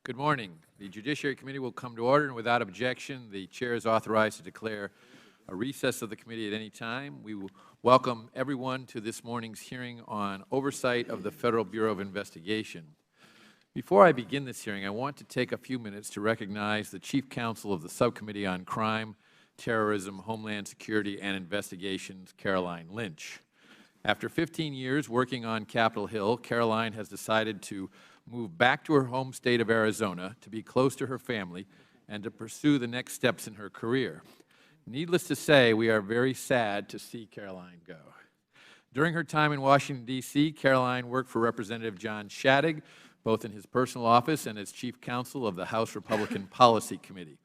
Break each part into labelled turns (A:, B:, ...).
A: Good morning. The Judiciary Committee will come to order, and without objection, the Chair is authorized to declare a recess of the committee at any time. We will welcome everyone to this morning's hearing on oversight of the Federal Bureau of Investigation. Before I begin this hearing, I want to take a few minutes to recognize the Chief Counsel of the Subcommittee on Crime, Terrorism, Homeland Security, and Investigations, Caroline Lynch. After 15 years working on Capitol Hill, Caroline has decided to move back to her home state of Arizona to be close to her family and to pursue the next steps in her career. Needless to say, we are very sad to see Caroline go. During her time in Washington, D.C., Caroline worked for Representative John Shadegg, both in his personal office and as Chief Counsel of the House Republican Policy Committee.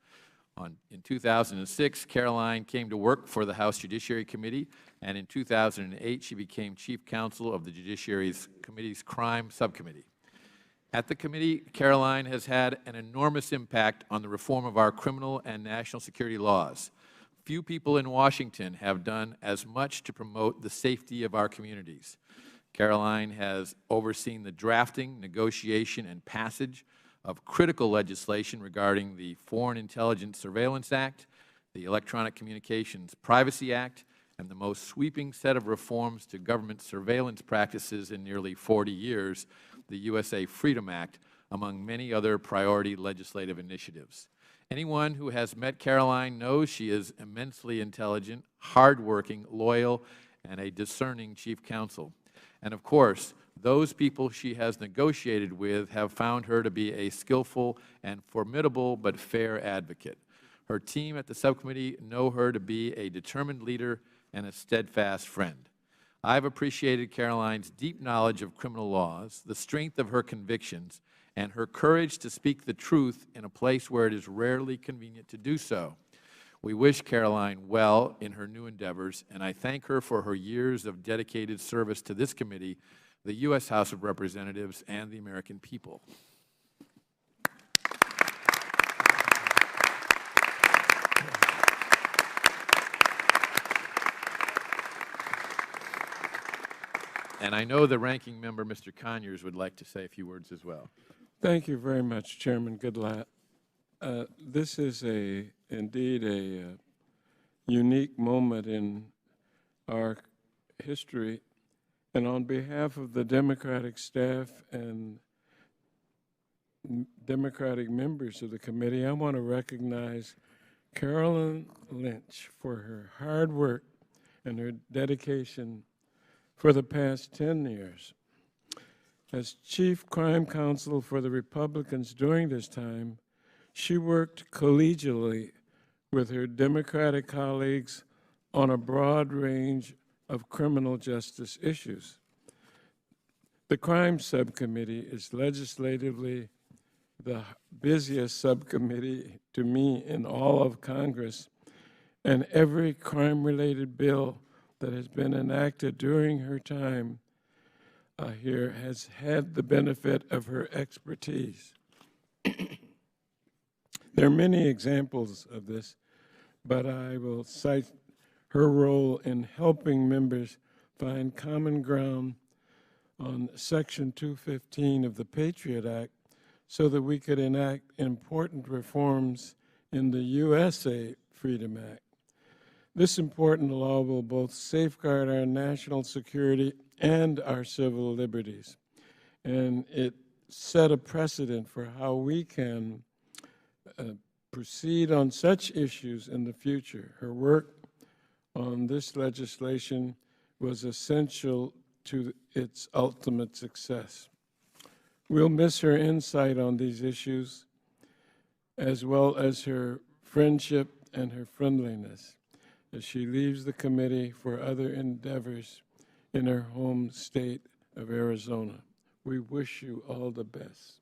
A: In 2006, Caroline came to work for the House Judiciary Committee, and in 2008, she became Chief Counsel of the Judiciary Committee's Crime Subcommittee. At the committee, Caroline has had an enormous impact on the reform of our criminal and national security laws. Few people in Washington have done as much to promote the safety of our communities. Caroline has overseen the drafting, negotiation, and passage of critical legislation regarding the Foreign Intelligence Surveillance Act, the Electronic Communications Privacy Act, and the most sweeping set of reforms to government surveillance practices in nearly 40 years, the USA Freedom Act, among many other priority legislative initiatives. Anyone who has met Caroline knows she is immensely intelligent, hardworking, loyal, and a discerning Chief Counsel. And of course, those people she has negotiated with have found her to be a skillful and formidable but fair advocate. Her team at the subcommittee know her to be a determined leader and a steadfast friend. I've appreciated Caroline's deep knowledge of criminal laws, the strength of her convictions, and her courage to speak the truth in a place where it is rarely convenient to do so. We wish Caroline well in her new endeavors, and I thank her for her years of dedicated service to this committee, the U.S. House of Representatives, and the American people. And I know the ranking member, Mr. Conyers, would like to say a few words as well.
B: Thank you very much, Chairman Goodlatte. This is indeed a unique moment in our history, and on behalf of the Democratic staff and Democratic members of the committee, I want to recognize Caroline Lynch for her hard work and her dedication for the past 10 years. As Chief Crime Counsel for the Republicans during this time, she worked collegially with her Democratic colleagues on a broad range of criminal justice issues. The Crime Subcommittee is legislatively the busiest subcommittee to me in all of Congress, and every crime-related bill that has been enacted during her time here has had the benefit of her expertise. There are many examples of this, but I will cite her role in helping members find common ground on Section 215 of the Patriot Act so that we could enact important reforms in the USA Freedom Act. This important law will both safeguard our national security and our civil liberties, and it set a precedent for how we can proceed on such issues in the future. Her work on this legislation was essential to its ultimate success. We'll miss her insight on these issues, as well as her friendship and her friendliness, as she leaves the committee for other endeavors in her home state of Arizona. We wish you all the best.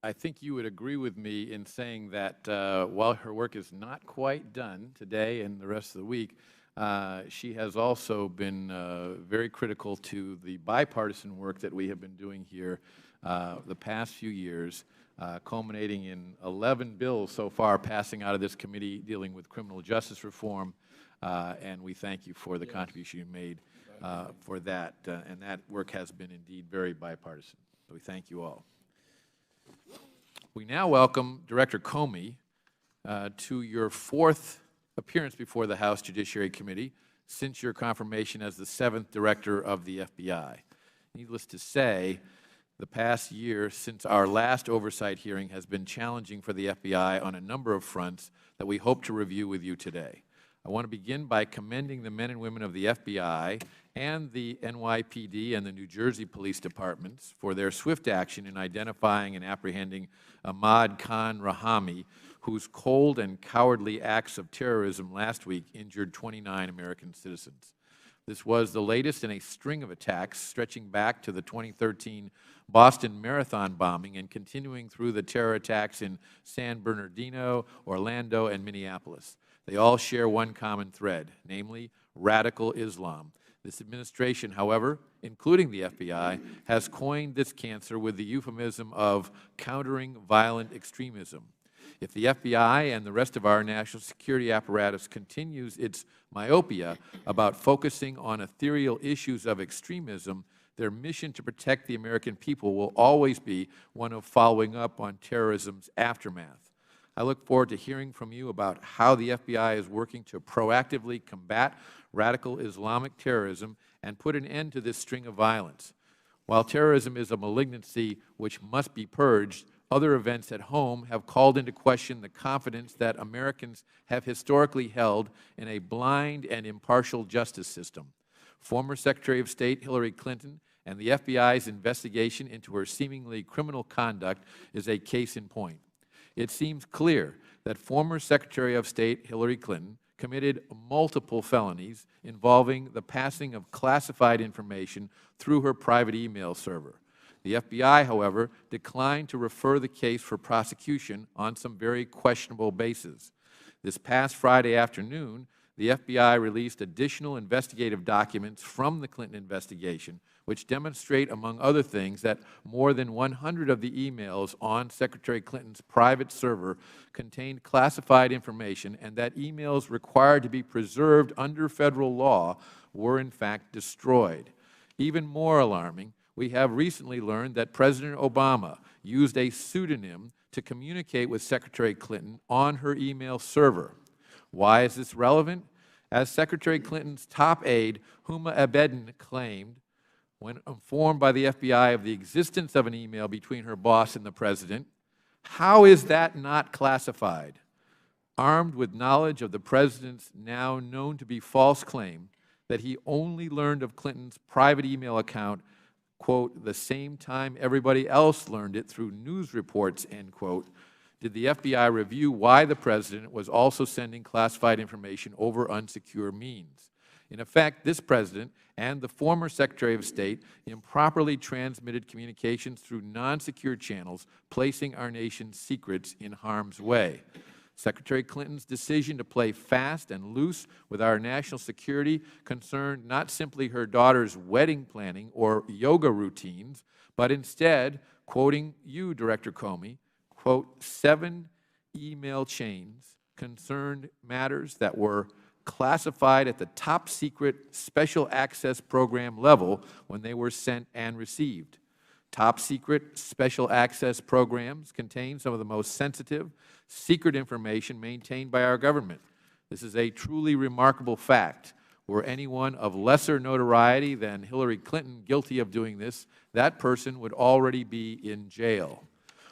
A: I think you would agree with me in saying that while her work is not quite done today and the rest of the week, she has also been very critical to the bipartisan work that we have been doing here the past few years culminating in 11 bills so far passing out of this committee dealing with criminal justice reform, and we thank you for the contribution you made for that, and that work has been indeed very bipartisan. So we thank you all. We now welcome Director Comey to your fourth appearance before the House Judiciary Committee since your confirmation as the 7th Director of the FBI. Needless to say, the past year since our last oversight hearing has been challenging for the FBI on a number of fronts that we hope to review with you today. I want to begin by commending the men and women of the FBI and the NYPD and the New Jersey Police Departments for their swift action in identifying and apprehending Ahmad Khan Rahami, whose cold and cowardly acts of terrorism last week injured 29 American citizens. This was the latest in a string of attacks stretching back to the 2013 Boston Marathon bombing and continuing through the terror attacks in San Bernardino, Orlando, and Minneapolis. They all share one common thread, namely radical Islam. This administration, however, including the FBI, has coined this cancer with the euphemism of countering violent extremism. If the FBI and the rest of our national security apparatus continues its myopia about focusing on ethereal issues of extremism, their mission to protect the American people will always be one of following up on terrorism's aftermath. I look forward to hearing from you about how the FBI is working to proactively combat radical Islamic terrorism and put an end to this string of violence. While terrorism is a malignancy which must be purged, other events at home have called into question the confidence that Americans have historically held in a blind and impartial justice system. Former Secretary of State Hillary Clinton and the FBI's investigation into her seemingly criminal conduct is a case in point. It seems clear that former Secretary of State Hillary Clinton committed multiple felonies involving the passing of classified information through her private email server. The FBI, however, declined to refer the case for prosecution on some very questionable bases. This past Friday afternoon, the FBI released additional investigative documents from the Clinton investigation, which demonstrate, among other things, that more than 100 of the emails on Secretary Clinton's private server contained classified information, and that emails required to be preserved under Federal law were in fact destroyed. Even more alarming, we have recently learned that President Obama used a pseudonym to communicate with Secretary Clinton on her email server. Why is this relevant? As Secretary Clinton's top aide, Huma Abedin, claimed, when informed by the FBI of the existence of an email between her boss and the President, how is that not classified? Armed with knowledge of the President's now known to be false claim that he only learned of Clinton's private email account, quote, the same time everybody else learned it through news reports, end quote, did the FBI review why the President was also sending classified information over unsecure means. In effect, this President and the former Secretary of State improperly transmitted communications through non-secure channels, placing our nation's secrets in harm's way. Secretary Clinton's decision to play fast and loose with our national security concerned not simply her daughter's wedding planning or yoga routines, but instead, quoting you, Director Comey, quote, 7 email chains concerned matters that were classified at the top secret special access program level when they were sent and received. Top secret special access programs contain some of the most sensitive, secret information maintained by our government. This is a truly remarkable fact. Were anyone of lesser notoriety than Hillary Clinton guilty of doing this, that person would already be in jail.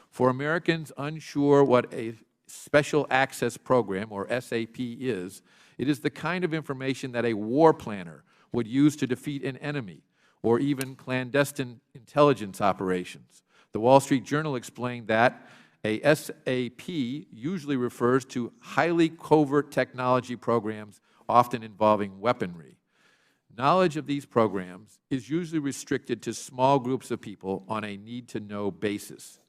A: For Americans unsure what a Special Access Program, or SAP, is, it is the kind of information that a war planner would use to defeat an enemy, or even clandestine intelligence operations. The Wall Street Journal explained that a SAP usually refers to highly covert technology programs, often involving weaponry. Knowledge of these programs is usually restricted to small groups of people on a need-to-know basis.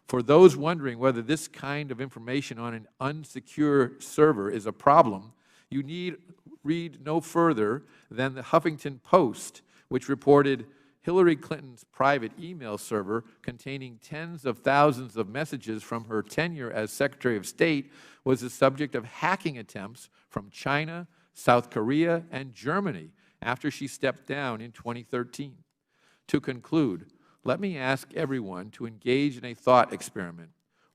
A: For those wondering whether this kind of information on an unsecure server is a problem, you need read no further than the Huffington Post, which reported Hillary Clinton's private email server containing tens of thousands of messages from her tenure as Secretary of State was the subject of hacking attempts from China, South Korea, and Germany after she stepped down in 2013. To conclude, let me ask everyone to engage in a thought experiment.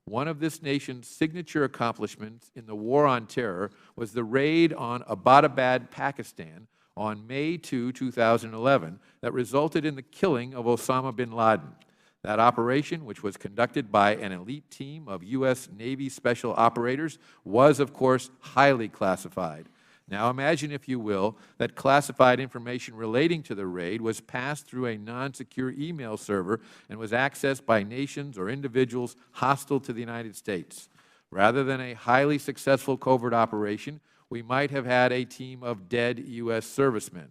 A: One of this nation's signature accomplishments in the war on terror was the raid on Abbottabad, Pakistan, on May 2, 2011, that resulted in the killing of Osama bin Laden. That operation, which was conducted by an elite team of U.S. Navy special operators, was, of course, highly classified. Now imagine, if you will, that classified information relating to the raid was passed through a non-secure email server and was accessed by nations or individuals hostile to the United States. Rather than a highly successful covert operation, we might have had a team of dead U.S. servicemen.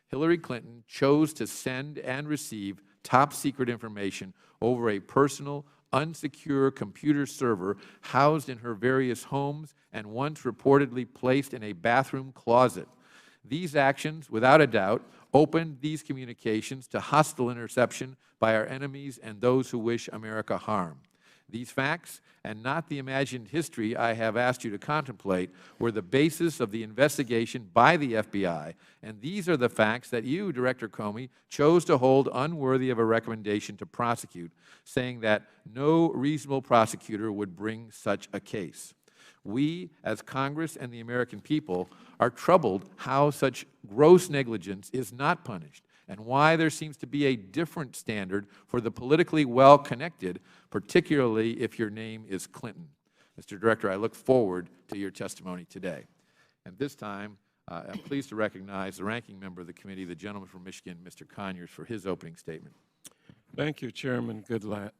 A: Hillary Clinton chose to send and receive top-secret information over a personal, unsecure computer server housed in her various homes and once reportedly placed in a bathroom closet. These actions, without a doubt, opened these communications to hostile interception by our enemies and those who wish America harm. These facts, and not the imagined history I have asked you to contemplate, were the basis of the investigation by the FBI, and these are the facts that you, Director Comey, chose to hold unworthy of a recommendation to prosecute, saying that no reasonable prosecutor would bring such a case. We, as Congress and the American people, are troubled how such gross negligence is not punished, and why there seems to be a different standard for the politically well-connected, particularly if your name is Clinton. Mr. Director, I look forward to your testimony today. At this time, I'm pleased to recognize the ranking member of the committee, the gentleman from Michigan, Mr. Conyers, for his opening statement.
B: Thank you, Chairman Goodlatte.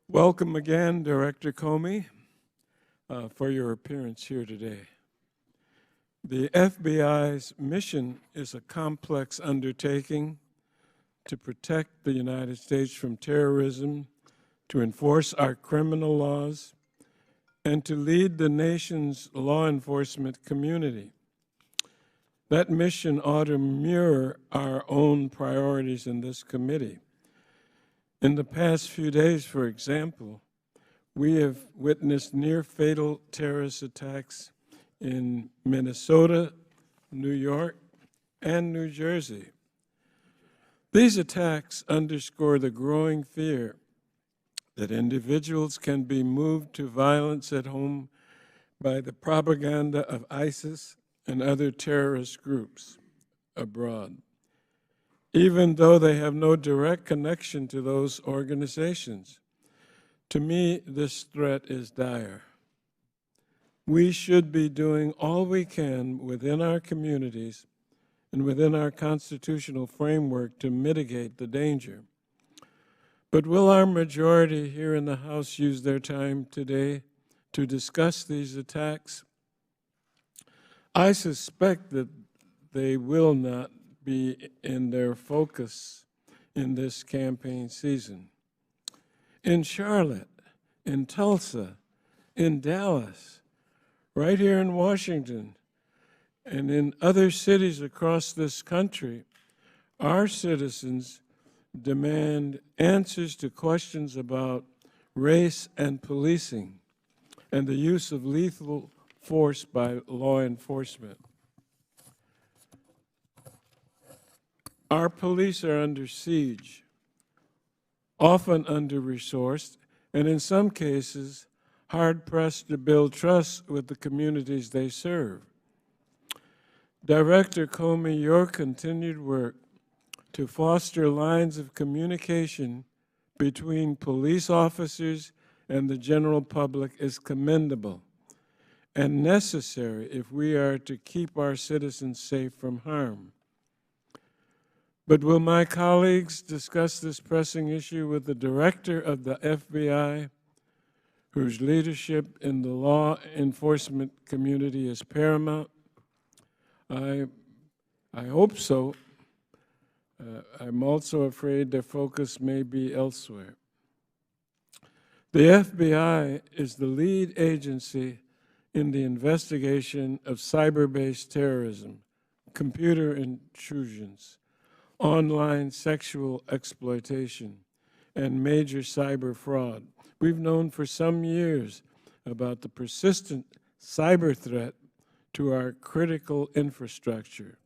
B: Welcome again, Director Comey, for your appearance here today. The FBI's mission is a complex undertaking to protect the United States from terrorism, to enforce our criminal laws, and to lead the nation's law enforcement community. That mission ought to mirror our own priorities in this committee. In the past few days, for example, we have witnessed near-fatal terrorist attacks in Minnesota, New York, and New Jersey. These attacks underscore the growing fear that individuals can be moved to violence at home by the propaganda of ISIS and other terrorist groups abroad, even though they have no direct connection to those organizations. To me, this threat is dire. We should be doing all we can within our communities and within our constitutional framework to mitigate the danger. But will our majority here in the House use their time today to discuss these attacks? I suspect that they will not be in their focus in this campaign season. In Charlotte, in Tulsa, in Dallas, right here in Washington, and in other cities across this country, our citizens demand answers to questions about race and policing and the use of lethal force by law enforcement. Our police are under siege, often under-resourced, and in some cases, hard-pressed to build trust with the communities they serve. Director Comey, your continued work to foster lines of communication between police officers and the general public is commendable and necessary if we are to keep our citizens safe from harm. But will my colleagues discuss this pressing issue with the director of the FBI, whose leadership in the law enforcement community is paramount? I hope so. I'm also afraid their focus may be elsewhere. The FBI is the lead agency in the investigation of cyber-based terrorism, computer intrusions, online sexual exploitation, and major cyber fraud. We've known for some years about the persistent cyber threat to our critical infrastructure.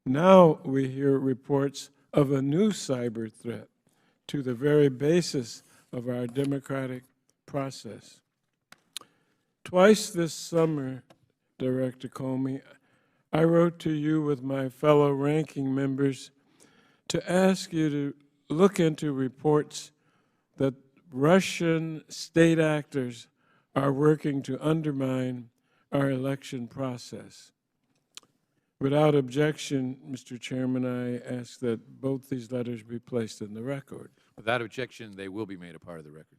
B: Now we hear reports of a new cyber threat to the very basis of our democratic process. Twice this summer, Director Comey, I wrote to you with my fellow ranking members to ask you to look into reports that Russian state actors are working to undermine our election process. Without objection, Mr. Chairman, I ask that both these letters be placed in the record.
A: Without objection, they will be made a part of the record.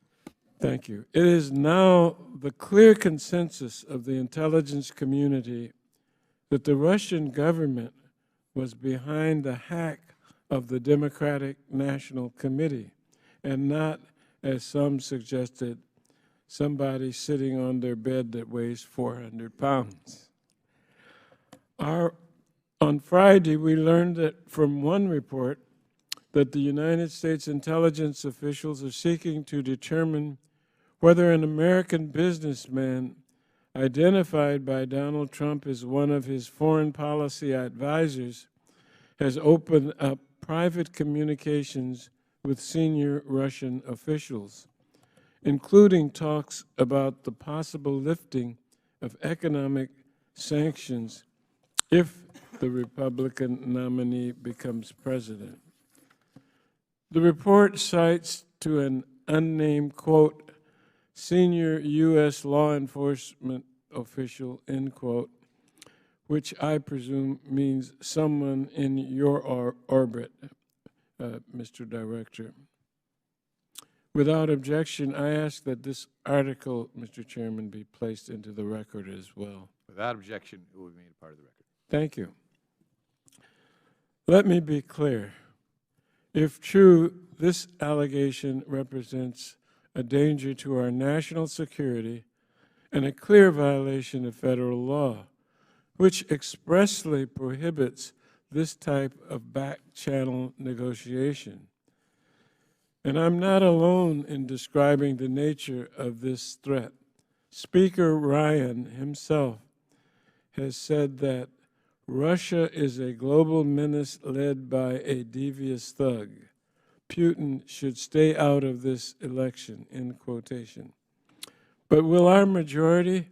B: Thank you. It is now the clear consensus of the intelligence community that the Russian government was behind the hack of the Democratic National Committee, and not, as some suggested, somebody sitting on their bed that weighs 400 pounds. On Friday, we learned that from one report that the United States intelligence officials are seeking to determine whether an American businessman identified by Donald Trump as one of his foreign policy advisors has opened up private communications with senior Russian officials, including talks about the possible lifting of economic sanctions if the Republican nominee becomes president. The report cites to an unnamed, quote, senior U.S. law enforcement official, end quote, which I presume means someone in your orbit, Mr. Director. Without objection, I ask that this article, Mr. Chairman, be placed into the record as well.
A: Without objection, it will be made a part of the record.
B: Thank you. Let me be clear. If true, this allegation represents a danger to our national security and a clear violation of federal law, which expressly prohibits this type of back-channel negotiation. And I'm not alone in describing the nature of this threat. Speaker Ryan himself has said that Russia is a global menace led by a devious thug. Putin should stay out of this election, end quotation. But will our majority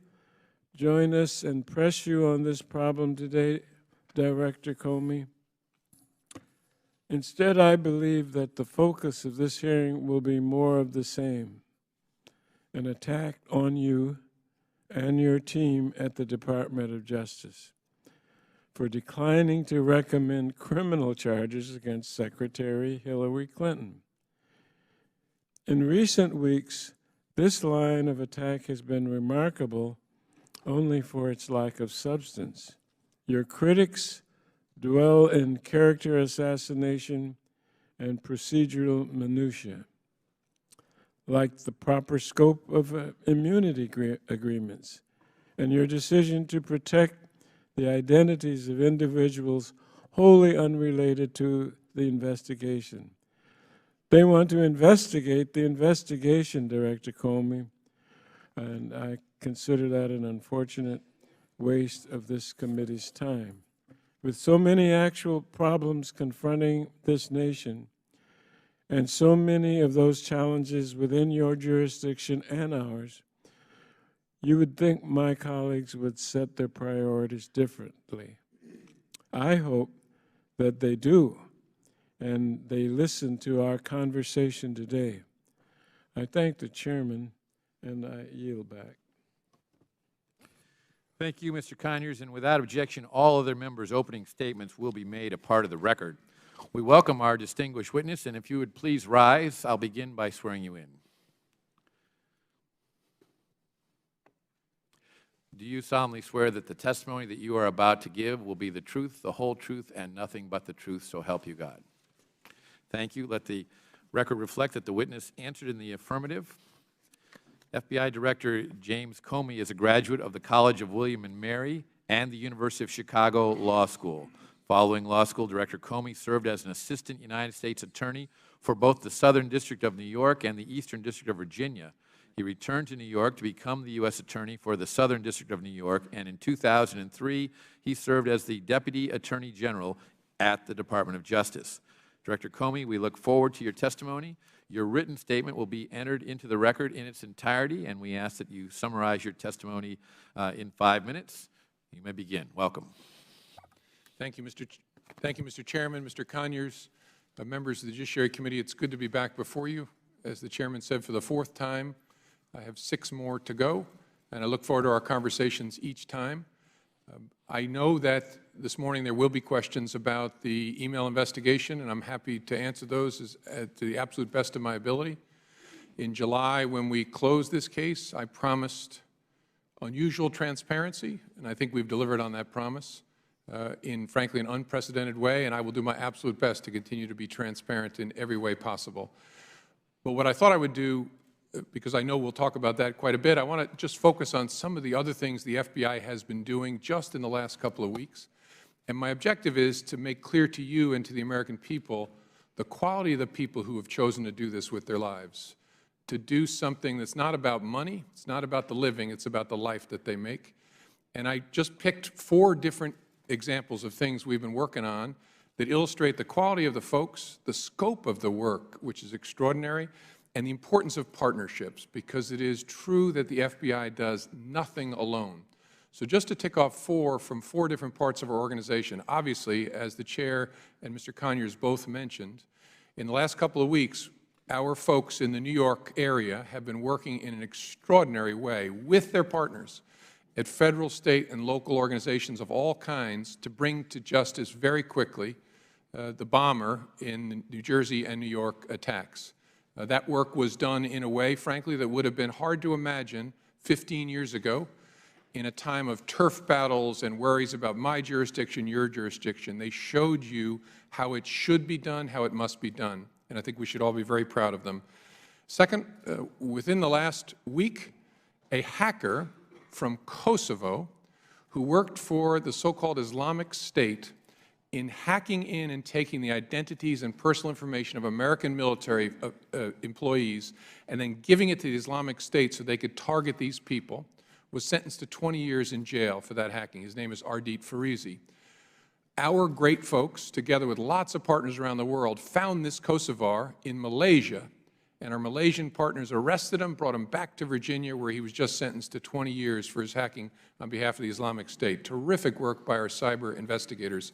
B: join us and press you on this problem today, Director Comey? Instead, I believe that the focus of this hearing will be more of the same, an attack on you and your team at the Department of Justice for declining to recommend criminal charges against Secretary Hillary Clinton. In recent weeks, this line of attack has been remarkable only for its lack of substance. Your critics dwell in character assassination and procedural minutiae, like the proper scope of immunity agreements and your decision to protect the identities of individuals wholly unrelated to the investigation. They want to investigate the investigation, Director Comey, and I consider that an unfortunate waste of this committee's time. With so many actual problems confronting this nation, and so many of those challenges within your jurisdiction and ours, you would think my colleagues would set their priorities differently. I hope that they do, and they listen to our conversation today. I thank the chairman, and I yield back.
A: Thank you, Mr. Conyers, and without objection, all other members' opening statements will be made a part of the record. We welcome our distinguished witness, and if you would please rise, I'll begin by swearing you in. Do you solemnly swear that the testimony that you are about to give will be the truth, the whole truth, and nothing but the truth, so help you God? Thank you. Let the record reflect that the witness answered in the affirmative. FBI Director James Comey is a graduate of the College of William and Mary and the University of Chicago Law School. Following law school, Director Comey served as an assistant United States attorney for both the Southern District of New York and the Eastern District of Virginia. He returned to New York to become the U.S. Attorney for the Southern District of New York, and in 2003, he served as the Deputy Attorney General at the Department of Justice. Director Comey, we look forward to your testimony. Your written statement will be entered into the record in its entirety, and we ask that you summarize your testimony in 5 minutes. You may begin. Welcome.
C: Thank you, Mr. Chairman, Mr. Conyers, members of the Judiciary Committee. It's good to be back before you. As the Chairman said, for the 4th time. I have 6 more to go, and I look forward to our conversations each time. I know that this morning there will be questions about the email investigation, and I'm happy to answer those to the absolute best of my ability. In July, when we closed this case, I promised unusual transparency, and I think we've delivered on that promise in, frankly, an unprecedented way, and I will do my absolute best to continue to be transparent in every way possible. But what I thought I would do, because I know we'll talk about that quite a bit, I want to just focus on some of the other things the FBI has been doing just in the last couple of weeks. And my objective is to make clear to you and to the American people the quality of the people who have chosen to do this with their lives, to do something that's not about money, it's not about the living, it's about the life that they make. And I just picked 4 different examples of things we've been working on that illustrate the quality of the folks, the scope of the work, which is extraordinary, and the importance of partnerships, because it is true that the FBI does nothing alone. So just to tick off 4 from 4 different parts of our organization, obviously, as the Chair and Mr. Conyers both mentioned, in the last couple of weeks, our folks in the New York area have been working in an extraordinary way with their partners at federal, state, and local organizations of all kinds to bring to justice very quickly the bomber in the New Jersey and New York attacks. That work was done in a way, frankly, that would have been hard to imagine 15 years ago in a time of turf battles and worries about my jurisdiction, your jurisdiction. They showed you how it should be done, how it must be done, and I think we should all be very proud of them. Second, within the last week, a hacker from Kosovo who worked for the so-called Islamic State in hacking in and taking the identities and personal information of American military employees and then giving it to the Islamic State so they could target these people, was sentenced to 20 years in jail for that hacking. His name is Ardit Farizi. Our great folks, together with lots of partners around the world, found this Kosovar in Malaysia, and our Malaysian partners arrested him, brought him back to Virginia, where he was just sentenced to 20 years for his hacking on behalf of the Islamic State. Terrific work by our cyber investigators.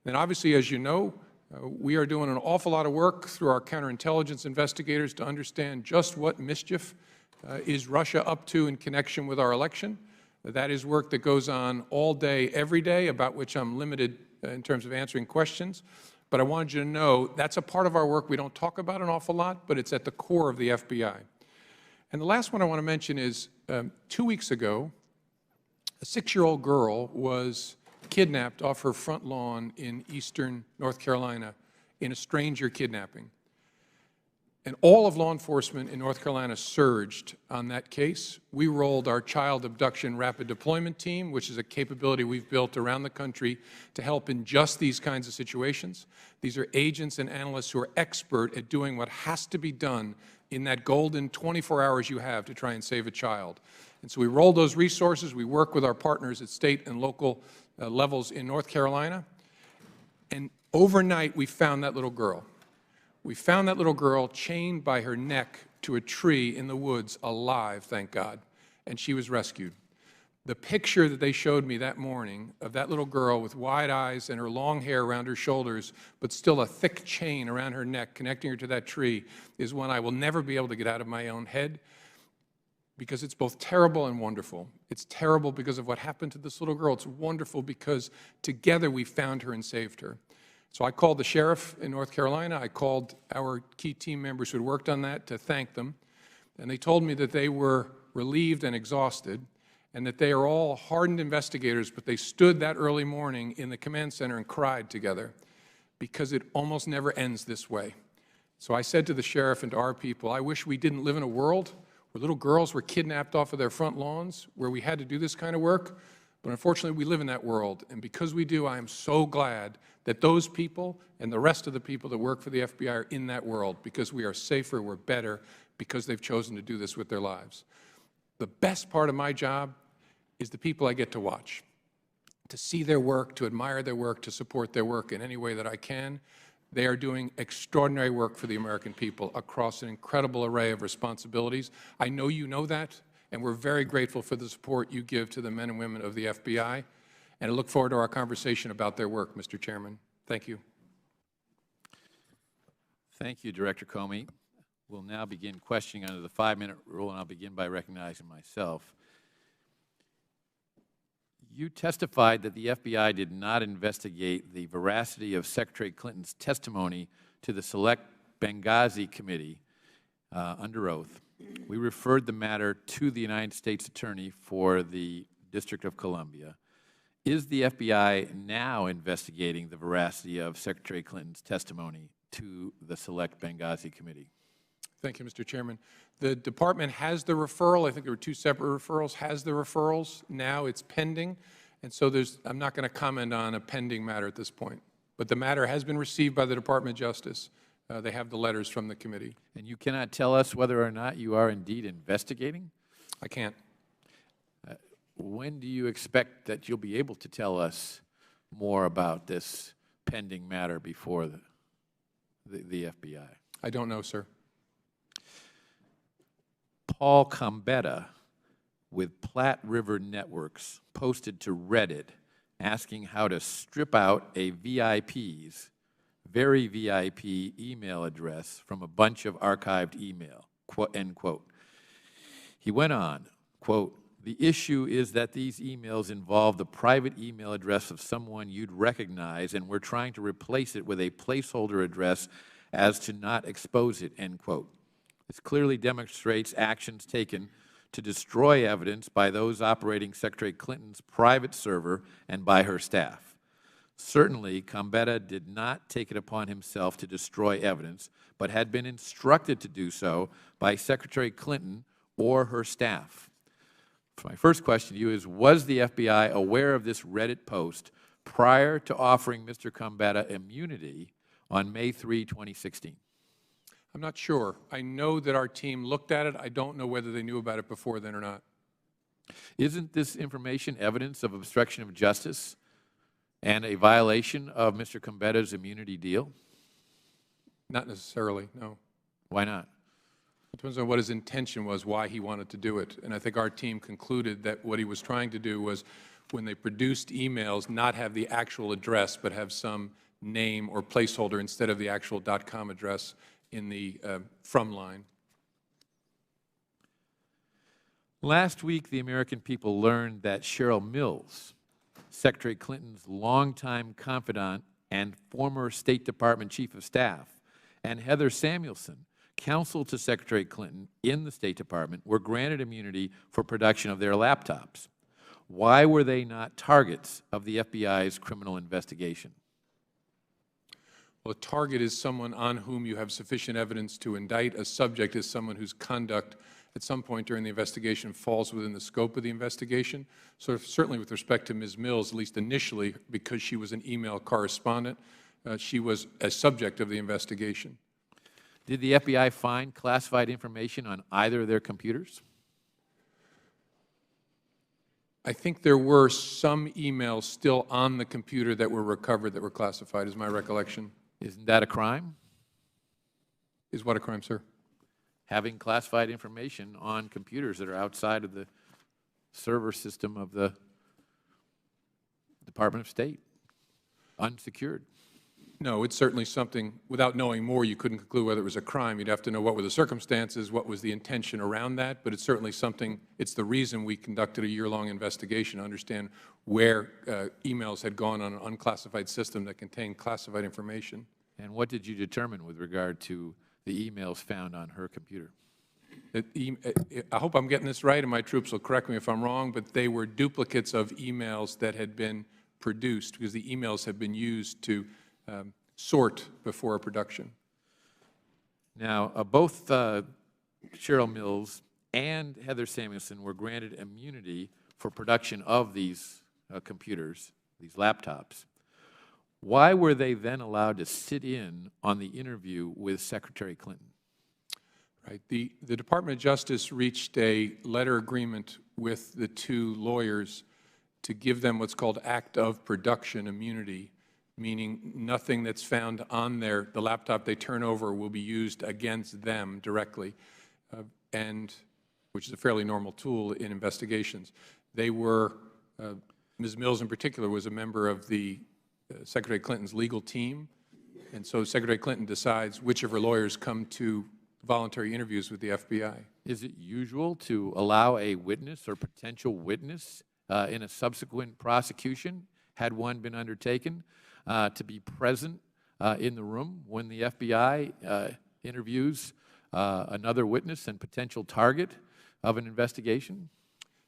C: And obviously, as you know, we are doing an awful lot of work through our counterintelligence investigators to understand just what mischief is Russia up to in connection with our election. That is work that goes on all day, every day, about which I'm limited in terms of answering questions. But I wanted you to know that's a part of our work we don't talk about an awful lot, but it's at the core of the FBI. And the last one I want to mention is 2 weeks ago, a 6-year-old girl was kidnapped off her front lawn in eastern North Carolina in a stranger kidnapping. And all of law enforcement in North Carolina surged on that case. We rolled our Child Abduction Rapid Deployment Team, which is a capability we've built around the country to help in just these kinds of situations. These are agents and analysts who are expert at doing what has to be done in that golden 24 hours you have to try and save a child. And so we roll those resources. We work with our partners at state and local levels in North Carolina. And overnight, we found that little girl. We found that little girl chained by her neck to a tree in the woods, alive, thank God, and she was rescued. The picture that they showed me that morning of that little girl with wide eyes and her long hair around her shoulders, but still a thick chain around her neck connecting her to that tree, is one I will never be able to get out of my own head, because it's both terrible and wonderful. It's terrible because of what happened to this little girl. It's wonderful because together we found her and saved her. So I called the sheriff in North Carolina. I called our key team members who had worked on that to thank them. And they told me that they were relieved and exhausted, and that they are all hardened investigators, but they stood that early morning in the command center and cried together because it almost never ends this way. So I said to the sheriff and to our people, I wish we didn't live in a world where little girls were kidnapped off of their front lawns, where we had to do this kind of work. But unfortunately, we live in that world, and because we do, I am so glad that those people and the rest of the people that work for the FBI are in that world, because we are safer, we're better, because they've chosen to do this with their lives. The best part of my job is the people I get to watch, to see their work, to admire their work, to support their work in any way that I can. They are doing extraordinary work for the American people across an incredible array of responsibilities. I know you know that, and we're very grateful for the support you give to the men and women of the FBI. And I look forward to our conversation about their work, Mr. Chairman. Thank you.
A: Thank you, Director Comey. We'll now begin questioning under the 5-minute rule, and I'll begin by recognizing myself. You testified that the FBI did not investigate the veracity of Secretary Clinton's testimony to the Select Benghazi Committee under oath. We referred the matter to the United States Attorney for the District of Columbia. Is the FBI now investigating the veracity of Secretary Clinton's testimony to the Select Benghazi Committee?
C: Thank you, Mr. Chairman. The Department has the referral. I think there were 2 separate referrals. Has the referrals. Now it's pending. And so I'm not going to comment on a pending matter at this point. But the matter has been received by the Department of Justice. They have the letters from the committee.
A: And you cannot tell us whether or not you are indeed investigating?
C: I can't.
A: When do you expect that you'll be able to tell us more about this pending matter before the FBI?
C: I don't know, sir.
A: Paul Combetta with Platte River Networks posted to Reddit asking how to strip out a VIP's, very VIP email address from a bunch of archived email, end quote. He went on, quote, "The issue is that these emails involve the private email address of someone you'd recognize, and we're trying to replace it with a placeholder address as to not expose it," end quote. This clearly demonstrates actions taken to destroy evidence by those operating Secretary Clinton's private server and by her staff. Certainly, Combetta did not take it upon himself to destroy evidence, but had been instructed to do so by Secretary Clinton or her staff. My first question to you is, was the FBI aware of this Reddit post prior to offering Mr. Combetta immunity on May 3, 2016?
C: I'm not sure. I know that our team looked at it. I don't know whether they knew about it before then or not.
A: Isn't this information evidence of obstruction of justice and a violation of Mr. Combetta's immunity deal?
C: Not necessarily, no.
A: Why not?
C: It depends on what his intention was, why he wanted to do it. And I think our team concluded that what he was trying to do was, when they produced emails, not have the actual address, but have some name or placeholder instead of the actual .com address in the from line.
A: Last week, the American people learned that Cheryl Mills, Secretary Clinton's longtime confidant and former State Department Chief of Staff, and Heather Samuelson, counsel to Secretary Clinton in the State Department, were granted immunity for production of their laptops. Why were they not targets of the FBI's criminal investigation?
C: Well, a target is someone on whom you have sufficient evidence to indict. A subject is someone whose conduct at some point during the investigation falls within the scope of the investigation. So certainly with respect to Ms. Mills, at least initially, because she was an email correspondent, she was a subject of the investigation.
A: Did the FBI find classified information on either of their computers?
C: I think there were some emails still on the computer that were recovered that were classified, is my recollection.
A: Isn't that a crime?
C: Is what a crime, sir?
A: Having classified information on computers that are outside of the server system of the Department of State, unsecured.
C: No, it's certainly something, without knowing more, you couldn't conclude whether it was a crime. You'd have to know what were the circumstances, what was the intention around that, but it's certainly something, it's the reason we conducted a year-long investigation to understand where emails had gone on an unclassified system that contained classified information.
A: And what did you determine with regard to the emails found on her computer?
C: I hope I'm getting this right, and my troops will correct me if I'm wrong, but they were duplicates of emails that had been produced, because the emails had been used to sort before a production.
A: Now, both Cheryl Mills and Heather Samuelson were granted immunity for production of these computers, these laptops, why were they then allowed to sit in on the interview with Secretary Clinton?
C: Right. The Department of Justice reached a letter agreement with the two lawyers to give them what's called act of production immunity, meaning nothing that's found on the laptop they turn over will be used against them directly, and which is a fairly normal tool in investigations. They were, Ms. Mills in particular was a member of the Secretary Clinton's legal team, and so Secretary Clinton decides which of her lawyers come to voluntary interviews with the FBI.
A: Is it usual to allow a witness or potential witness in a subsequent prosecution, had one been undertaken, to be present in the room when the FBI interviews another witness and potential target of an investigation?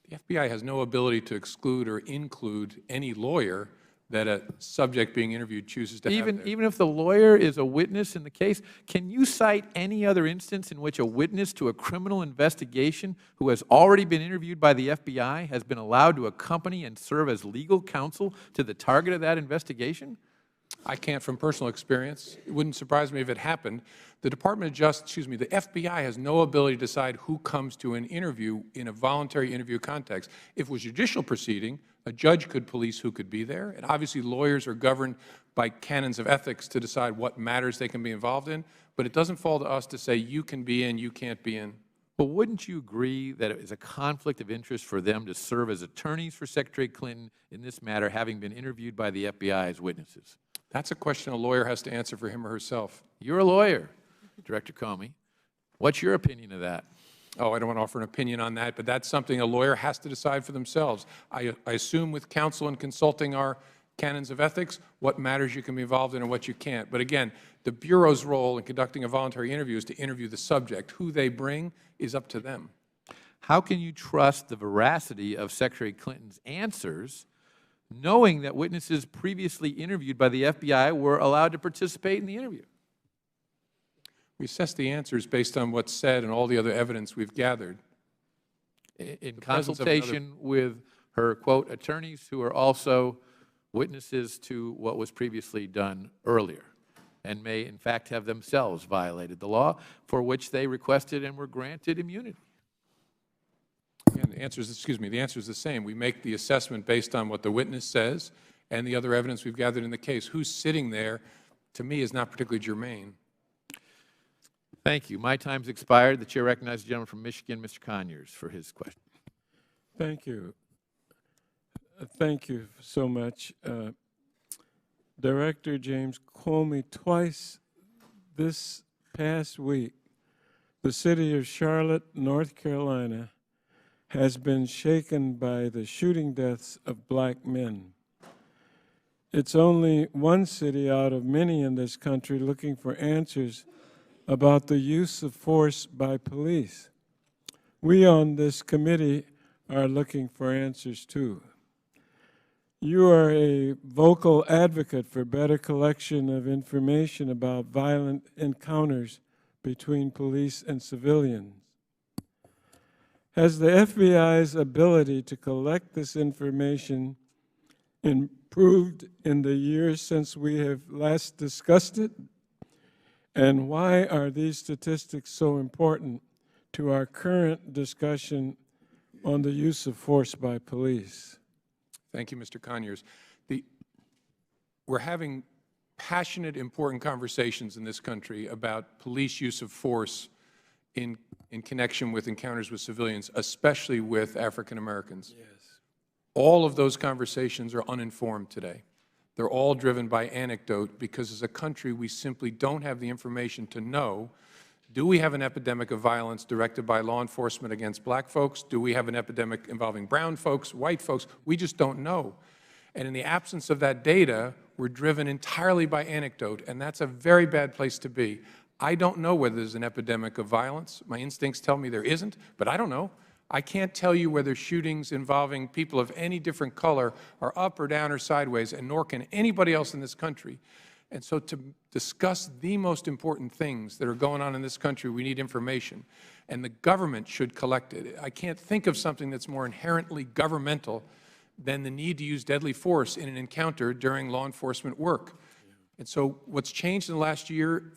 C: The FBI has no ability to exclude or include any lawyer that a subject being interviewed chooses to have there.
A: Even if the lawyer is a witness in the case, can you cite any other instance in which a witness to a criminal investigation who has already been interviewed by the FBI has been allowed to accompany and serve as legal counsel to the target of that investigation?
C: I can't from personal experience. It wouldn't surprise me if it happened. The Department of Justice, the FBI has no ability to decide who comes to an interview in a voluntary interview context. If it was a judicial proceeding, a judge could police who could be there, and obviously lawyers are governed by canons of ethics to decide what matters they can be involved in, but it doesn't fall to us to say you can be in, you can't be in.
A: But wouldn't you agree that it is a conflict of interest for them to serve as attorneys for Secretary Clinton in this matter, having been interviewed by the FBI as witnesses?
C: That's a question a lawyer has to answer for him or herself.
A: You're a lawyer, Director Comey. What's your opinion of that?
C: Oh, I don't want to offer an opinion on that, but that's something a lawyer has to decide for themselves. I assume with counsel and consulting our canons of ethics, what matters you can be involved in and what you can't. But again, the Bureau's role in conducting a voluntary interview is to interview the subject. Who they bring is up to them.
A: How can you trust the veracity of Secretary Clinton's answers, knowing that witnesses previously interviewed by the FBI were allowed to participate in the interview?
C: We assess the answers based on what's said and all the other evidence we've gathered.
A: In consultation with her, quote, attorneys who are also witnesses to what was previously done earlier and may, in fact, have themselves violated the law for which they requested and were granted immunity.
C: Again, the answer is, the answer is the same. We make the assessment based on what the witness says and the other evidence we've gathered in the case. Who's sitting there, to me, is not particularly germane.
A: Thank you. My time's expired. The Chair recognizes the gentleman from Michigan, Mr. Conyers, for his question.
B: Thank you. Thank you so much. Director James Comey, twice this past week, the city of Charlotte, North Carolina, has been shaken by the shooting deaths of black men. It's only one city out of many in this country looking for answers about the use of force by police. We on this committee are looking for answers too. You are a vocal advocate for better collection of information about violent encounters between police and civilians. Has the FBI's ability to collect this information improved in the years since we have last discussed it? And why are these statistics so important to our current discussion on the use of force by police?
C: Thank you, Mr. Conyers. We're having passionate, important conversations in this country about police use of force in connection with encounters with civilians, especially with African Americans.
B: Yes.
C: All of those conversations are uninformed today. They're all driven by anecdote because as a country we simply don't have the information to know, do we have an epidemic of violence directed by law enforcement against black folks? Do we have an epidemic involving brown folks, white folks? We just don't know. And in the absence of that data, we're driven entirely by anecdote, and that's a very bad place to be. I don't know whether there's an epidemic of violence. My instincts tell me there isn't, but I don't know. I can't tell you whether shootings involving people of any different color are up or down or sideways, and nor can anybody else in this country. And so to discuss the most important things that are going on in this country, we need information, and the government should collect it. I can't think of something that's more inherently governmental than the need to use deadly force in an encounter during law enforcement work. And so what's changed in the last year,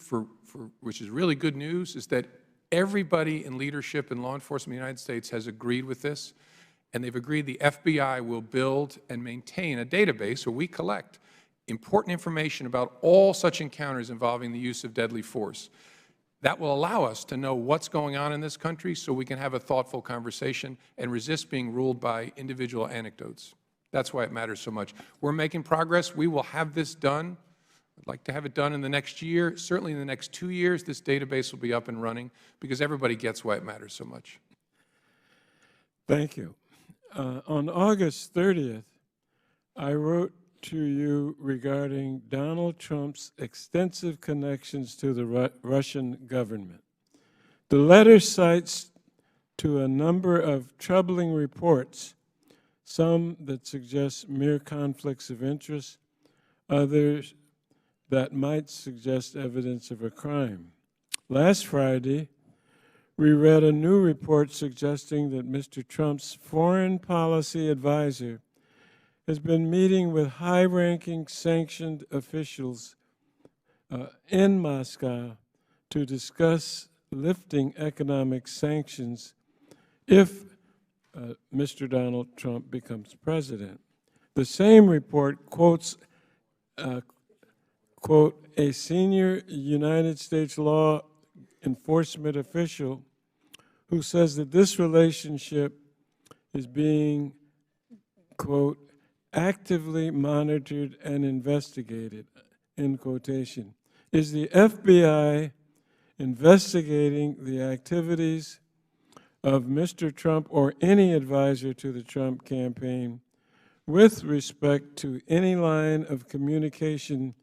C: which is really good news, is that everybody in leadership in law enforcement in the United States has agreed with this, and they've agreed the FBI will build and maintain a database where we collect important information about all such encounters involving the use of deadly force. That will allow us to know what's going on in this country so we can have a thoughtful conversation and resist being ruled by individual anecdotes. That's why it matters so much. We're making progress. We will have this done. I'd like to have it done in the next year. Certainly in the next 2 years, this database will be up and running because everybody gets why it matters so much.
B: Thank you. On August 30th, I wrote to you regarding Donald Trump's extensive connections to the Russian government. The letter cites to a number of troubling reports, some that suggest mere conflicts of interest, others that might suggest evidence of a crime. Last Friday, we read a new report suggesting that Mr. Trump's foreign policy advisor has been meeting with high-ranking sanctioned officials in Moscow to discuss lifting economic sanctions if Mr. Donald Trump becomes president. The same report quotes, quote, a senior United States law enforcement official who says that this relationship is being, quote, actively monitored and investigated, end quotation. Is the FBI investigating the activities of Mr. Trump or any advisor to the Trump campaign with respect to any line of communication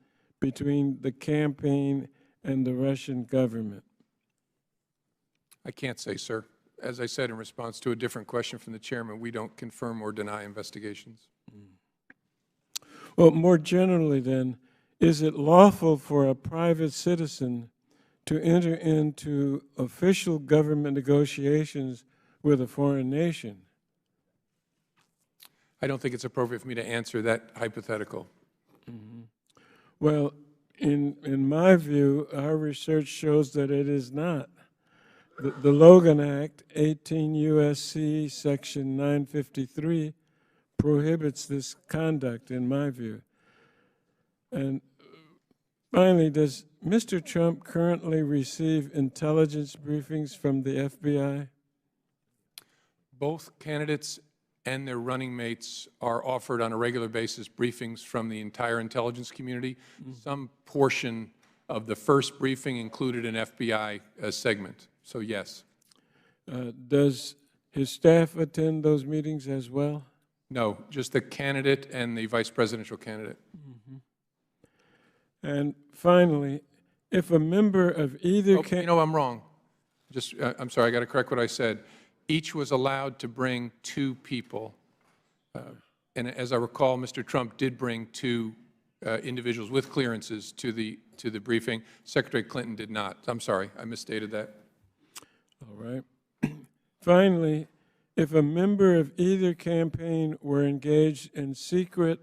B: between the campaign and the Russian government?
C: I can't say, sir. As I said in response to a different question from the Chairman, we don't confirm or deny investigations.
B: Well, more generally then, is it lawful for a private citizen to enter into official government negotiations with a foreign nation?
C: I don't think it's appropriate for me to answer that hypothetical.
B: Mm-hmm. Well, in my view, our research shows that it is not. The Logan Act, 18 U.S.C. Section 953, prohibits this conduct, in my view. And finally, does Mr. Trump currently receive intelligence briefings from the FBI?
C: Both candidates and their running mates are offered on a regular basis briefings from the entire intelligence community. Some portion of the first briefing included an FBI segment, so yes.
B: Does his staff attend those meetings as well?
C: No, just the candidate and the vice presidential candidate.
B: And finally, if a member of either
C: You know, I'm wrong. I'm sorry, I got to correct what I said. Each was allowed to bring 2 people. And as I recall, Mr. Trump did bring 2 individuals with clearances to the briefing. Secretary Clinton did not. I'm sorry, I misstated that.
B: All right. Finally, if a member of either campaign were engaged in secret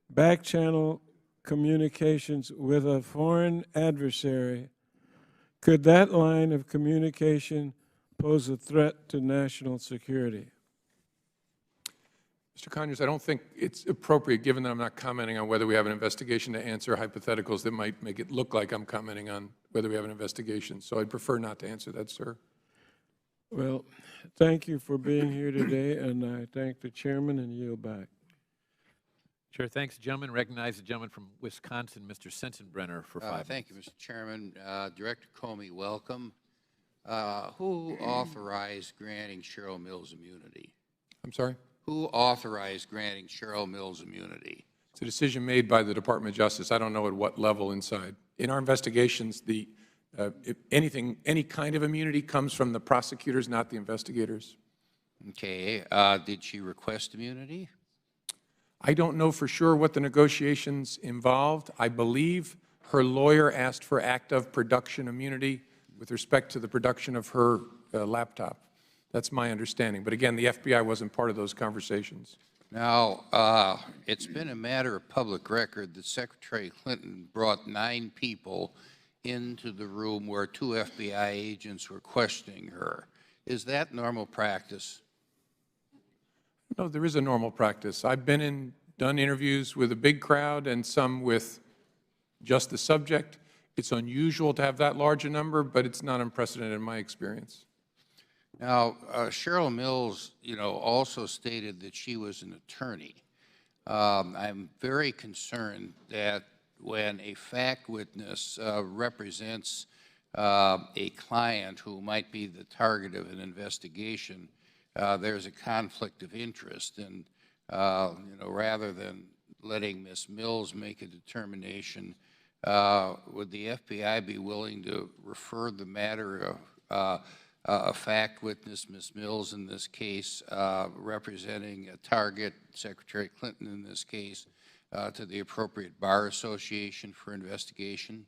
B: back-channel communications with a foreign adversary, could that line of communication pose a threat to national security?
C: Mr. Conyers, I don't think it's appropriate, given that I'm not commenting on whether we have an investigation, to answer hypotheticals that might make it look like I'm commenting on whether we have an investigation. So I'd prefer not to answer that, sir.
B: Well, thank you for being here today, and I thank the chairman and yield back.
A: Sure, thanks, gentlemen. Recognize the gentleman from Wisconsin, Mr. Sensenbrenner, for 5 minutes.
D: Thank you, Mr. Chairman. Director Comey, welcome. Who authorized granting Cheryl Mills immunity?
C: I'm sorry?
D: Who authorized granting Cheryl Mills immunity?
C: It's a decision made by the Department of Justice. I don't know at what level inside. In our investigations, if any kind of immunity comes from the prosecutors, not the investigators.
D: Okay. Did she request immunity?
C: I don't know for sure what the negotiations involved. I believe her lawyer asked for act of production immunity with respect to the production of her laptop. That's my understanding. But again, the FBI wasn't part of those conversations.
D: Now, it's been a matter of public record that Secretary Clinton brought 9 people into the room where 2 FBI agents were questioning her. Is that normal practice?
C: No, there is a normal practice. I've done interviews with a big crowd and some with just the subject. It's unusual to have that large a number, but it's not unprecedented in my experience.
D: Now, Cheryl Mills, also stated that she was an attorney. I'm very concerned that when a fact witness represents a client who might be the target of an investigation, there's a conflict of interest. And, rather than letting Ms. Mills make a determination, would the FBI be willing to refer the matter of a fact witness, Ms. Mills in this case, representing a target, Secretary Clinton in this case, to the appropriate bar association for investigation?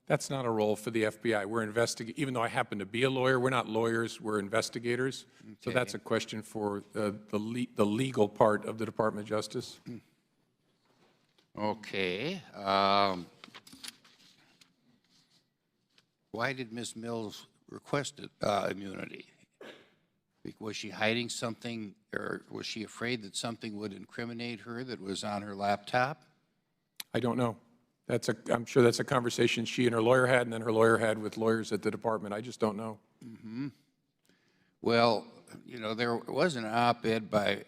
C: That's not a role for the FBI. We're even though I happen to be a lawyer, we're not lawyers, we're investigators. Okay. So that's a question for the legal part of the Department of Justice.
D: Okay. Why did Ms. Mills request immunity? Was she hiding something, or was she afraid that something would incriminate her that was on her laptop?
C: I don't know. I'm sure that's a conversation she and her lawyer had, and then her lawyer had with lawyers at the department. I just don't know.
D: Mm-hmm. Well, there was an op-ed by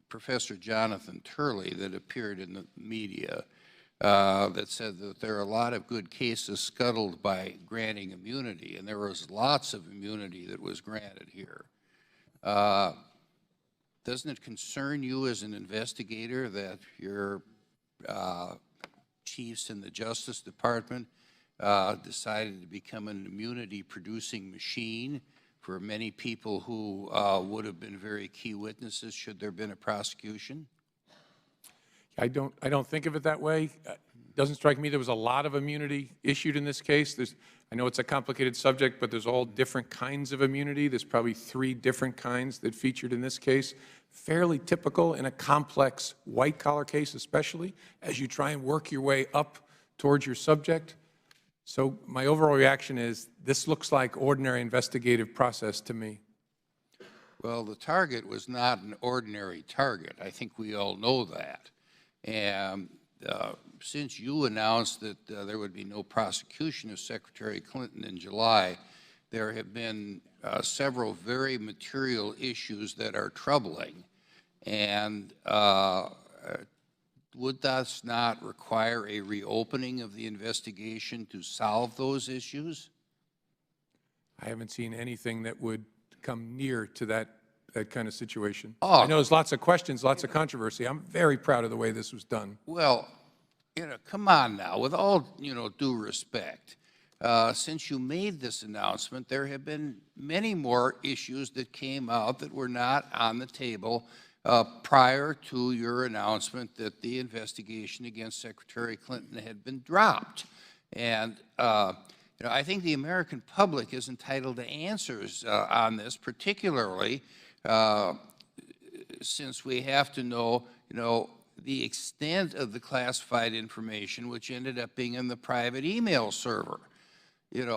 D: Professor Jonathan Turley that appeared in the media that said that there are a lot of good cases scuttled by granting immunity, and there was lots of immunity that was granted here. Doesn't it concern you as an investigator that your chiefs in the Justice Department decided to become an immunity-producing machine for many people who would have been very key witnesses should there have been a prosecution?
C: I don't think of it that way. It doesn't strike me there was a lot of immunity issued in this case. I know it's a complicated subject, but there's all different kinds of immunity. There's probably 3 different kinds that featured in this case. Fairly typical in a complex white-collar case, especially as you try and work your way up towards your subject. So my overall reaction is this looks like ordinary investigative process to me.
D: Well, the target was not an ordinary target. I think we all know that. And since you announced that there would be no prosecution of Secretary Clinton in July, there have been several very material issues that are troubling. And would thus not require a reopening of the investigation to solve those issues?
C: I haven't seen anything that would come near to that kind of situation.
D: Oh.
C: I know there's lots of questions, lots of controversy. I'm very proud of the way this was done.
D: Well, come on now, with all, due respect. Since you made this announcement, there have been many more issues that came out that were not on the table prior to your announcement that the investigation against Secretary Clinton had been dropped. And I think the American public is entitled to answers on this, particularly since we have to know, the extent of the classified information which ended up being in the private email server.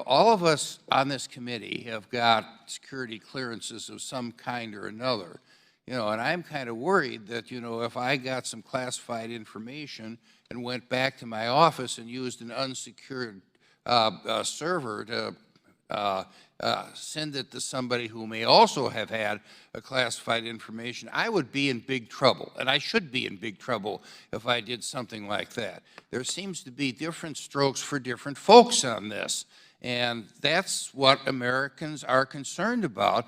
D: All of us on this committee have got security clearances of some kind or another. And I'm kind of worried that, if I got some classified information and went back to my office and used an unsecured server to send it to somebody who may also have had a classified information, I would be in big trouble, and I should be in big trouble if I did something like that. There seems to be different strokes for different folks on this, and that's what Americans are concerned about,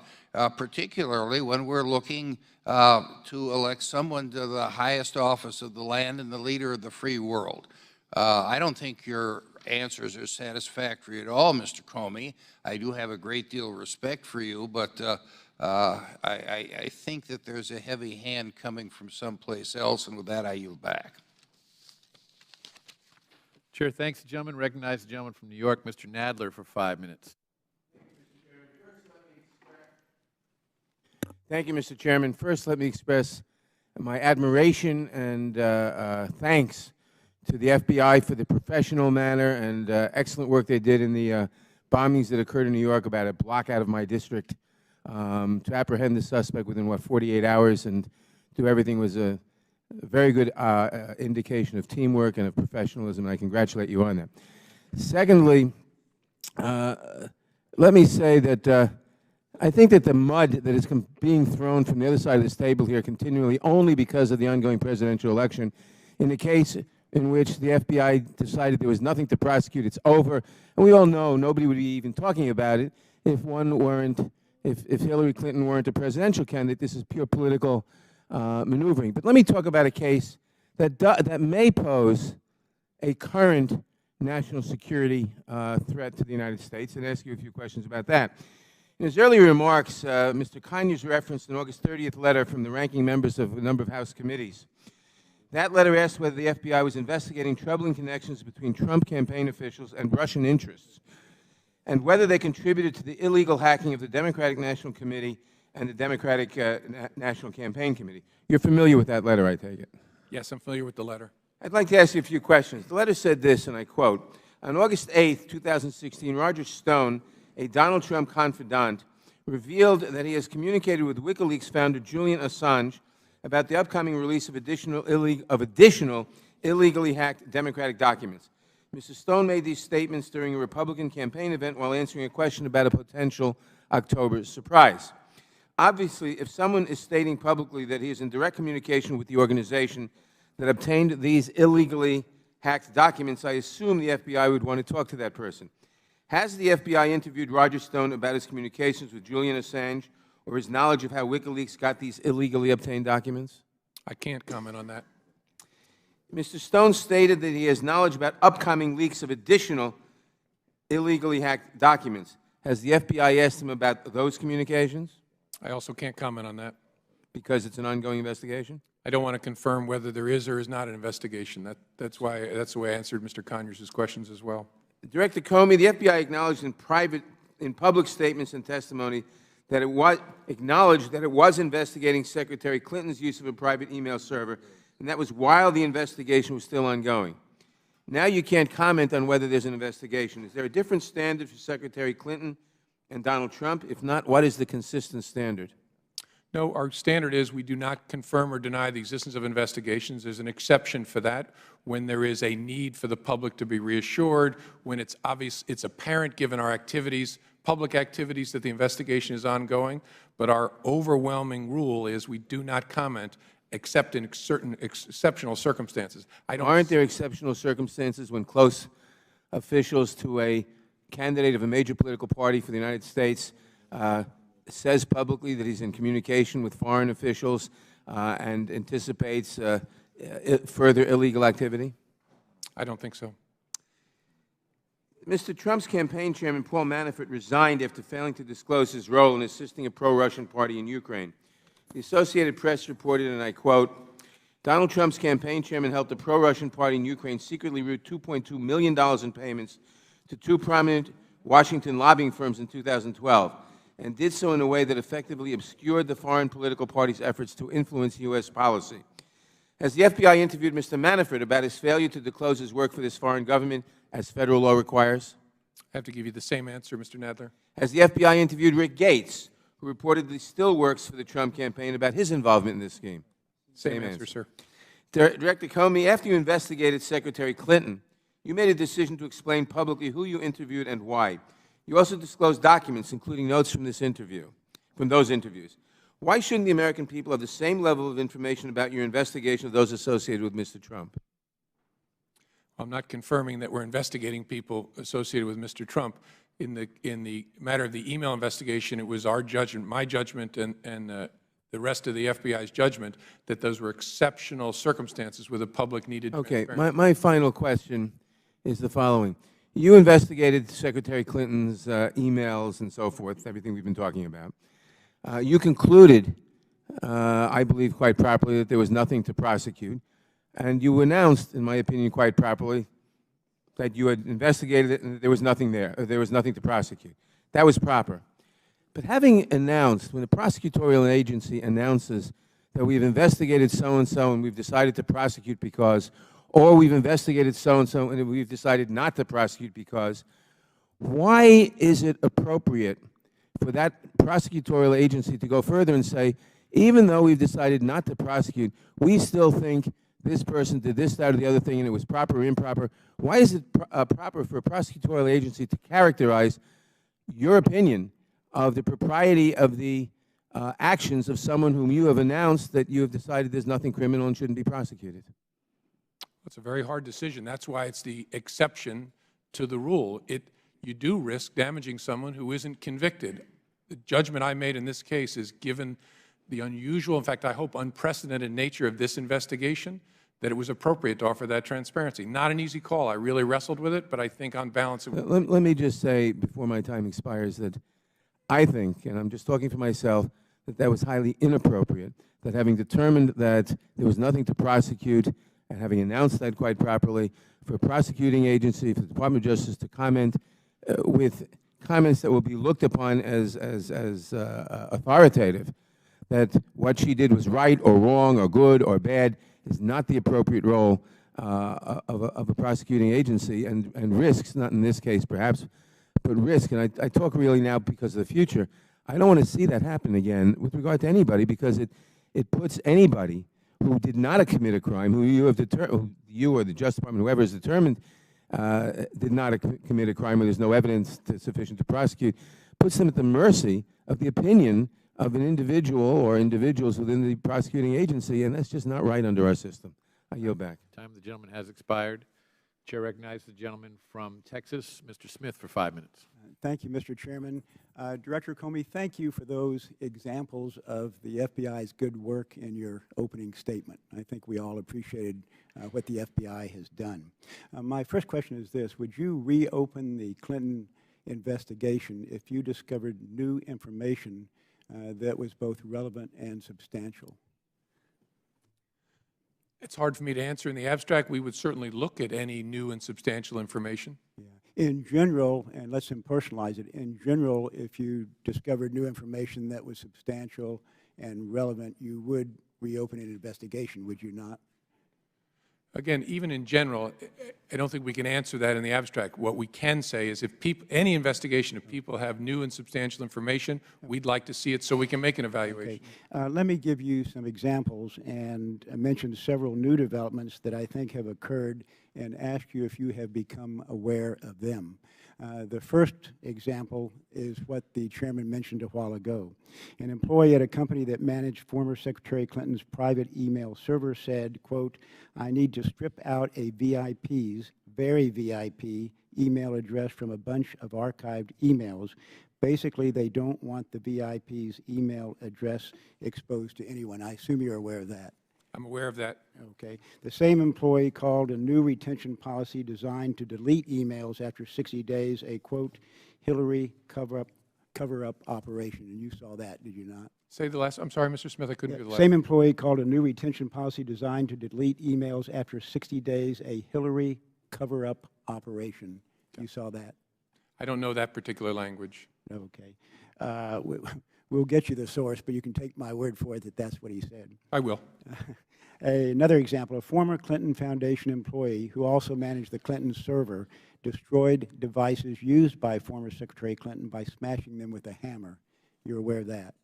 D: particularly when we're looking to elect someone to the highest office of the land and the leader of the free world. I don't think your answers are satisfactory at all, Mr. Comey. I do have a great deal of respect for you, but I think that there's a heavy hand coming from someplace else, and with that, I yield back.
A: Chair thanks the gentleman. Recognize the gentleman from New York, Mr. Nadler, for 5 minutes.
E: Thank you, Mr. Chairman. First, let me express my admiration and thanks to the FBI for the professional manner and excellent work they did in the bombings that occurred in New York about a block out of my district to apprehend the suspect within, 48 hours and do everything was a very good indication of teamwork and of professionalism, and I congratulate you on that. Secondly, let me say that I think that the mud that is being thrown from the other side of this table here continually only because of the ongoing presidential election, in the case in which the FBI decided there was nothing to prosecute, it's over. And we all know nobody would be even talking about it if if Hillary Clinton weren't a presidential candidate. This is pure political maneuvering. But let me talk about a case that may pose a current national security threat to the United States, and ask you a few questions about that. In his earlier remarks, Mr. Conyers referenced an August 30th letter from the ranking members of a number of House committees. That letter asked whether the FBI was investigating troubling connections between Trump campaign officials and Russian interests, and whether they contributed to the illegal hacking of the Democratic National Committee and the Democratic National Campaign Committee. You're familiar with that letter, I take it?
C: Yes, I'm familiar with the letter.
E: I'd like to ask you a few questions. The letter said this, and I quote, on August 8th, 2016, Roger Stone, a Donald Trump confidant, revealed that he has communicated with WikiLeaks founder Julian Assange about the upcoming release of additional illegally hacked Democratic documents. Mr. Stone made these statements during a Republican campaign event while answering a question about a potential October surprise. Obviously, if someone is stating publicly that he is in direct communication with the organization that obtained these illegally hacked documents, I assume the FBI would want to talk to that person. Has the FBI interviewed Roger Stone about his communications with Julian Assange or his knowledge of how WikiLeaks got these illegally obtained documents?
C: I can't comment on that.
E: Mr. Stone stated that he has knowledge about upcoming leaks of additional illegally hacked documents. Has the FBI asked him about those communications?
C: I also can't comment on that.
E: Because it's an ongoing investigation?
C: I don't want to confirm whether there is or is not an investigation. That's the way I answered Mr. Conyers' questions as well.
E: Director Comey, the FBI acknowledged in public statements and testimony that it was investigating Secretary Clinton's use of a private email server, and that was while the investigation was still ongoing. Now you can't comment on whether there's an investigation. Is there a different standard for Secretary Clinton and Donald Trump? If not, what is the consistent standard?
C: No, our standard is we do not confirm or deny the existence of investigations. There's an exception for that when there is a need for the public to be reassured, when it's obvious, it's apparent given our activities, public activities, that the investigation is ongoing. But our overwhelming rule is we do not comment except in certain exceptional circumstances.
E: Aren't there exceptional circumstances when close officials to a candidate of a major political party for the United States says publicly that he's in communication with foreign officials and anticipates further illegal activity?
C: I don't think so.
E: Mr. Trump's campaign chairman, Paul Manafort, resigned after failing to disclose his role in assisting a pro-Russian party in Ukraine. The Associated Press reported, and I quote, Donald Trump's campaign chairman helped a pro-Russian party in Ukraine secretly route $2.2 million in payments to two prominent Washington lobbying firms in 2012, and did so in a way that effectively obscured the foreign political party's efforts to influence U.S. policy. Has the FBI interviewed Mr. Manafort about his failure to disclose his work for this foreign government as federal law requires?
C: I have to give you the same answer, Mr. Nadler.
E: Has the FBI interviewed Rick Gates, who reportedly still works for the Trump campaign, about his involvement in this scheme?
C: Same answer, sir.
E: Director Comey, after you investigated Secretary Clinton, you made a decision to explain publicly who you interviewed and why. You also disclosed documents, including notes from those interviews. Why shouldn't the American people have the same level of information about your investigation of those associated with Mr. Trump?
C: I'm not confirming that we're investigating people associated with Mr. Trump. In the matter of the email investigation, it was our judgment, my judgment, and the rest of the FBI's judgment that those were exceptional circumstances where the public needed transparency.
E: Okay. My final question is the following. You investigated Secretary Clinton's emails and so forth, everything we've been talking about. You concluded, I believe quite properly, that there was nothing to prosecute. And you announced, in my opinion, quite properly, that you had investigated it and there was nothing there, or there was nothing to prosecute. That was proper. But having announced, when a prosecutorial agency announces that we've investigated so-and-so and we've decided to prosecute because, or we've investigated so-and-so and we've decided not to prosecute because, why is it appropriate for that prosecutorial agency to go further and say, even though we've decided not to prosecute, we still think this person did this, that, or the other thing, and it was proper or improper? Why is it proper for a prosecutorial agency to characterize your opinion of the propriety of the actions of someone whom you have announced that you have decided there's nothing criminal and shouldn't be prosecuted?
C: It's a very hard decision. That's why it's the exception to the rule. You do risk damaging someone who isn't convicted. The judgment I made in this case is, given the unusual, in fact, I hope unprecedented nature of this investigation, that it was appropriate to offer that transparency. Not an easy call. I really wrestled with it, but I think on balance it was.
E: Let me just say, before my time expires, that I think, and I'm just talking for myself, that that was highly inappropriate, that having determined that there was nothing to prosecute and having announced that quite properly, for a prosecuting agency, for the Department of Justice to comment with comments that will be looked upon as authoritative, that what she did was right or wrong or good or bad, is not the appropriate role of a prosecuting agency, and risks, not in this case perhaps, but risk, and I talk really now because of the future. I don't want to see that happen again with regard to anybody, because it puts anybody who did not commit a crime, who you have determined, you or the Justice Department, whoever is determined, did not commit a crime, or there's no evidence sufficient to prosecute, puts them at the mercy of the opinion of an individual or individuals within the prosecuting agency, and that's just not right under our system. I yield back.
A: Time of the gentleman has expired. Chair recognizes the gentleman from Texas, Mr. Smith, for 5 minutes.
F: Thank you, Mr. Chairman. Director Comey, thank you for those examples of the FBI's good work in your opening statement. I think we all appreciated what the FBI has done. My first question is this: would you reopen the Clinton investigation if you discovered new information that was both relevant and substantial?
C: It's hard for me to answer in the abstract. We would certainly look at any new and substantial information.
F: Yeah. In general, and let's impersonalize it, in general, if you discovered new information that was substantial and relevant, you would reopen an investigation, would you not?
C: Again, even in general, I don't think we can answer that in the abstract. What we can say is if any investigation, if people have new and substantial information, we'd like to see it so we can make an evaluation.
F: Okay. Let me give you some examples and mention several new developments that I think have occurred and ask you if you have become aware of them. The first example is what the chairman mentioned a while ago. An employee at a company that managed former Secretary Clinton's private email server said, quote, "I need to strip out a VIP's, very VIP, email address from a bunch of archived emails. Basically, they don't want the VIP's email address exposed to anyone." I assume you're aware of that.
C: I'm aware of that.
F: Okay. The same employee called a new retention policy designed to delete emails after 60 days a, quote, Hillary cover-up operation. And you saw that, did you not?
C: Say the last. I'm sorry, Mr. Smith, I couldn't hear the last.
F: Same employee called a new retention policy designed to delete emails after 60 days a Hillary cover-up operation. You saw that?
C: I don't know that particular language.
F: Okay. We'll get you the source, but you can take my word for it that that's what he said.
C: I will.
F: Another example, a former Clinton Foundation employee who also managed the Clinton server destroyed devices used by former Secretary Clinton by smashing them with a hammer. You're aware of that?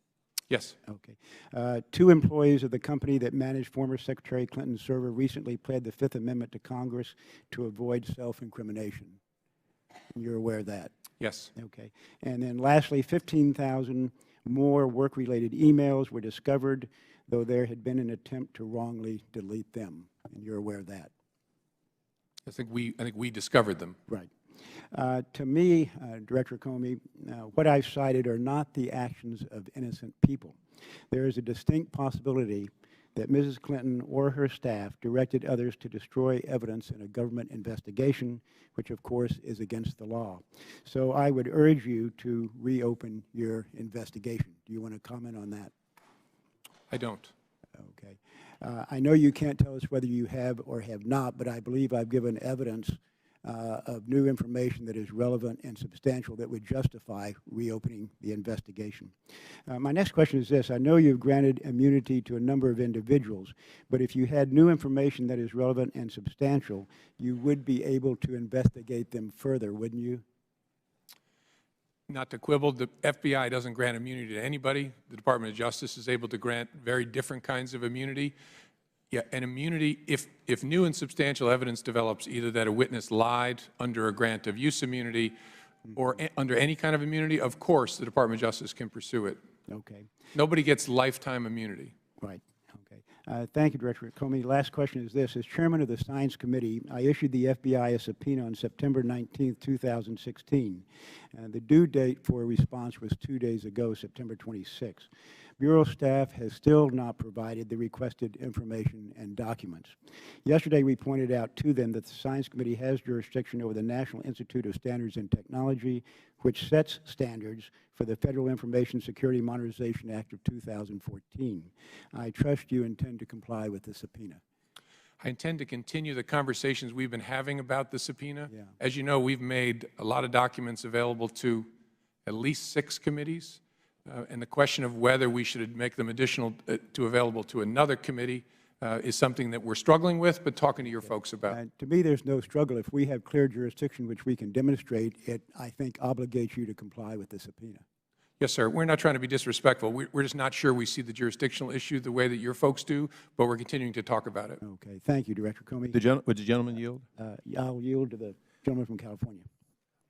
C: Yes.
F: Okay. Two employees of the company that managed former Secretary Clinton's server recently pled the Fifth Amendment to Congress to avoid self-incrimination. You're aware of that?
C: Yes.
F: Okay. And then lastly, 15,000 more work-related emails were discovered, though there had been an attempt to wrongly delete them. And you're aware of that?
C: I think we discovered them.
F: Right. To me, Director Comey, what I've cited are not the actions of innocent people. There is a distinct possibility that Mrs. Clinton or her staff directed others to destroy evidence in a government investigation, which of course is against the law. So I would urge you to reopen your investigation. Do you want to comment on that?
C: I don't.
F: Okay. I know you can't tell us whether you have or have not, but I believe I've given evidence of new information that is relevant and substantial that would justify reopening the investigation. My next question is this. I know you've granted immunity to a number of individuals, but if you had new information that is relevant and substantial, you would be able to investigate them further, wouldn't you?
C: Not to quibble, the FBI doesn't grant immunity to anybody. The Department of Justice is able to grant very different kinds of immunity. Yeah, and immunity, if new and substantial evidence develops, either that a witness lied under a grant of use immunity or under any kind of immunity, of course, the Department of Justice can pursue it.
F: Okay.
C: Nobody gets lifetime immunity.
F: Right. Okay. Thank you, Director Comey. Last question is this. As Chairman of the Science Committee, I issued the FBI a subpoena on September 19, 2016. The due date for a response was 2 days ago, September 26. Bureau staff has still not provided the requested information and documents. Yesterday, we pointed out to them that the Science Committee has jurisdiction over the National Institute of Standards and Technology, which sets standards for the Federal Information Security Modernization Act of 2014. I trust you intend to comply with the subpoena.
C: I intend to continue the conversations we've been having about the subpoena.
F: Yeah.
C: As you know, we've made a lot of documents available to at least 6 committees. And the question of whether we should make them additional available to another committee is something that we're struggling with, but talking to your folks about.
F: To me, there's no struggle. If we have clear jurisdiction which we can demonstrate, it, I think, obligates you to comply with the subpoena.
C: Yes, sir. We're not trying to be disrespectful. We're just not sure we see the jurisdictional issue the way that your folks do, but we're continuing to talk about it.
F: Okay. Thank you, Director Comey.
G: Would the gentleman yield?
F: I'll yield to the gentleman from California.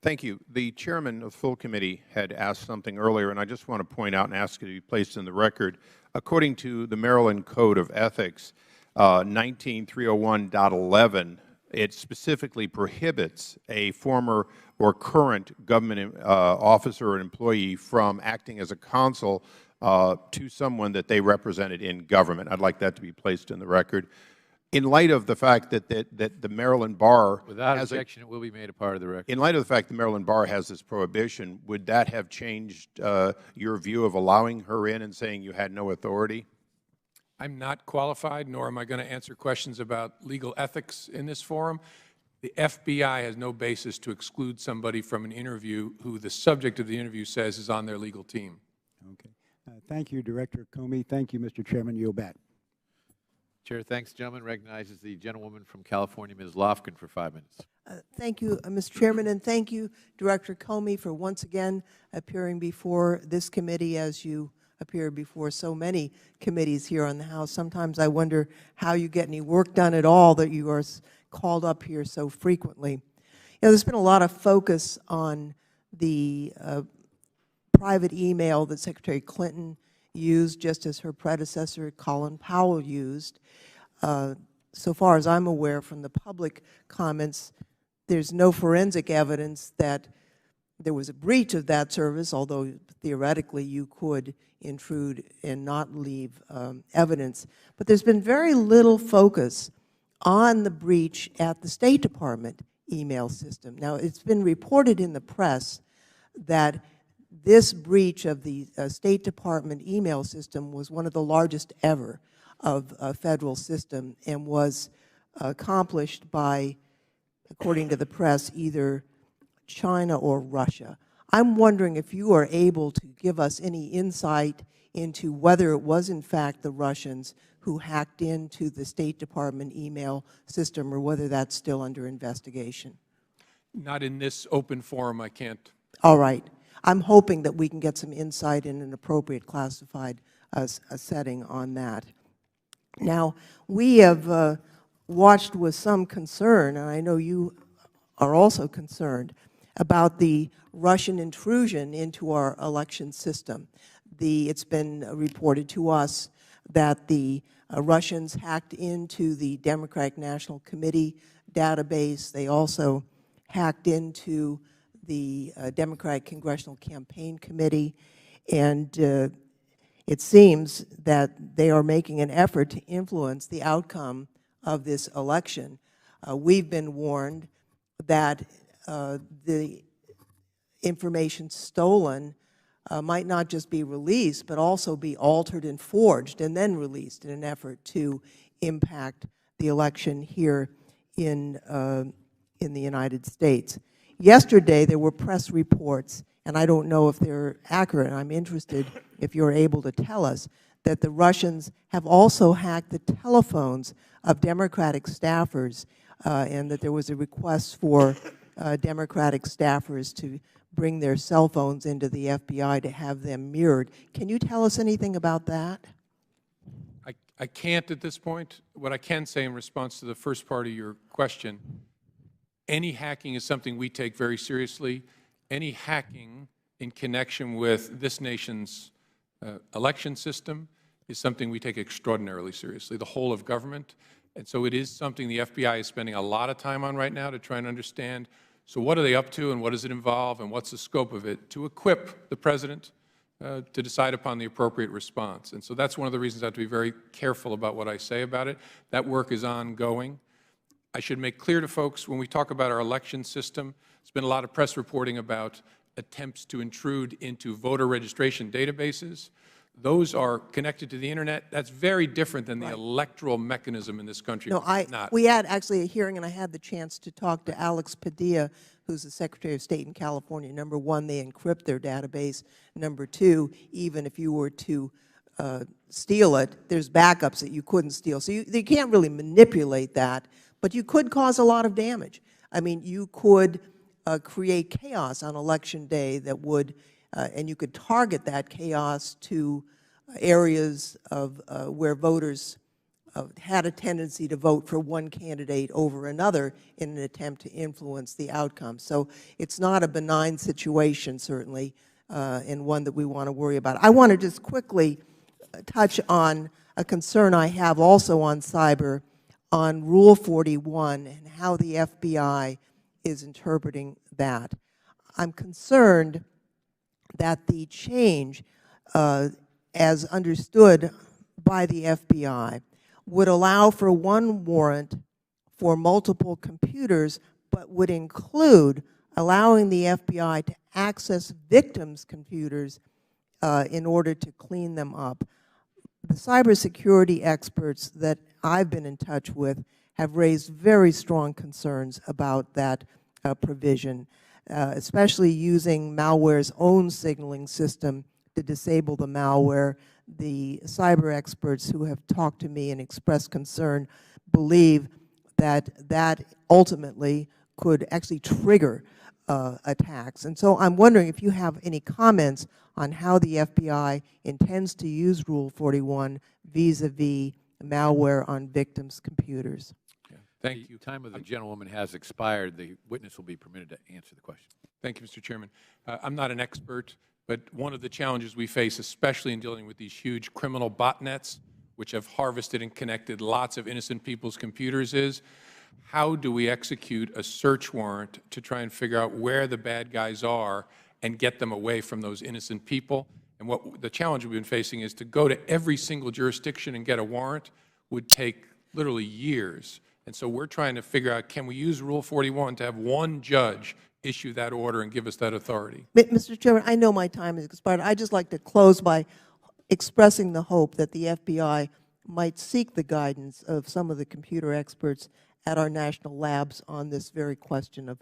G: Thank you. The chairman of the full committee had asked something earlier, and I just want to point out and ask it to be placed in the record. According to the Maryland Code of Ethics, 19301.11, it specifically prohibits a former or current government officer or employee from acting as a counsel to someone that they represented in government. I'd like that to be placed in the record. In light of the fact that the Maryland Bar
A: Without
G: has
A: objection, it will be made a part of the record.
G: in light of the fact the Maryland Bar has this prohibition, would that have changed your view of allowing her in and saying you had no authority?
C: I'm not qualified, nor am I going to answer questions about legal ethics in this forum. The FBI has no basis to exclude somebody from an interview who the subject of the interview says is on their legal team.
F: Okay. Thank you, Director Comey. Thank you, Mr. Chairman. Yield back.
A: Chair, thanks. Gentleman recognizes the gentlewoman from California, Ms. Lofgren, for 5 minutes.
H: Thank you, Mr. Chairman, and thank you, Director Comey, for once again appearing before this committee as you appear before so many committees here on the House. Sometimes I wonder how you get any work done at all that you are called up here so frequently. You know, there's been a lot of focus on the private email that Secretary Clinton used, just as her predecessor, Colin Powell, used. So far as I'm aware from the public comments, there's no forensic evidence that there was a breach of that service, although theoretically you could intrude and not leave evidence. But there's been very little focus on the breach at the State Department email system. Now, it's been reported in the press that this breach of the State Department email system was one of the largest ever of a federal system and was accomplished by, according to the press, either China or Russia. I'm wondering if you are able to give us any insight into whether it was in fact the Russians who hacked into the State Department email system or whether that's still under investigation.
C: Not in this open forum, I can't.
H: All right. I'm hoping that we can get some insight in an appropriate classified setting on that. Now, we have watched with some concern, and I know you are also concerned, about the Russian intrusion into our election system. It's been reported to us that the Russians hacked into the Democratic National Committee database. They also hacked into the Democratic Congressional Campaign Committee, and it seems that they are making an effort to influence the outcome of this election. We've been warned that the information stolen might not just be released, but also be altered and forged and then released in an effort to impact the election here in in the United States. Yesterday, there were press reports, and I don't know if they're accurate. I'm interested if you're able to tell us that the Russians have also hacked the telephones of Democratic staffers, and that there was a request for Democratic staffers to bring their cell phones into the FBI to have them mirrored. Can you tell us anything about that?
C: I can't at this point. What I can say in response to the first part of your question, any hacking is something we take very seriously. Any hacking in connection with this nation's election system is something we take extraordinarily seriously, the whole of government. And so it is something the FBI is spending a lot of time on right now to try and understand, so what are they up to and what does it involve and what's the scope of it, to equip the President to decide upon the appropriate response. And so that's one of the reasons I have to be very careful about what I say about it. That work is ongoing. I should make clear to folks, when we talk about our election system, there's been a lot of press reporting about attempts to intrude into voter registration databases. Those are connected to the Internet. That's very different than the electoral mechanism in this country.
H: No, we had actually a hearing, and I had the chance to talk to Alex Padilla, who's the Secretary of State in California. Number one, they encrypt their database. Number two, even if you were to steal it, there's backups that you couldn't steal. So you can't really manipulate that, but you could cause a lot of damage. I mean, you could create chaos on Election Day that would, and you could target that chaos to areas of where voters had a tendency to vote for one candidate over another in an attempt to influence the outcome. So it's not a benign situation, certainly, and one that we want to worry about. I want to just quickly touch on a concern I have also on cyber, on Rule 41 and how the FBI is interpreting that. I'm concerned that the change, as understood by the FBI, would allow for one warrant for multiple computers, but would include allowing the FBI to access victims' computers in order to clean them up. The cybersecurity experts that I've been in touch with have raised very strong concerns about that provision, especially using malware's own signaling system to disable the malware. The cyber experts who have talked to me and expressed concern believe that that ultimately could actually trigger attacks. And so I'm wondering if you have any comments on how the FBI intends to use Rule 41 vis-a-vis malware on victims' computers.
C: Thank you.
A: The time of the gentlewoman has expired. The witness will be permitted to answer the question.
C: Thank you, Mr. Chairman. I'm not an expert, but one of the challenges we face, especially in dealing with these huge criminal botnets, which have harvested and connected lots of innocent people's computers, is how do we execute a search warrant to try and figure out where the bad guys are and get them away from those innocent people? And what the challenge we've been facing is to go to every single jurisdiction and get a warrant would take literally years. And so we're trying to figure out, can we use Rule 41 to have one judge issue that order and give us that authority?
H: Mr. Chairman, I know my time has expired. I'd just like to close by expressing the hope that the FBI might seek the guidance of some of the computer experts at our national labs on this very question of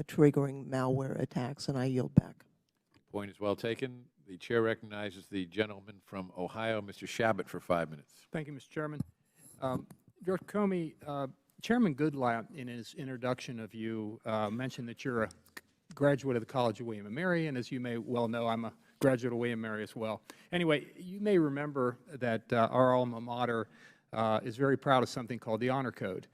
H: triggering malware attacks, and I yield back.
A: Point is well taken. The Chair recognizes the gentleman from Ohio, Mr. Shabbat, for 5 minutes.
I: Thank you, Mr. Chairman. Director Comey, Chairman Goodlatte, in his introduction of you, mentioned that you're a graduate of the College of William & Mary, and as you may well know, I'm a graduate of William & Mary as well. Anyway, you may remember that our alma mater is very proud of something called the Honor Code.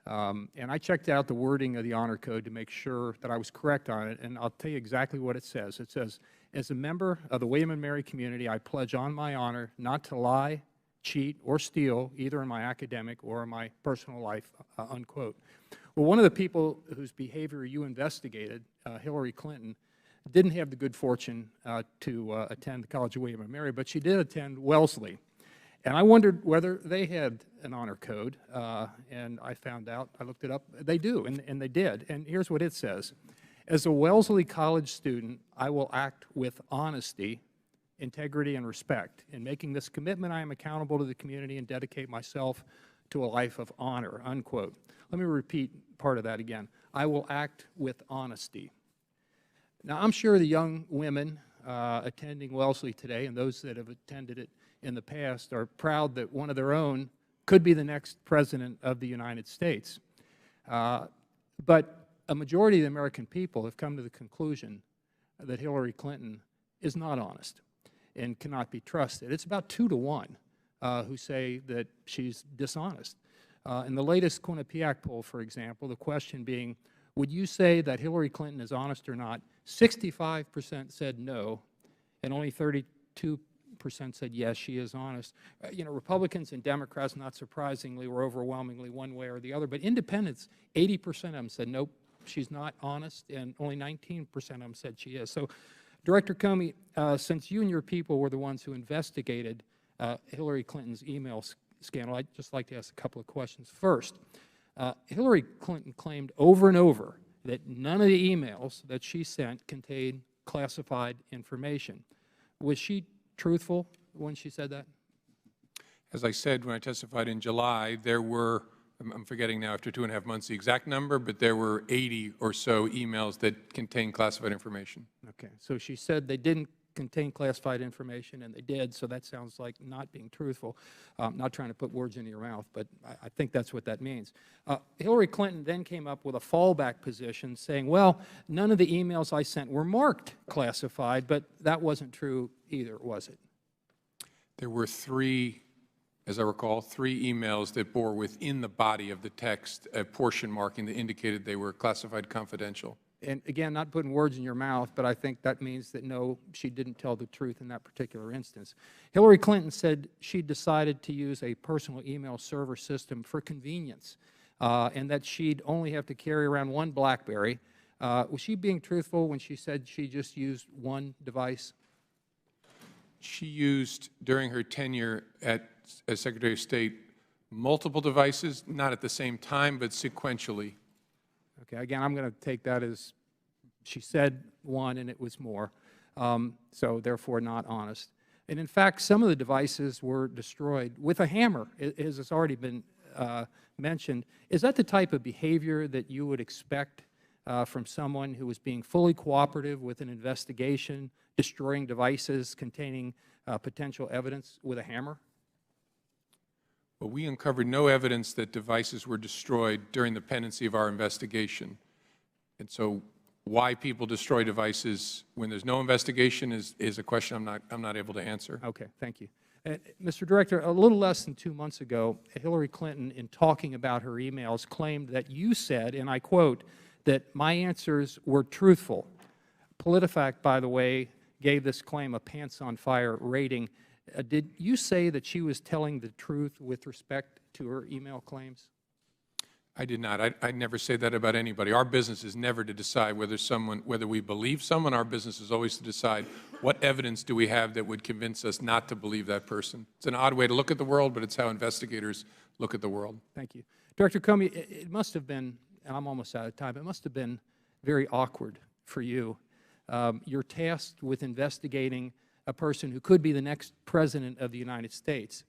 I: And I checked out the wording of the Honor Code to make sure that I was correct on it, and I'll tell you exactly what it says. It says, as a member of the William & Mary community, I pledge on my honor not to lie, cheat, or steal, either in my academic or in my personal life, unquote. Well, one of the people whose behavior you investigated, Hillary Clinton, didn't have the good fortune to attend the College of William & Mary, but she did attend Wellesley. And I wondered whether they had an honor code, and I found out, I looked it up, they do, and they did. And here's what it says. As a Wellesley College student, I will act with honesty, integrity, and respect. In making this commitment, I am accountable to the community and dedicate myself to a life of honor, unquote. Let me repeat part of that again. I will act with honesty. Now, I'm sure the young women attending Wellesley today and those that have attended it in the past are proud that one of their own could be the next President of the United States. But a majority of the American people have come to the conclusion that Hillary Clinton is not honest and cannot be trusted. It's about 2 to 1 who say that she's dishonest. In the latest Quinnipiac poll, for example, the question being, would you say that Hillary Clinton is honest or not? 65% said no, and only 32% said yes, she is honest. You know, Republicans and Democrats, not surprisingly, were overwhelmingly one way or the other, but independents, 80% of them said nope, she's not honest, and only 19% of them said she is. So, Director Comey, since you and your people were the ones who investigated Hillary Clinton's email scandal, I'd just like to ask a couple of questions. First, Hillary Clinton claimed over and over that none of the emails that she sent contained classified information. Was she truthful when she said that?
C: As I said when I testified in July, there were, I'm forgetting now after 2.5 months the exact number, but there were 80 or so emails that contained classified information.
I: Okay, so she said they didn't contain classified information, and they did, so that sounds like not being truthful. Not trying to put words into your mouth, but I think that's what that means. Hillary Clinton then came up with a fallback position saying, well, none of the emails I sent were marked classified, but that wasn't true either, was it?
C: There were 3, as I recall, 3 emails that bore within the body of the text a portion marking that indicated they were classified confidential.
I: And again, not putting words in your mouth, but I think that means that no, she didn't tell the truth in that particular instance. Hillary Clinton said she decided to use a personal email server system for convenience, and that she'd only have to carry around one BlackBerry. Was she being truthful when she said she just used one device?
C: She used, during her tenure as Secretary of State, multiple devices, not at the same time, but sequentially.
I: Okay, again, I'm going to take that as she said one and it was more, so therefore not honest. And in fact, some of the devices were destroyed with a hammer, as has already been mentioned. Is that the type of behavior that you would expect from someone who was being fully cooperative with an investigation, destroying devices containing potential evidence with a hammer?
C: Well, we uncovered no evidence that devices were destroyed during the pendency of our investigation. And so why people destroy devices when there's no investigation is a question I'm not able to answer.
I: Okay, thank you. Mr. Director, a little less than 2 months ago, Hillary Clinton, in talking about her emails, claimed that you said, and I quote, that my answers were truthful. PolitiFact, by the way, gave this claim a pants-on-fire rating. Did you say that she was telling the truth with respect to her email claims?
C: I did not. I never say that about anybody. Our business is never to decide whether we believe someone. Our business is always to decide what evidence do we have that would convince us not to believe that person. It's an odd way to look at the world, but it's how investigators look at the world.
I: Thank you. Director Comey, it must have been, and I'm almost out of time, it must have been very awkward for you. You're tasked with investigating a person who could be the next President of the United States.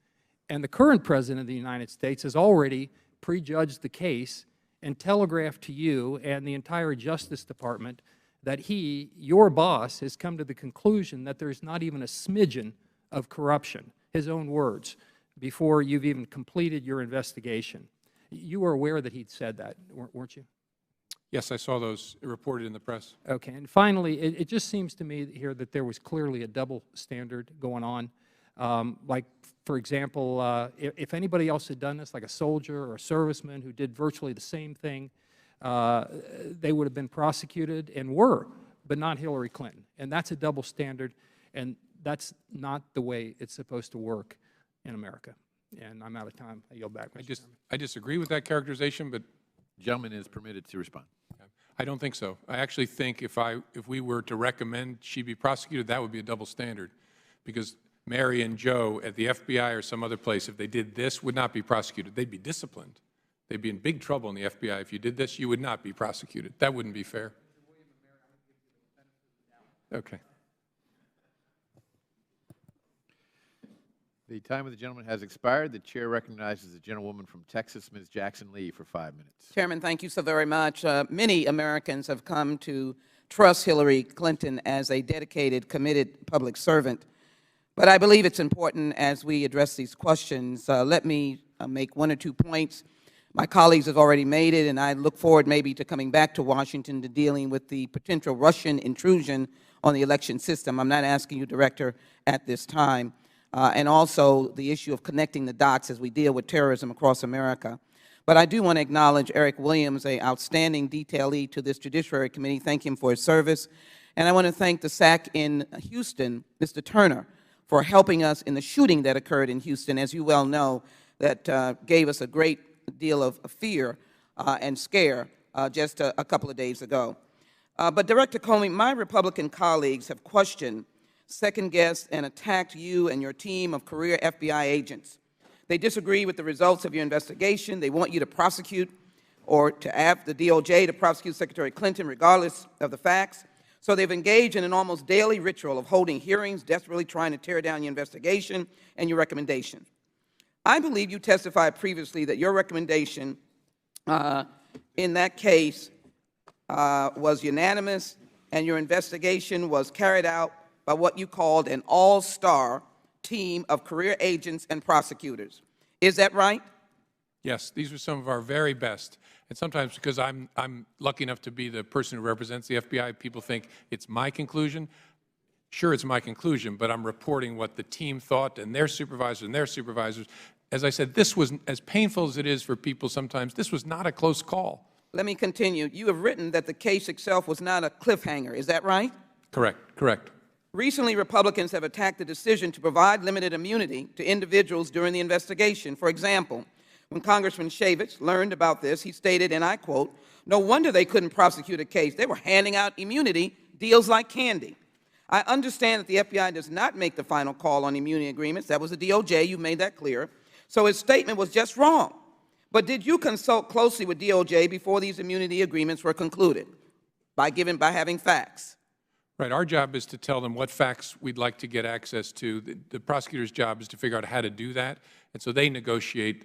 I: And the current President of the United States has already prejudged the case and telegraphed to you and the entire Justice Department that he, your boss, has come to the conclusion that there's not even a smidgen of corruption, his own words, before you've even completed your investigation. You were aware that he'd said that, weren't you?
C: Yes, I saw those reported in the press.
I: Okay, and finally, it just seems to me here that there was clearly a double standard going on. Like, for example, if anybody else had done this, like a soldier or a serviceman who did virtually the same thing, they would have been prosecuted and were, but not Hillary Clinton. And that's a double standard, and that's not the way it's supposed to work in America. And I'm out of time. I yield back, Mr. Chairman.
C: I disagree with that characterization, but
A: The gentleman is permitted to respond.
C: I don't think so. I actually think if we were to recommend she be prosecuted, that would be a double standard, because Mary and Joe at the FBI or some other place, if they did this, would not be prosecuted. They'd be disciplined. They'd be in big trouble in the FBI. If you did this, you would not be prosecuted. That wouldn't be fair. Okay.
A: The time of the gentleman has expired. The chair recognizes the gentlewoman from Texas, Ms. Jackson Lee, for 5 minutes.
J: Chairman, thank you so very much. Many Americans have come to trust Hillary Clinton as a dedicated, committed public servant. But I believe it's important as we address these questions. Let me make 1 or 2 points. My colleagues have already made it, and I look forward maybe to coming back to Washington to dealing with the potential Russian intrusion on the election system. I'm not asking you, Director, at this time. And also the issue of connecting the dots as we deal with terrorism across America. But I do want to acknowledge Eric Williams, an outstanding detailee to this Judiciary Committee. Thank him for his service. And I want to thank the SAC in Houston, Mr. Turner, for helping us in the shooting that occurred in Houston, as you well know, that gave us a great deal of fear and scare just a couple of days ago. But Director Comey, my Republican colleagues have questioned, second-guessed, and attacked you and your team of career FBI agents. They disagree with the results of your investigation. They want you to prosecute or to have the DOJ to prosecute Secretary Clinton regardless of the facts. So they've engaged in an almost daily ritual of holding hearings, desperately trying to tear down your investigation and your recommendation. I believe you testified previously that your recommendation in that case was unanimous, and your investigation was carried out by what you called an all-star team of career agents and prosecutors. Is that right?
C: Yes, these were some of our very best. And sometimes because I'm lucky enough to be the person who represents the FBI, people think it's my conclusion. Sure, it's my conclusion, but I'm reporting what the team thought and their supervisors and their supervisors. As I said, this was, as painful as it is for people sometimes, this was not a close call.
J: Let me continue. You have written that the case itself was not a cliffhanger. Is that right?
C: Correct, correct.
J: Recently, Republicans have attacked the decision to provide limited immunity to individuals during the investigation. For example, when Congressman Shavitz learned about this, he stated, and I quote, "No wonder they couldn't prosecute a case. They were handing out immunity deals like candy." I understand that the FBI does not make the final call on immunity agreements. That was the DOJ. You made that clear. So his statement was just wrong. But did you consult closely with DOJ before these immunity agreements were concluded by having facts?
C: Right. Our job is to tell them what facts we'd like to get access to. The prosecutor's job is to figure out how to do that. And so they negotiate.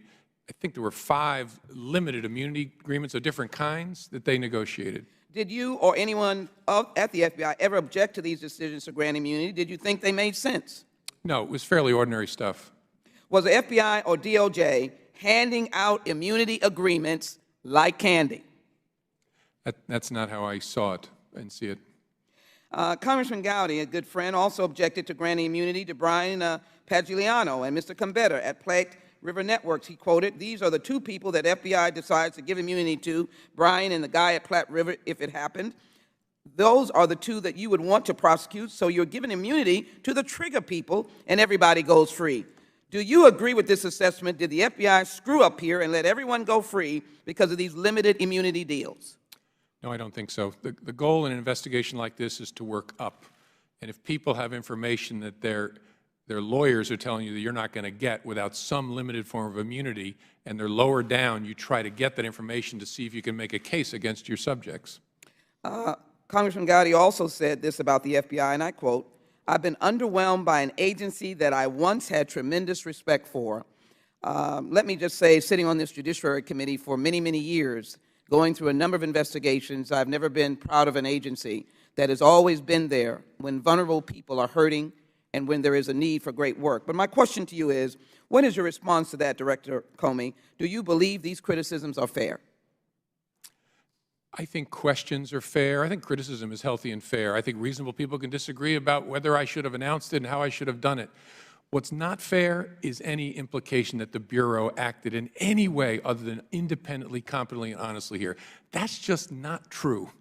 C: I think there were 5 limited immunity agreements of different kinds that they negotiated.
J: Did you or anyone at the FBI ever object to these decisions to grant immunity? Did you think they made sense?
C: No, it was fairly ordinary stuff.
J: Was the FBI or DOJ handing out immunity agreements like candy?
C: That's not how I saw it and see it.
J: Congressman Gowdy, a good friend, also objected to granting immunity to Brian Pagliano and Mr. Combetta at Platte River Networks. He quoted, "These are the 2 people that FBI decides to give immunity to, Brian and the guy at Platte River, if it happened. Those are the 2 that you would want to prosecute, so you're giving immunity to the trigger people, and everybody goes free." Do you agree with this assessment? Did the FBI screw up here and let everyone go free because of these limited immunity deals?
C: No, I don't think so. The goal in an investigation like this is to work up. And if people have information that their lawyers are telling you that you're not going to get without some limited form of immunity, and they're lower down, you try to get that information to see if you can make a case against your subjects.
J: Congressman Gowdy also said this about the FBI, and I quote, "I've been underwhelmed by an agency that I once had tremendous respect for." Let me just say, sitting on this Judiciary Committee for many, many years, going through a number of investigations, I've never been proud of an agency that has always been there when vulnerable people are hurting and when there is a need for great work. But my question to you is, what is your response to that, Director Comey? Do you believe these criticisms are fair?
C: I think questions are fair. I think criticism is healthy and fair. I think reasonable people can disagree about whether I should have announced it and how I should have done it. What's not fair is any implication that the Bureau acted in any way other than independently, competently, and honestly here. That's just not true.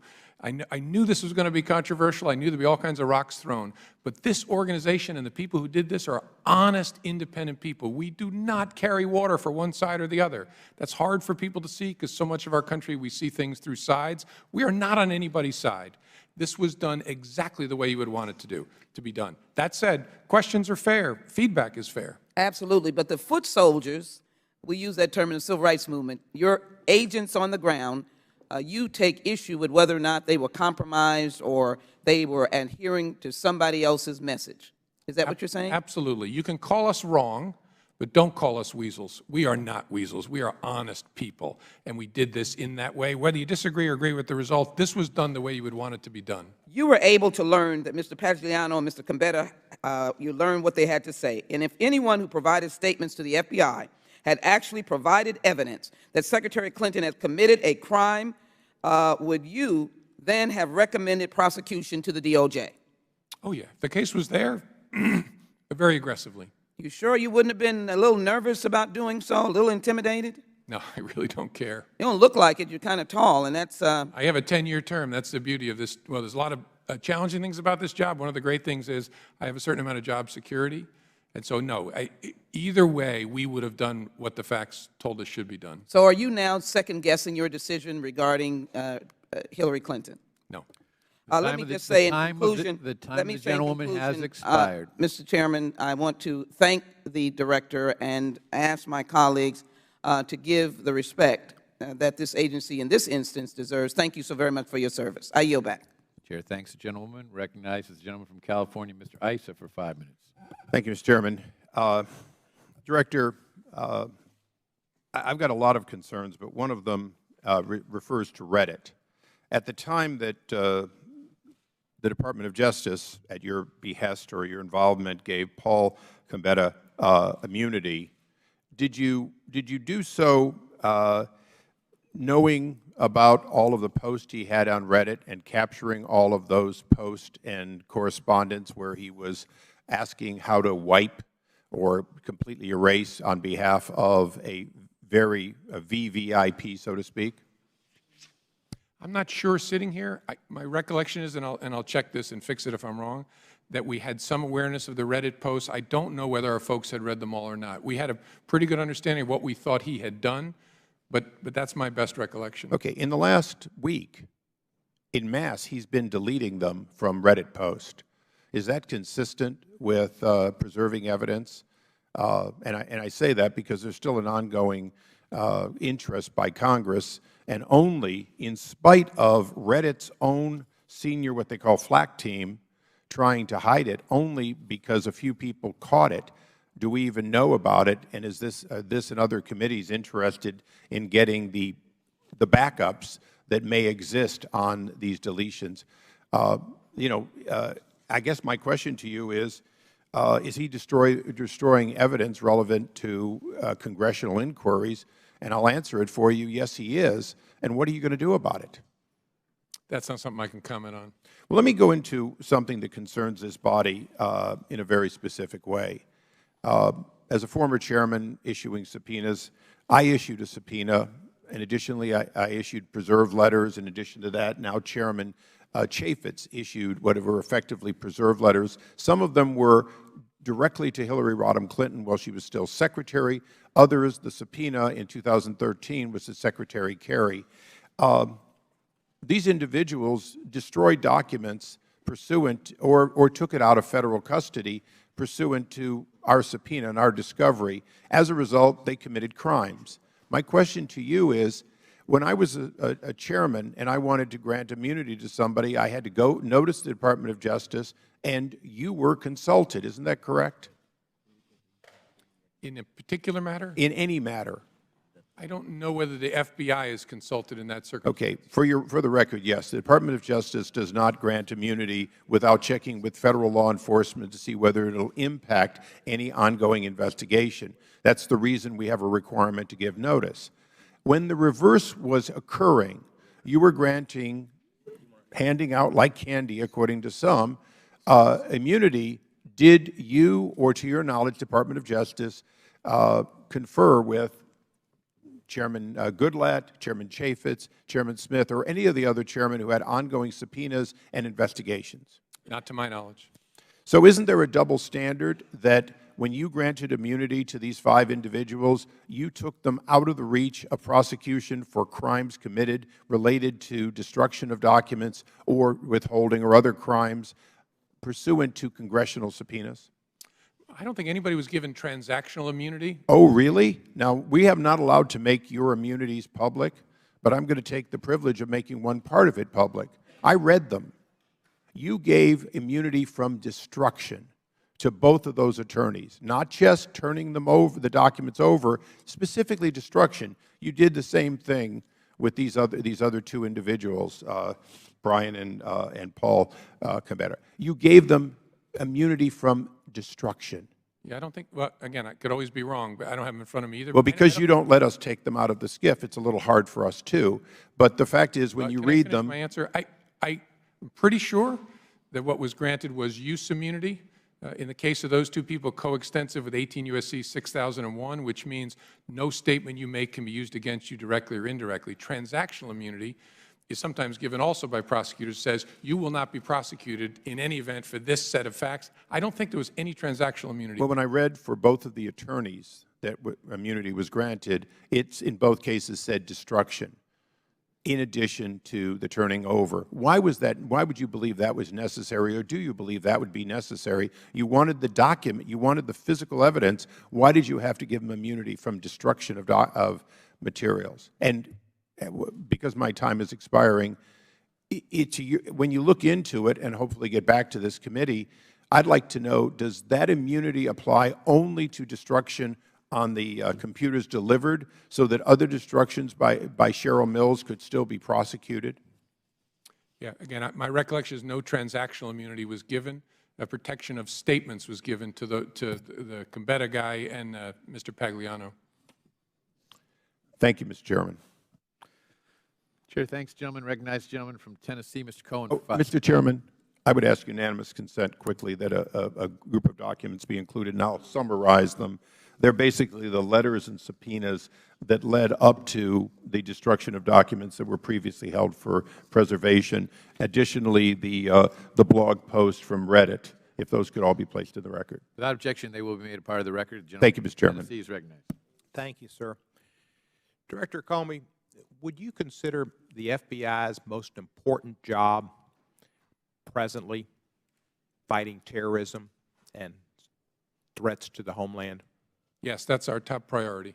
C: I knew this was going to be controversial. I knew there'd be all kinds of rocks thrown. But this organization and the people who did this are honest, independent people. We do not carry water for one side or the other. That's hard for people to see because so much of our country, we see things through sides. We are not on anybody's side. This was done exactly the way you would want it to be done. That said, questions are fair. Feedback is fair.
J: Absolutely. But the foot soldiers, we use that term in the civil rights movement, your agents on the ground, you take issue with whether or not they were compromised or they were adhering to somebody else's message. Is that what you're saying?
C: Absolutely. You can call us wrong, but don't call us weasels. We are not weasels. We are honest people, and we did this in that way. Whether you disagree or agree with the result, this was done the way you would want it to be done.
J: You were able to learn that Mr. Pagliano and Mr. Gambetta, you learned what they had to say. And if anyone who provided statements to the FBI had actually provided evidence that Secretary Clinton had committed a crime, would you then have recommended prosecution to the DOJ?
C: Oh, yeah. If the case was there, very aggressively.
J: You sure you wouldn't have been a little nervous about doing so, a little intimidated?
C: No, I really don't care.
J: You don't look like it. You're kind of tall, and that's...
C: I have a 10-year term. That's the beauty of this. Well, there's a lot of challenging things about this job. One of the great things is I have a certain amount of job security. And so, no, either way, we would have done what the facts told us should be done.
J: So are you now second-guessing your decision regarding Hillary Clinton?
C: No.
J: Let me just say in conclusion,
A: the time of the gentleman has expired.
J: Mr. Chairman, I want to thank the Director and ask my colleagues to give the respect that this agency in this instance deserves. Thank you so very much for your service. I yield back.
A: Chair thanks the gentleman. Recognizes the gentleman from California, Mr. Issa, for 5 minutes.
G: Thank you, Mr. Chairman. Director, I've got a lot of concerns, but one of them refers to Reddit. At the time that the Department of Justice, at your behest or your involvement, gave Paul Gambetta immunity, did you do so knowing about all of the posts he had on Reddit and capturing all of those posts and correspondence where he was asking how to wipe or completely erase on behalf of a VVIP, so to speak?
C: I'm not sure sitting here. My recollection is, and I'll check this and fix it if I'm wrong, that we had some awareness of the Reddit posts. I don't know whether our folks had read them all or not. We had a pretty good understanding of what we thought he had done, but that's my best recollection.
G: Okay. In the last week, en masse, he's been deleting them from Reddit posts. Is that consistent with preserving evidence? And I say that because there's still an ongoing interest by Congress, and only in spite of Reddit's own senior, what they call flak team, trying to hide it, only because a few people caught it, do we even know about it, and is this and other committees interested in getting the backups that may exist on these deletions? I guess my question to you is he destroying evidence relevant to congressional inquiries? And I'll answer it for you, yes, he is. And what are you going to do about it?
C: That's not something I can comment on.
G: Well, let me go into something that concerns this body in a very specific way. As a former chairman issuing subpoenas, I issued a subpoena, and additionally, I issued preserved letters. In addition to that, now Chairman Chaffetz issued what were effectively preserved letters. Some of them were directly to Hillary Rodham Clinton while she was still Secretary. Others, the subpoena in 2013 was to Secretary Kerry. These individuals destroyed documents pursuant or took it out of Federal custody pursuant to our subpoena and our discovery. As a result, they committed crimes. My question to you is, when I was a chairman and I wanted to grant immunity to somebody, I had to go notice the Department of Justice, and you were consulted. Isn't that correct?
C: In a particular matter?
G: In any matter.
C: I don't know whether the FBI is consulted in that circumstance.
G: Okay. For the record, yes, the Department of Justice does not grant immunity without checking with Federal law enforcement to see whether it will impact any ongoing investigation. That's the reason we have a requirement to give notice. When the reverse was occurring, you were handing out like candy, according to some, immunity. Did you, or to your knowledge, Department of Justice, confer with Chairman Goodlatte, Chairman Chaffetz, Chairman Smith, or any of the other chairmen who had ongoing subpoenas and investigations?
C: Not to my knowledge.
G: So isn't there a double standard that when you granted immunity to these 5 individuals, you took them out of the reach of prosecution for crimes committed related to destruction of documents or withholding or other crimes pursuant to congressional subpoenas?
C: I don't think anybody was given transactional immunity.
G: Oh, really? Now, we have not allowed to make your immunities public, but I'm going to take the privilege of making one part of it public. I read them. You gave immunity from destruction to both of those attorneys, not just turning them over, the documents over, specifically destruction. You did the same thing with these other two individuals, Brian and Paul Cabetta. You gave them immunity from destruction.
C: Yeah, I don't think, well, again, I could always be wrong, but I don't have them in front of me either.
G: Well, because you don't let us take them out of the SCIF, it's a little hard for us too. But the fact is, when you read them,
C: my answer, I'm pretty sure that what was granted was use immunity. In the case of those two people, coextensive with 18 U.S.C. 6001, which means no statement you make can be used against you directly or indirectly. Transactional immunity is sometimes given also by prosecutors, says you will not be prosecuted in any event for this set of facts. I don't think there was any transactional immunity.
G: well, when I read for both of the attorneys that immunity was granted, it's in both cases said destruction, in addition to the turning over. Why was that? Why would you believe that was necessary, or do you believe that would be necessary? You wanted the document, you wanted the physical evidence. Why did you have to give them immunity from destruction of materials? And because my time is expiring, when you look into it and hopefully get back to this committee, I'd like to know, does that immunity apply only to destruction on the computers delivered, so that other destructions by Cheryl Mills could still be prosecuted?
C: Yeah, again, my recollection is no transactional immunity was given. A protection of statements was given to the Cabetta guy and Mr. Pagliano.
G: Thank you, Mr. Chairman.
A: Chair, thanks, gentlemen. Recognize the gentleman from Tennessee, Mr. Cohen.
G: Oh, Mr. Chairman, I would ask unanimous consent quickly that a group of documents be included, and I'll summarize them. They're basically the letters and subpoenas that led up to the destruction of documents that were previously held for preservation. Additionally, the blog post from Reddit, if those could all be placed in the record.
A: Without objection, they will be made a part of the record.
G: Thank you, Mr. Chairman.
A: Tennessee is recognized.
K: Thank you, sir. Director Comey, would you consider the FBI's most important job presently fighting terrorism and threats to the homeland?
C: Yes, that's our top priority.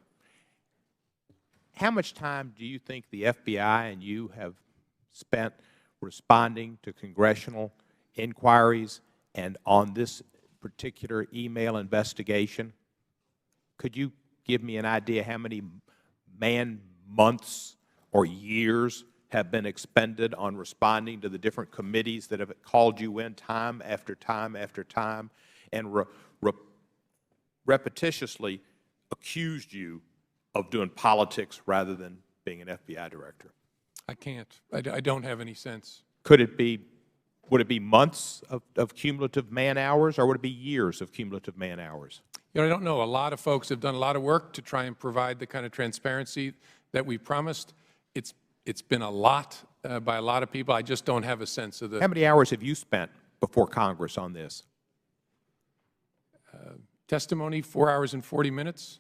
K: How much time do you think the FBI and you have spent responding to congressional inquiries and on this particular email investigation? Could you give me an idea how many months or years have been expended on responding to the different committees that have called you in time after time after time and repetitiously accused you of doing politics rather than being an FBI director?
C: I can't. I don't have any sense.
K: Would it be months of cumulative man-hours, or would it be years of cumulative man-hours?
C: You know, I don't know. A lot of folks have done a lot of work to try and provide the kind of transparency that we promised. It's been a lot by a lot of people. I just don't have a sense of the...
K: How many hours have you spent before Congress on this?
C: Testimony, 4 hours and 40 minutes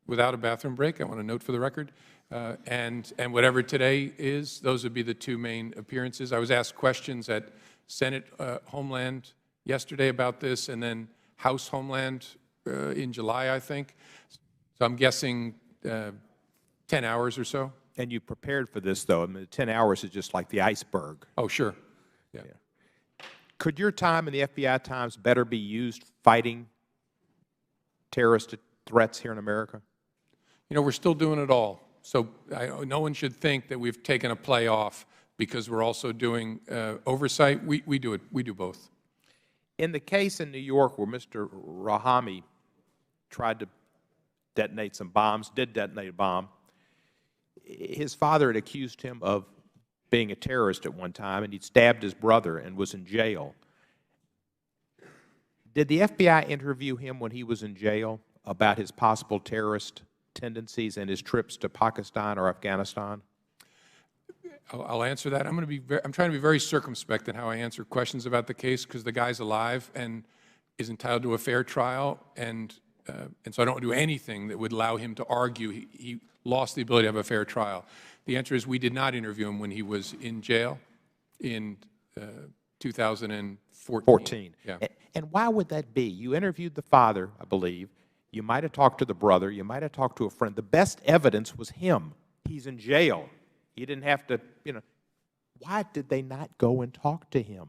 C: without a bathroom break, I want to note for the record. And whatever today is, those would be the two main appearances. I was asked questions at Senate Homeland yesterday about this, and then House Homeland in July, I think. So I'm guessing 10 hours or so.
K: And you prepared for this, though. I mean, 10 hours is just like the iceberg.
C: Oh, sure. Yeah.
K: Could your time and the FBI times better be used fighting terrorist threats here in America?
C: You know, we're still doing it all. So no one should think that we've taken a play off because we're also doing oversight. We do it. We do both.
K: In the case in New York where Mr. Rahami tried to detonate some bombs, did detonate a bomb, his father had accused him of being a terrorist at one time, and he'd stabbed his brother and was in jail. Did the FBI interview him when he was in jail about his possible terrorist tendencies and his trips to Pakistan or Afghanistan?
C: I'll answer that. I'm trying to be very circumspect in how I answer questions about the case because the guy's alive and is entitled to a fair trial, and so I don't do anything that would allow him to argue he lost the ability to have a fair trial. The answer is we did not interview him when he was in jail in 2014. Yeah.
K: And why would that be? You interviewed the father, I believe. You might have talked to the brother. You might have talked to a friend. The best evidence was him. He's in jail. You didn't have to, why did they not go and talk to him?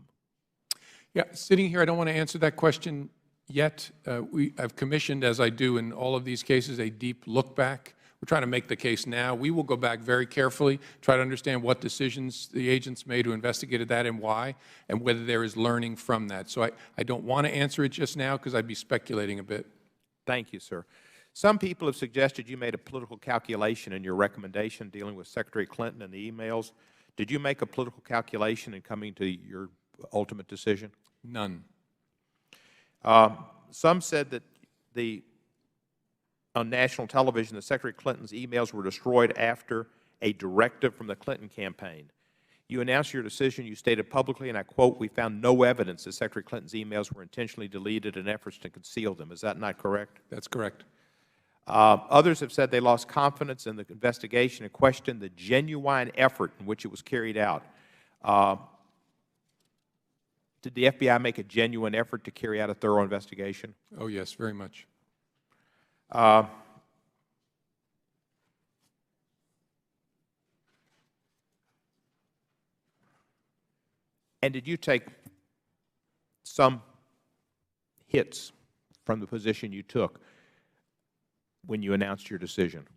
C: Yeah, sitting here, I don't want to answer that question yet. I've commissioned, as I do in all of these cases, a deep look back. We're trying to make the case now. We will go back very carefully, try to understand what decisions the agents made who investigated that and why, and whether there is learning from that. So I don't want to answer it just now because I'd be speculating a bit.
K: Thank you, sir. Some people have suggested you made a political calculation in your recommendation dealing with Secretary Clinton and the emails. Did you make a political calculation in coming to your ultimate decision?
C: None.
K: Some said that on national television that Secretary Clinton's emails were destroyed after a directive from the Clinton campaign. You announced your decision. You stated publicly, and I quote, "We found no evidence that Secretary Clinton's emails were intentionally deleted in efforts to conceal them." Is that not correct?
C: That's correct.
K: Others have said they lost confidence in the investigation and questioned the genuine effort in which it was carried out. Did the FBI make a genuine effort to carry out a thorough investigation?
C: Oh, yes, very much.
K: And did you take some hits from the position you took when you announced your decision?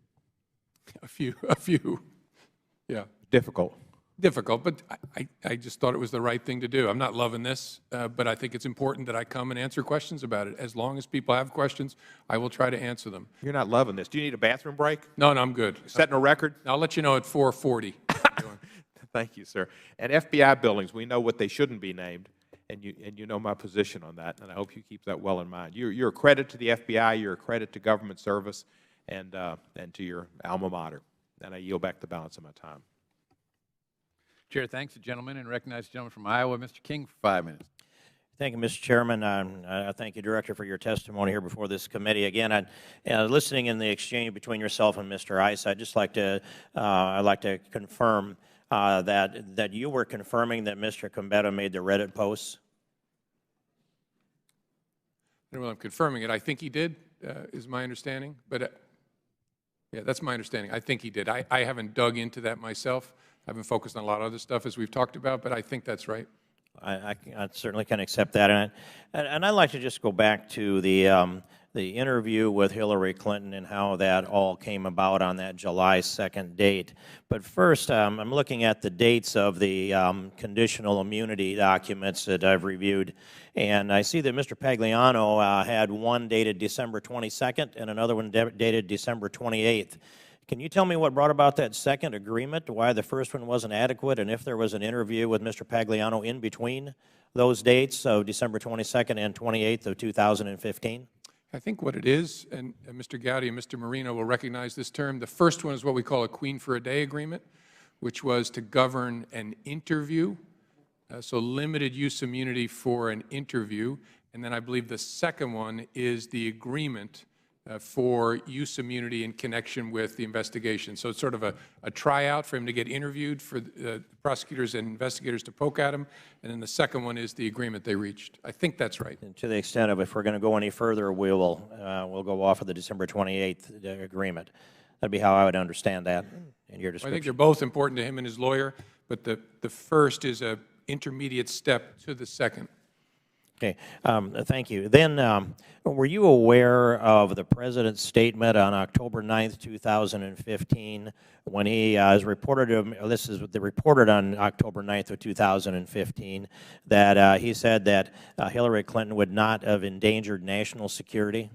C: A few, yeah.
K: Difficult.
C: Difficult, but I just thought it was the right thing to do. I'm not loving this, but I think it's important that I come and answer questions about it. As long as people have questions, I will try to answer them.
K: You're not loving this. Do you need a bathroom break?
C: No, I'm good.
K: Setting a record?
C: I'll let you know at 4:40.
K: Thank you, sir. And FBI buildings, we know what they shouldn't be named, and you know my position on that, and I hope you keep that well in mind. You're a credit to the FBI, you're a credit to government service, and to your alma mater. And I yield back the balance of my time.
A: Chair thanks the gentleman and recognize the gentleman from Iowa, Mr. King, for 5 minutes.
L: Thank you, Mr. Chairman. I thank you, Director, for your testimony here before this committee. Again, listening in the exchange between yourself and Mr. Ice, I'd like to confirm that you were confirming that Mr. Combetta made the Reddit posts.
C: I don't know if I'm confirming it. I think he did, is my understanding. But yeah, that's my understanding. I think he did. I haven't dug into that myself. I've been focused on a lot of other stuff, as we've talked about, but I think that's right.
L: I certainly can accept that. And I'd like to just go back to the interview with Hillary Clinton and how that all came about on that July 2nd date. But first, I'm looking at the dates of the conditional immunity documents that I've reviewed, and I see that Mr. Pagliano had one dated December 22nd and another one dated December 28th. Can you tell me what brought about that second agreement, why the first one wasn't adequate, and if there was an interview with Mr. Pagliano in between those dates of December 22nd and 28th of 2015?
C: I think what it is, and Mr. Gowdy and Mr. Marino will recognize this term, the first one is what we call a Queen for a Day agreement, which was to govern an interview, so limited use immunity for an interview. And then I believe the second one is the agreement for use immunity in connection with the investigation. So it's sort of a tryout for him to get interviewed, for prosecutors and investigators to poke at him, and then the second one is the agreement they reached. I think that's right.
L: And to the extent of if we're going to go any further, we'll go off of the December 28th agreement. That'd be how I would understand that in your description.
C: I think they're both important to him and his lawyer, but the first is an intermediate step to the second.
L: Okay, thank you. Then, were you aware of the President's statement on October 9th, 2015, when he is reported, this is reported on October 9th of 2015, that he said that Hillary Clinton would not have endangered national security?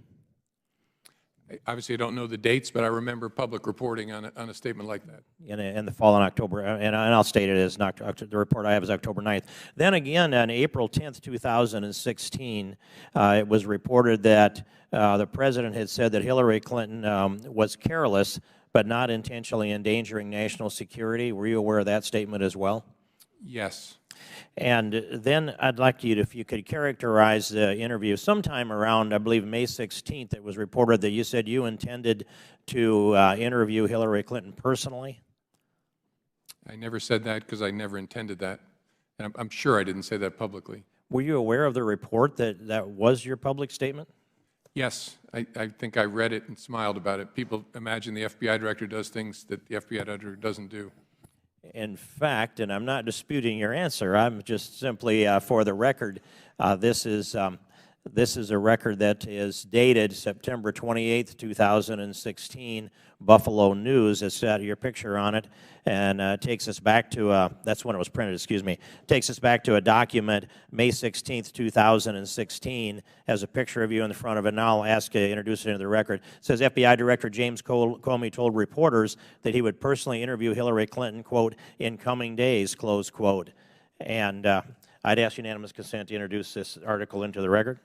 C: Obviously, I don't know the dates, but I remember public reporting on a statement like that.
L: In the fall in October, and I'll state it as the report I have is October 9th. Then again, on April 10th, 2016, it was reported that the President had said that Hillary Clinton was careless, but not intentionally endangering national security. Were you aware of that statement as well?
C: Yes.
L: And then I'd like you to, if you could characterize the interview. Sometime around, I believe, May 16th, it was reported that you said you intended to interview Hillary Clinton personally.
C: I never said that because I never intended that. And I'm sure I didn't say that publicly.
L: Were you aware of the report that that was your public statement?
C: Yes. I think I read it and smiled about it. People imagine the FBI director does things that the FBI director doesn't do.
L: In fact, and I'm not disputing your answer, I'm just simply, for the record, this is This is a record that is dated September 28th, 2016, Buffalo News. It's got your picture on it, and takes us back to, that's when it was printed, excuse me, takes us back to a document, May 16th, 2016, has a picture of you in the front of it. Now I'll ask you to introduce it into the record. It says FBI Director James Comey told reporters that he would personally interview Hillary Clinton, quote, in coming days, close quote. And I'd ask unanimous consent to introduce this article into the record.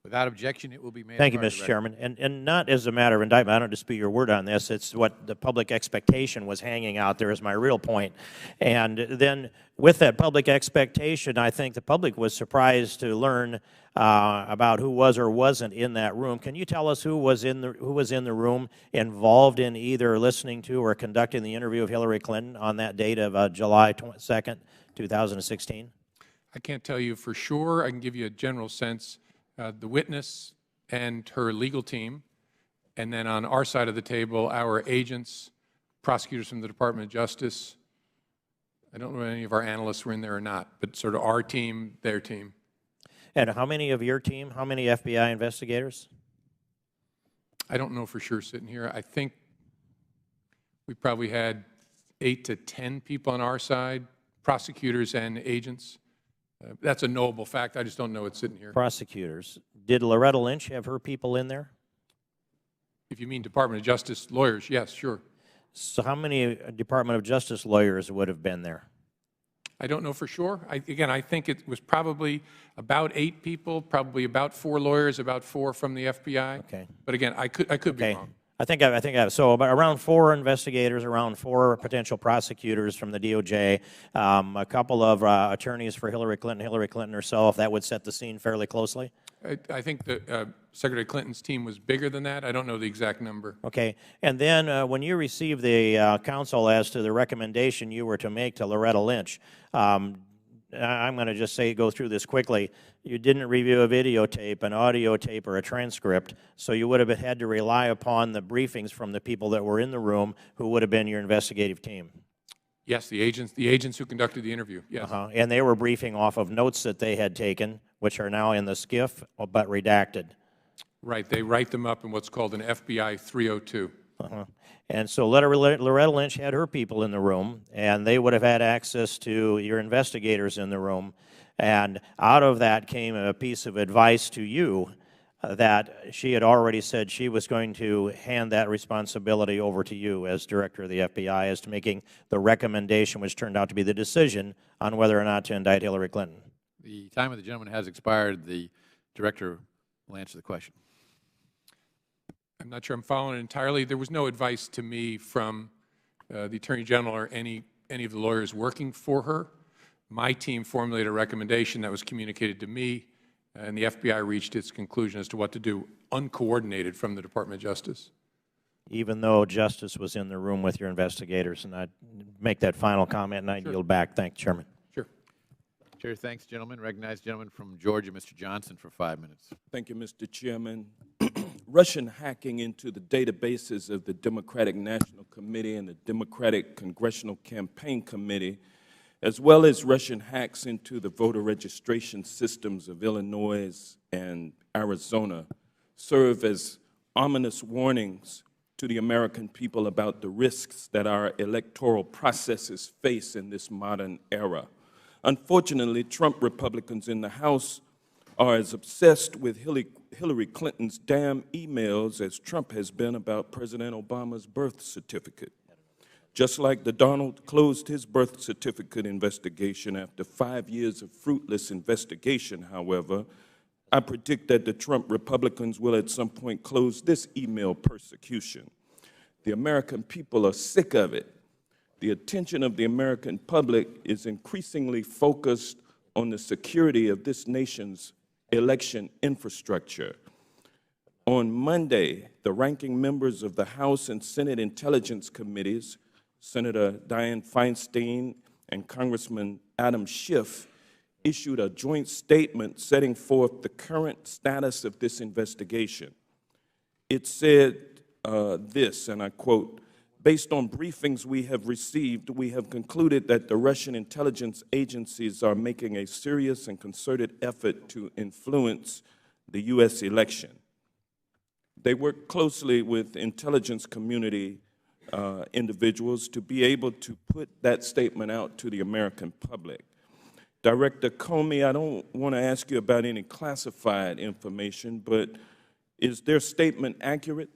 A: Without objection, it will be made.
L: Thank you, Mr. Chairman. And not as a matter of indictment, I don't dispute your word on this. It's what the public expectation was hanging out there is my real point. And then with that public expectation, I think the public was surprised to learn about who was or wasn't in that room. Can you tell us who was in the room involved in either listening to or conducting the interview of Hillary Clinton on that date of July 2nd, 2016?
C: I can't tell you for sure. I can give you a general sense. The witness and her legal team, and then on our side of the table, our agents, prosecutors from the Department of Justice. I don't know if any of our analysts were in there or not, but sort of our team, their team.
L: And how many of your team, how many FBI investigators?
C: I don't know for sure sitting here. I think we probably had 8 to 10 people on our side, prosecutors and agents. That's a knowable fact. I just don't know it sitting here.
L: Prosecutors. Did Loretta Lynch have her people in there?
C: If you mean Department of Justice lawyers, yes, sure.
L: So how many Department of Justice lawyers would have been there?
C: I don't know for sure. Again, I think it was probably about 8 people, probably about 4 lawyers, about 4 from the FBI.
L: Okay.
C: But again, I could be wrong.
L: I think I have. So about around 4 investigators, around 4 potential prosecutors from the DOJ, a couple of attorneys for Hillary Clinton herself. That would set the scene fairly closely.
C: I think that Secretary Clinton's team was bigger than that. I don't know the exact number.
L: Okay. And then when you received the counsel as to the recommendation you were to make to Loretta Lynch, I'm going to just go through this quickly. You didn't review a videotape, an audio tape, or a transcript, so you would have had to rely upon the briefings from the people that were in the room who would have been your investigative team.
C: Yes, the agents who conducted the interview, yes.
L: And they were briefing off of notes that they had taken, which are now in the SCIF, but redacted.
C: Right. They write them up in what's called an FBI 302.
L: And so Loretta Lynch had her people in the room, and they would have had access to your investigators in the room. And out of that came a piece of advice to you that she had already said she was going to hand that responsibility over to you as director of the FBI as to making the recommendation, which turned out to be the decision on whether or not to indict Hillary Clinton.
A: The time of the gentleman has expired. The director will answer the question.
C: I'm not sure I'm following it entirely. There was no advice to me from the Attorney General or any of the lawyers working for her. My team formulated a recommendation that was communicated to me, and the FBI reached its conclusion as to what to do, uncoordinated from the Department of Justice.
L: Even though Justice was in the room with your investigators, and I'd make that final comment, and I'd yield back. Thank you, Chairman.
C: Sure.
A: Chair, thanks, gentlemen. Recognize gentleman from Georgia, Mr. Johnson, for 5 minutes.
B: Thank you, Mr. Chairman. Russian hacking into the databases of the Democratic National Committee and the Democratic Congressional Campaign Committee, as well as Russian hacks into the voter registration systems of Illinois and Arizona, serve as ominous warnings to the American people about the risks that our electoral processes face in this modern era. Unfortunately, Trump Republicans in the House are as obsessed with Hillary Clinton's damn emails as Trump has been about President Obama's birth certificate. Just like the Donald closed his birth certificate investigation after 5 years of fruitless investigation, however, I predict that the Trump Republicans will at some point close this email persecution. The American people are sick of it. The attention of the American public is increasingly focused on the security of this nation's election infrastructure. On Monday, the ranking members of the House and Senate Intelligence Committees, Senator Dianne Feinstein and Congressman Adam Schiff, issued a joint statement setting forth the current status of this investigation. It said this, and I quote, "Based on briefings we have received, we have concluded that the Russian intelligence agencies are making a serious and concerted effort to influence
M: the U.S. election. They worked closely with intelligence community individuals to be able to put that statement out to the American public. Director Comey, I don't want to ask you about any classified information, but is their statement accurate?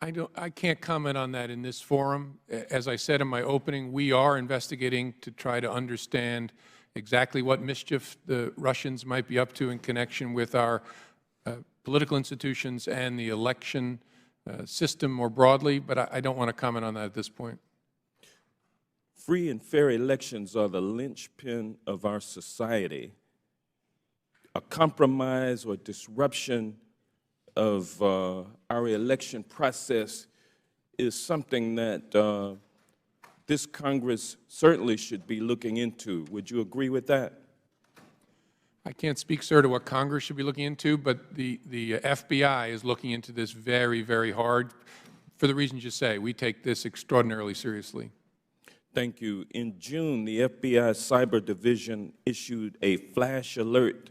C: I can't comment on that in this forum. As I said in my opening, we are investigating to try to understand exactly what mischief the Russians might be up to in connection with our political institutions and the election system more broadly, but I don't want to comment on that at this point.
M: Free and fair elections are the linchpin of our society. A compromise or disruption of our election process is something that this Congress certainly should be looking into. Would you agree with that?
C: I can't speak, sir, to what Congress should be looking into, but the FBI is looking into this very, very hard for the reasons you say. We take this extraordinarily seriously.
M: Thank you. In June, the FBI Cyber Division issued a flash alert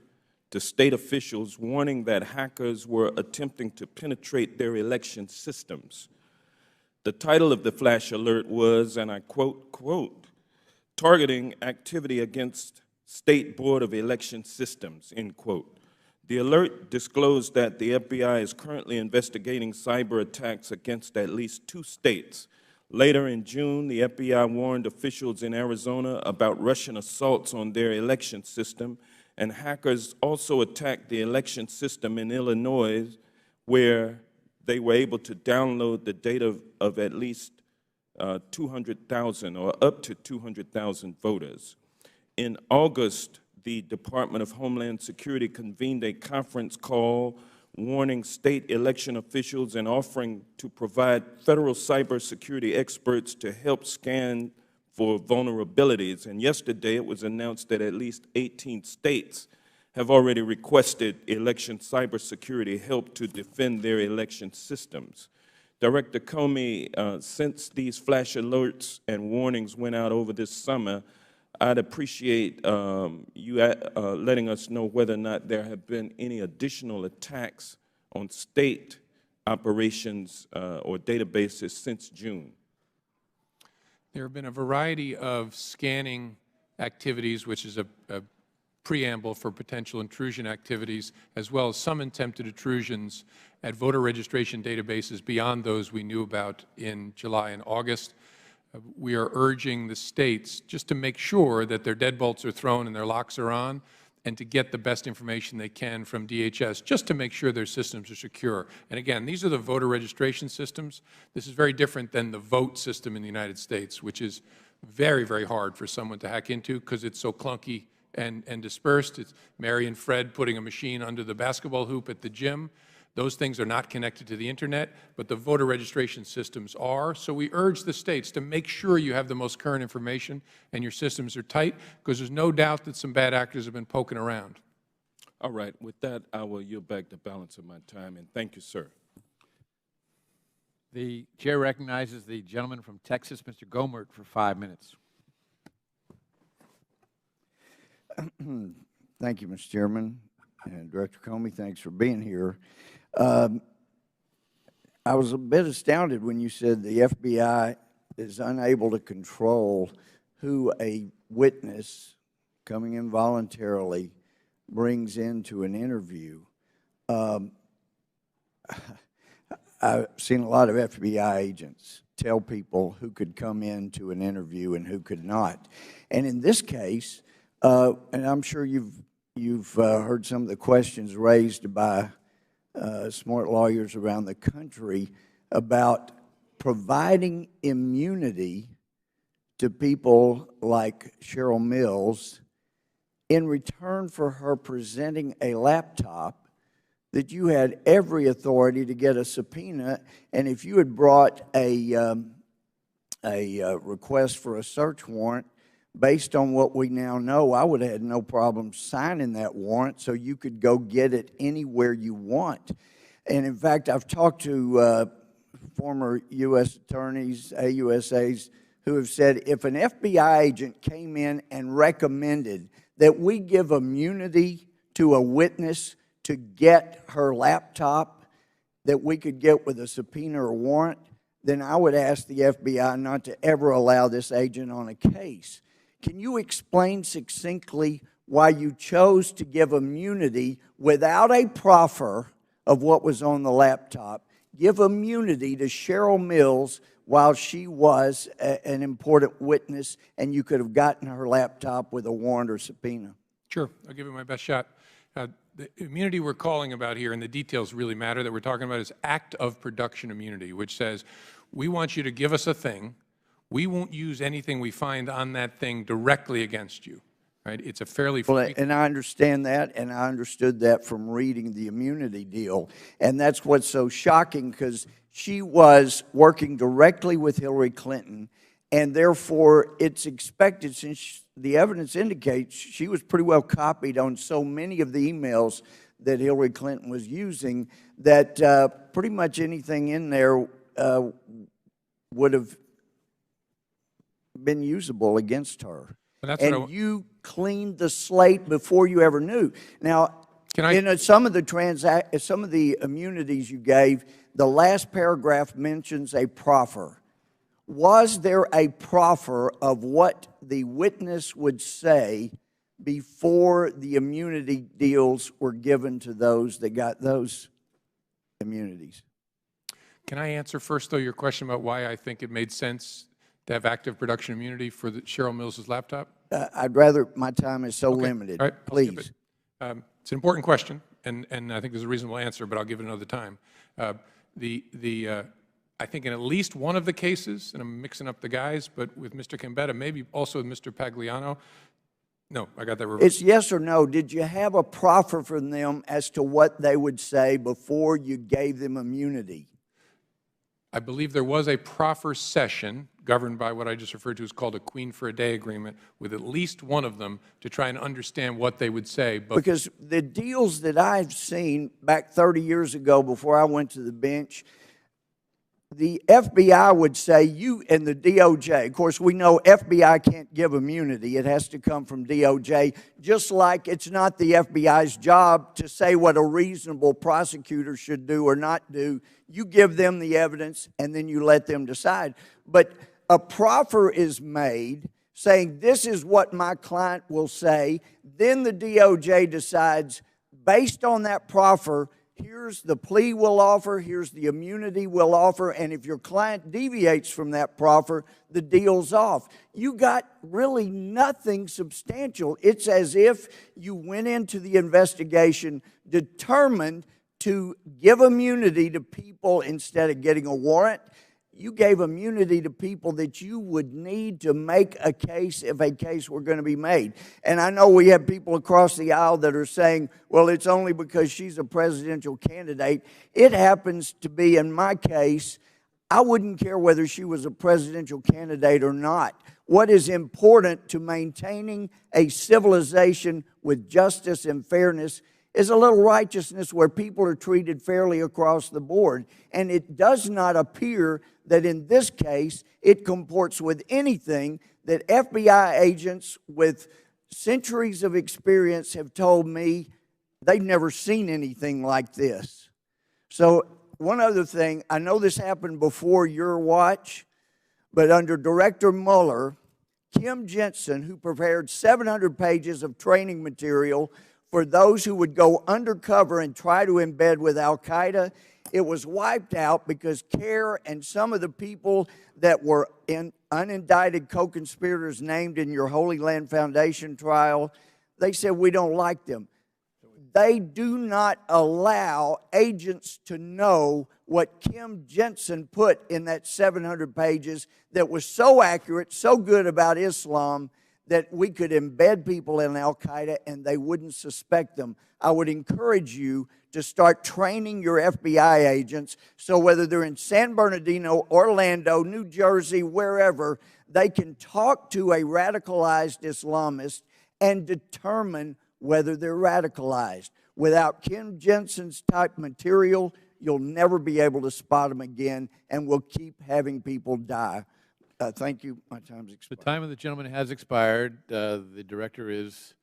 M: to state officials warning that hackers were attempting to penetrate their election systems. The title of the flash alert was, and I quote, "Targeting Activity Against State Board of Election Systems," end quote. The alert disclosed that the FBI is currently investigating cyber attacks against at least 2 states. Later in June, the FBI warned officials in Arizona about Russian assaults on their election system, and hackers also attacked the election system in Illinois, where they were able to download the data of at least 200,000 or up to 200,000 voters. In August, the Department of Homeland Security convened a conference call warning state election officials and offering to provide federal cybersecurity experts to help scan for vulnerabilities. And yesterday it was announced that at least 18 states have already requested election cybersecurity help to defend their election systems. Director Comey, since these flash alerts and warnings went out over this summer, I'd appreciate you letting us know whether or not there have been any additional attacks on state operations or databases since June.
C: There have been a variety of scanning activities, which is a preamble for potential intrusion activities, as well as some attempted intrusions at voter registration databases beyond those we knew about in July and August. We are urging the states just to make sure that their deadbolts are thrown and their locks are on, and to get the best information they can from DHS, just to make sure their systems are secure. And again, these are the voter registration systems. This is very different than the vote system in the United States, which is very, very hard for someone to hack into because it's so clunky and dispersed. It's Mary and Fred putting a machine under the basketball hoop at the gym. Those things are not connected to the Internet, but the voter registration systems are. So we urge the states to make sure you have the most current information and your systems are tight, because there's no doubt that some bad actors have been poking around.
M: All right. With that, I will yield back the balance of my time, and thank you, sir.
A: The chair recognizes the gentleman from Texas, Mr. Gomert, for 5 minutes.
N: Thank you, Mr. Chairman. And Director Comey, thanks for being here. I was a bit astounded when you said the FBI is unable to control who a witness coming in voluntarily brings into an interview. I've seen a lot of FBI agents tell people who could come into an interview and who could not. And in this case, and I'm sure you've heard some of the questions raised by smart lawyers around the country about providing immunity to people like Cheryl Mills in return for her presenting a laptop that you had every authority to get a subpoena, and if you had brought a request for a search warrant, based on what we now know, I would have had no problem signing that warrant so you could go get it anywhere you want. And in fact, I've talked to former U.S. attorneys, AUSAs, who have said if an FBI agent came in and recommended that we give immunity to a witness to get her laptop that we could get with a subpoena or warrant, then I would ask the FBI not to ever allow this agent on a case. Can you explain succinctly why you chose to give immunity without a proffer of what was on the laptop, give immunity to Cheryl Mills while she was an important witness, and you could have gotten her laptop with a warrant or subpoena?
C: Sure. I'll give it my best shot. The immunity we're calling about here, and the details really matter that we're talking about, is act of production immunity, which says we want you to give us a thing. We won't use anything we find on that thing directly against you. Right? It's a fairly
N: and I understand that, and I understood that from reading the immunity deal. And that's what's so shocking, because she was working directly with Hillary Clinton, and therefore it's expected, since the evidence indicates she was pretty well copied on so many of the emails that Hillary Clinton was using, that pretty much anything in there would have been usable against her. And you cleaned the slate before you ever knew. Now, in some of the immunities you gave, the last paragraph mentions a proffer. Was there a proffer of what the witness would say before the immunity deals were given to those that got those immunities?
C: Can I answer first, though, your question about why I think it made sense to have active production immunity for Cheryl Mills' laptop?
N: I'd rather, my time is so limited.
C: All right,
N: please.
C: it's an important question, and I think there's a reasonable answer, but I'll give it another time. I think in at least one of the cases, and I'm mixing up the guys, but with Mr. Gambetta, maybe also with Mr. Pagliano. No, I got that reversed.
N: It's yes or no. Did you have a proffer from them as to what they would say before you gave them immunity?
C: I believe there was a proffer session governed by what I just referred to as called a Queen for a Day agreement with at least one of them to try and understand what they would say.
N: Because the deals that I've seen back 30 years ago before I went to the bench, the FBI would say, you and the DOJ, of course, we know FBI can't give immunity. It has to come from DOJ, just like it's not the FBI's job to say what a reasonable prosecutor should do or not do. You give them the evidence, and then you let them decide. But a proffer is made saying, this is what my client will say. Then the DOJ decides, based on that proffer, here's the plea we'll offer, here's the immunity we'll offer, and if your client deviates from that proffer, the deal's off. You got really nothing substantial. It's as if you went into the investigation determined to give immunity to people instead of getting a warrant. You gave immunity to people that you would need to make a case if a case were going to be made. And I know we have people across the aisle that are saying, well, it's only because she's a presidential candidate. It happens to be, in my case, I wouldn't care whether she was a presidential candidate or not. What is important to maintaining a civilization with justice and fairness is a little righteousness where people are treated fairly across the board. And it does not appear that in this case it comports with anything that FBI agents with centuries of experience have told me they've never seen anything like this. So one other thing, I know this happened before your watch, but under Director Mueller, Kim Jensen, who prepared 700 pages of training material for those who would go undercover and try to embed with al-Qaeda, it was wiped out because CARE and some of the people that were unindicted co-conspirators named in your Holy Land Foundation trial, they said, we don't like them. They do not allow agents to know what Kim Jensen put in that 700 pages that was so accurate, so good about Islam, that we could embed people in al-Qaeda and they wouldn't suspect them. I would encourage you to start training your FBI agents so whether they're in San Bernardino, Orlando, New Jersey, wherever, they can talk to a radicalized Islamist and determine whether they're radicalized. Without Kim Jensen's type material, you'll never be able to spot them again, and we'll keep having people die. Thank you. My time's expired.
A: The time of the gentleman has expired. The director is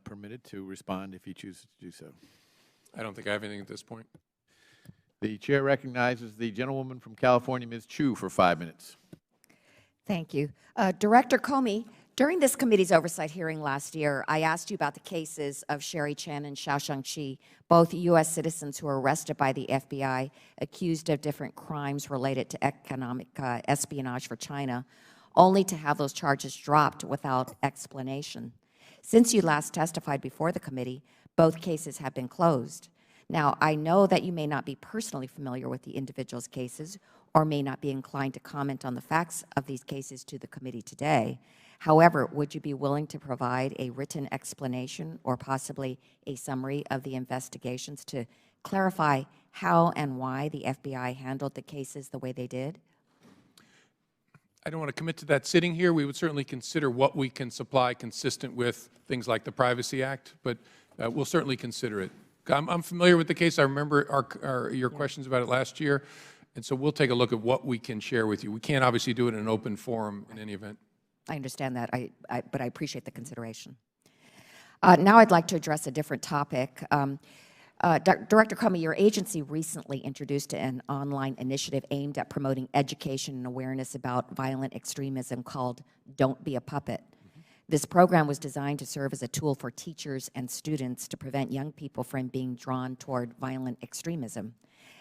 A: permitted to respond if he chooses to do so.
C: I don't think I have anything at this point.
A: The Chair recognizes the gentlewoman from California, Ms. Chu, for 5 minutes.
O: Thank you. Director Comey, during this committee's oversight hearing last year, I asked you about the cases of Sherry Chen and Xiaoshang Qi, both U.S. citizens who were arrested by the FBI, accused of different crimes related to economic espionage for China, only to have those charges dropped without explanation. Since you last testified before the committee, both cases have been closed. Now, I know that you may not be personally familiar with the individual's cases or may not be inclined to comment on the facts of these cases to the committee today. However, would you be willing to provide a written explanation or possibly a summary of the investigations to clarify how and why the FBI handled the cases the way they did?
C: I don't want to commit to that sitting here. We would certainly consider what we can supply consistent with things like the Privacy Act, but we'll certainly consider it. I'm familiar with the case. I remember your questions about it last year, and so we'll take a look at what we can share with you. We can't obviously do it in an open forum in any event.
O: I understand that, but I appreciate the consideration. Now I'd like to address a different topic. Director Comey, your agency recently introduced an online initiative aimed at promoting education and awareness about violent extremism called Don't Be a Puppet. This program was designed to serve as a tool for teachers and students to prevent young people from being drawn toward violent extremism.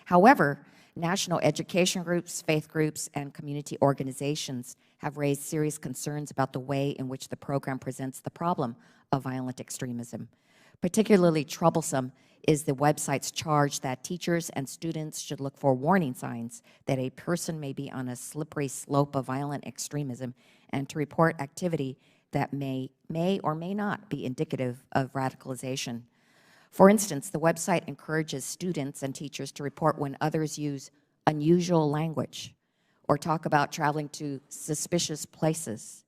O: However, national education groups, faith groups, and community organizations have raised serious concerns about the way in which the program presents the problem of violent extremism. Particularly troublesome is the website's charge that teachers and students should look for warning signs that a person may be on a slippery slope of violent extremism and to report activity that may or may not be indicative of radicalization. For instance, the website encourages students and teachers to report when others use unusual language or talk about traveling to suspicious places.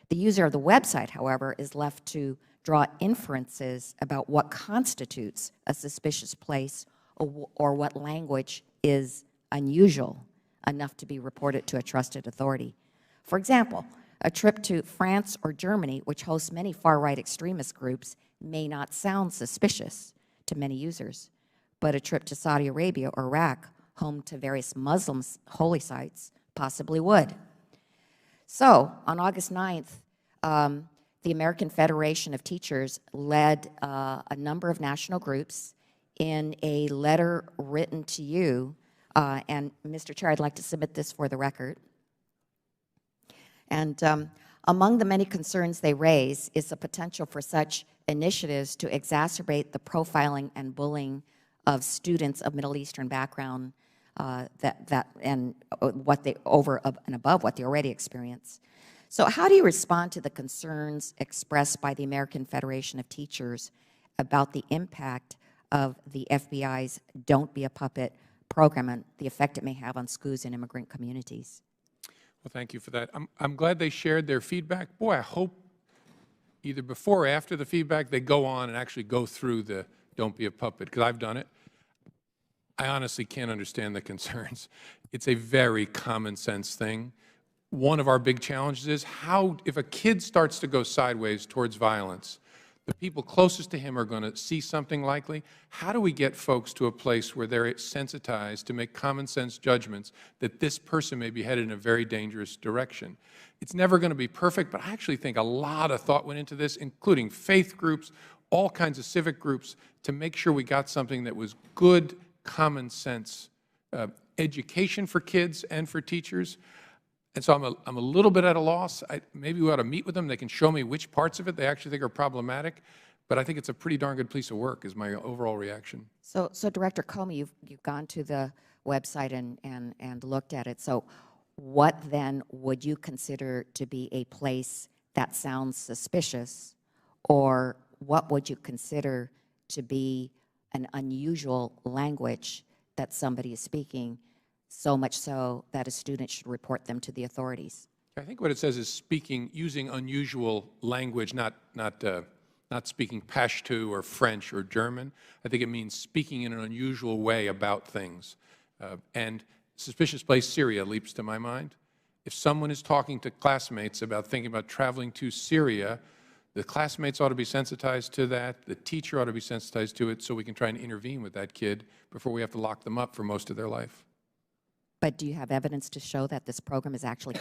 O: The user of the website, however, is left to draw inferences about what constitutes a suspicious place or what language is unusual enough to be reported to a trusted authority. For example, a trip to France or Germany, which hosts many far-right extremist groups, may not sound suspicious to many users, but a trip to Saudi Arabia or Iraq, home to various Muslim holy sites, possibly would. So, on August 9th, the American Federation of Teachers led a number of national groups in a letter written to you, and Mr. Chair, I'd like to submit this for the record. And among the many concerns they raise is the potential for such initiatives to exacerbate the profiling and bullying of students of Middle Eastern background and what they over and above what they already experience. So how do you respond to the concerns expressed by the American Federation of Teachers about the impact of the FBI's Don't Be a Puppet program and the effect it may have on schools and immigrant communities?
C: Well, thank you for that. I'm glad they shared their feedback. Boy, I hope either before or after the feedback, they go on and actually go through the Don't Be a Puppet, because I've done it. I honestly can't understand the concerns. It's a very common sense thing. One of our big challenges is how, if a kid starts to go sideways towards violence, the people closest to him are going to see something likely. How do we get folks to a place where they're sensitized to make common sense judgments that this person may be headed in a very dangerous direction? It's never going to be perfect, but I actually think a lot of thought went into this, including faith groups, all kinds of civic groups, to make sure we got something that was good, common sense education for kids and for teachers. And so I'm a little bit at a loss. Maybe we ought to meet with them. They can show me which parts of it they actually think are problematic. But I think it's a pretty darn good piece of work is my overall reaction.
O: So Director Comey, you've gone to the website and looked at it. So what then would you consider to be a place that sounds suspicious, or what would you consider to be an unusual language that somebody is speaking, so much so that a student should report them to the authorities?
C: I think what it says is using unusual language, not speaking Pashto or French or German. I think it means speaking in an unusual way about things. And suspicious place, Syria, leaps to my mind. If someone is talking to classmates about thinking about traveling to Syria, The classmates ought to be sensitized to that. The teacher ought to be sensitized to it so we can try and intervene with that kid before we have to lock them up for most of their life.
O: But do you have evidence to show that this program is actually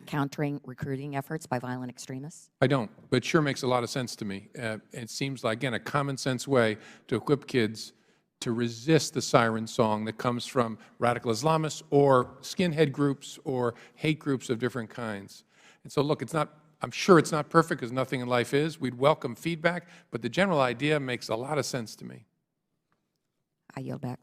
O: countering recruiting efforts by violent extremists?
C: I don't, but it sure makes a lot of sense to me. It seems like, again, a common sense way to equip kids to resist the siren song that comes from radical Islamists or skinhead groups or hate groups of different kinds. And so, look, I'm sure it's not perfect, because nothing in life is. We'd welcome feedback, but the general idea makes a lot of sense to me.
O: I yield back.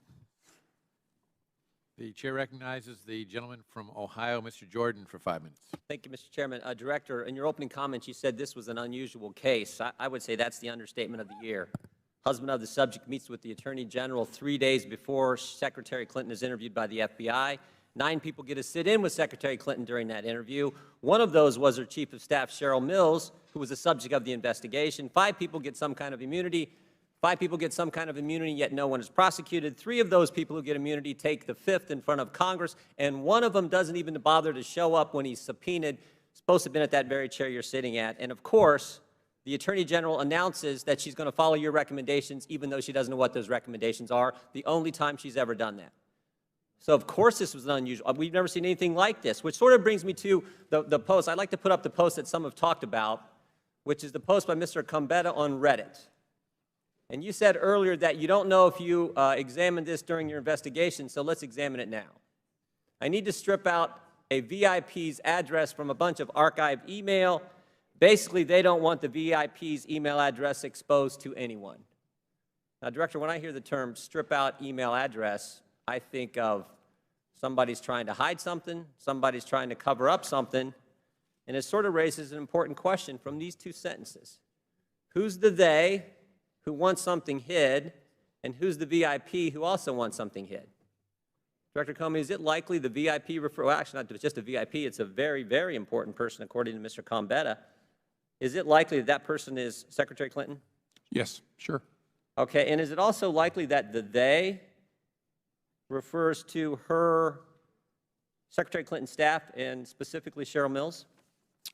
A: The chair recognizes the gentleman from Ohio, Mr. Jordan, for 5 minutes.
P: Thank you, Mr. Chairman. Director, in your opening comments, you said this was an unusual case. I would say that's the understatement of the year. Husband of the subject meets with the Attorney General 3 days before Secretary Clinton is interviewed by the FBI. 9 people get to sit in with Secretary Clinton during that interview. One of those was her Chief of Staff, Cheryl Mills, who was the subject of the investigation. 5 people get some kind of immunity. 5 people get some kind of immunity, yet no one is prosecuted. 3 of those people who get immunity take the 5th in front of Congress, and one of them doesn't even bother to show up when he's subpoenaed. Supposed to have been at that very chair you're sitting at. And of course, the Attorney General announces that she's going to follow your recommendations, even though she doesn't know what those recommendations are, the only time she's ever done that. So, of course, this was unusual. We've never seen anything like this, which sort of brings me to the post. I'd like to put up the post that some have talked about, which is the post by Mr. Combetta on Reddit. And you said earlier that you don't know if you examined this during your investigation, so let's examine it now. I need to strip out a VIP's address from a bunch of archived email. Basically, they don't want the VIP's email address exposed to anyone. Now, Director, when I hear the term strip out email address, I think of somebody's trying to hide something, somebody's trying to cover up something, and it sort of raises an important question from these 2 sentences. Who's the they who wants something hid, and who's the VIP who also wants something hid? Director Comey, is it likely the VIP well, actually not just a VIP, it's a very, very important person according to Mr. Combetta. Is it likely that that person is Secretary Clinton?
C: Yes, sure.
P: Okay, and is it also likely that the they refers to her Secretary Clinton's staff and specifically Cheryl Mills?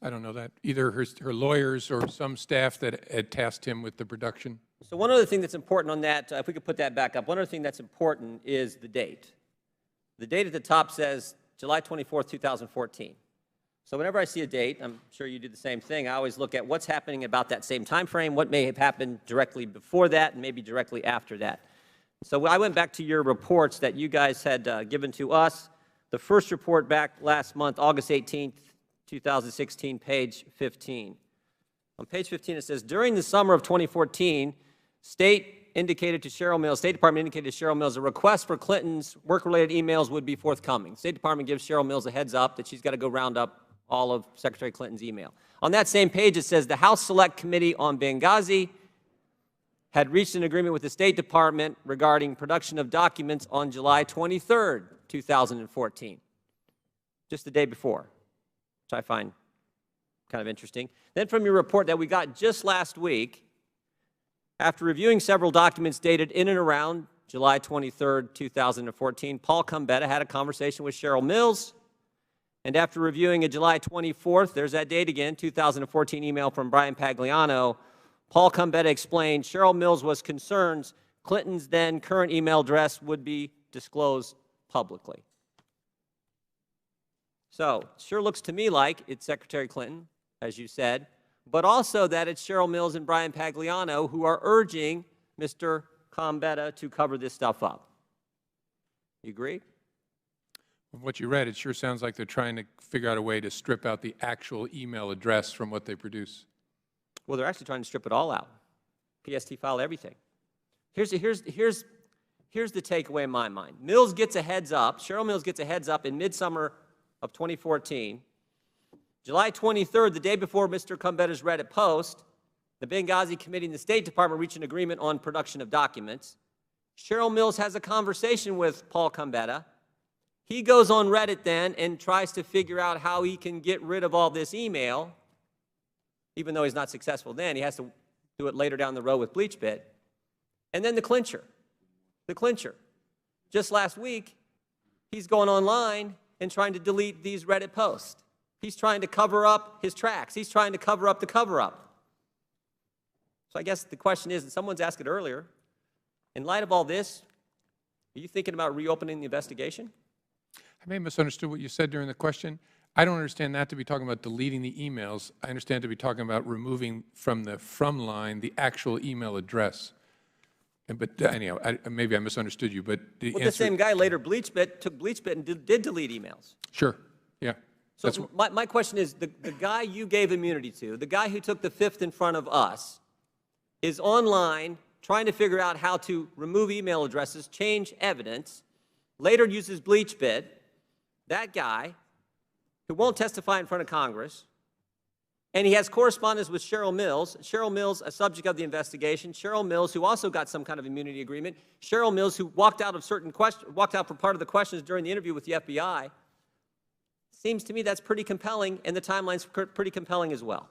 C: I don't know that. Either her lawyers or some staff that had tasked him with the production.
P: So one other thing that's important on that, if we could put that back up, one other thing that's important is the date. The date at the top says July 24th, 2014. So whenever I see a date, I'm sure you do the same thing, I always look at what's happening about that same time frame, what may have happened directly before that, and maybe directly after that. So I went back to your reports that you guys had given to us. The first report back last month, August 18th, 2016, page 15. On page 15, it says, during the summer of 2014, State Department indicated to Cheryl Mills a request for Clinton's work-related emails would be forthcoming. State Department gives Cheryl Mills a heads up that she's got to go round up all of Secretary Clinton's email. On that same page, it says the House Select Committee on Benghazi had reached an agreement with the State Department regarding production of documents on July 23rd, 2014, just the day before, which I find kind of interesting. Then from your report that we got just last week, after reviewing several documents dated in and around July 23rd, 2014, Paul Combetta had a conversation with Cheryl Mills, and after reviewing a July 24th, there's that date again, 2014 email from Brian Pagliano, Paul Combetta explained Cheryl Mills was concerned Clinton's then current email address would be disclosed publicly. So, it sure looks to me like it's Secretary Clinton, as you said, but also that it's Cheryl Mills and Brian Pagliano who are urging Mr. Combetta to cover this stuff up. You agree?
C: From what you read, it sure sounds like they're trying to figure out a way to strip out the actual email address from what they produce.
P: Well, they're actually trying to strip it all out. PST file, everything. Here's the takeaway in my mind. Mills gets a heads up, Cheryl Mills gets a heads up in midsummer of 2014. July 23rd, the day before Mr. Combetta's Reddit post, the Benghazi Committee and the State Department reached an agreement on production of documents. Cheryl Mills has a conversation with Paul Combetta. He goes on Reddit then and tries to figure out how he can get rid of all this email. Even though he's not successful then, he has to do it later down the road with BleachBit. And then the clincher. Just last week, he's going online and trying to delete these Reddit posts. He's trying to cover up his tracks. He's trying to cover up the cover-up. So I guess the question is, and someone's asked it earlier, in light of all this, are you thinking about reopening the investigation?
C: I may have misunderstood what you said during the question. I don't understand that to be talking about deleting the emails. I understand to be talking about removing from the from line the actual email address. But anyhow, maybe I misunderstood you, but the
P: Well,
C: answer—
P: the same guy later took BleachBit and did delete emails.
C: Sure, yeah.
P: So my question is, the guy you gave immunity to, the guy who took the fifth in front of us, is online trying to figure out how to remove email addresses, change evidence, later uses BleachBit. That guy, who won't testify in front of Congress, and he has correspondence with Cheryl Mills. Cheryl Mills, a subject of the investigation. Cheryl Mills, who also got some kind of immunity agreement. Cheryl Mills, who walked out for part of the questions during the interview with the FBI. Seems to me that's pretty compelling, and the timeline's pretty compelling as well.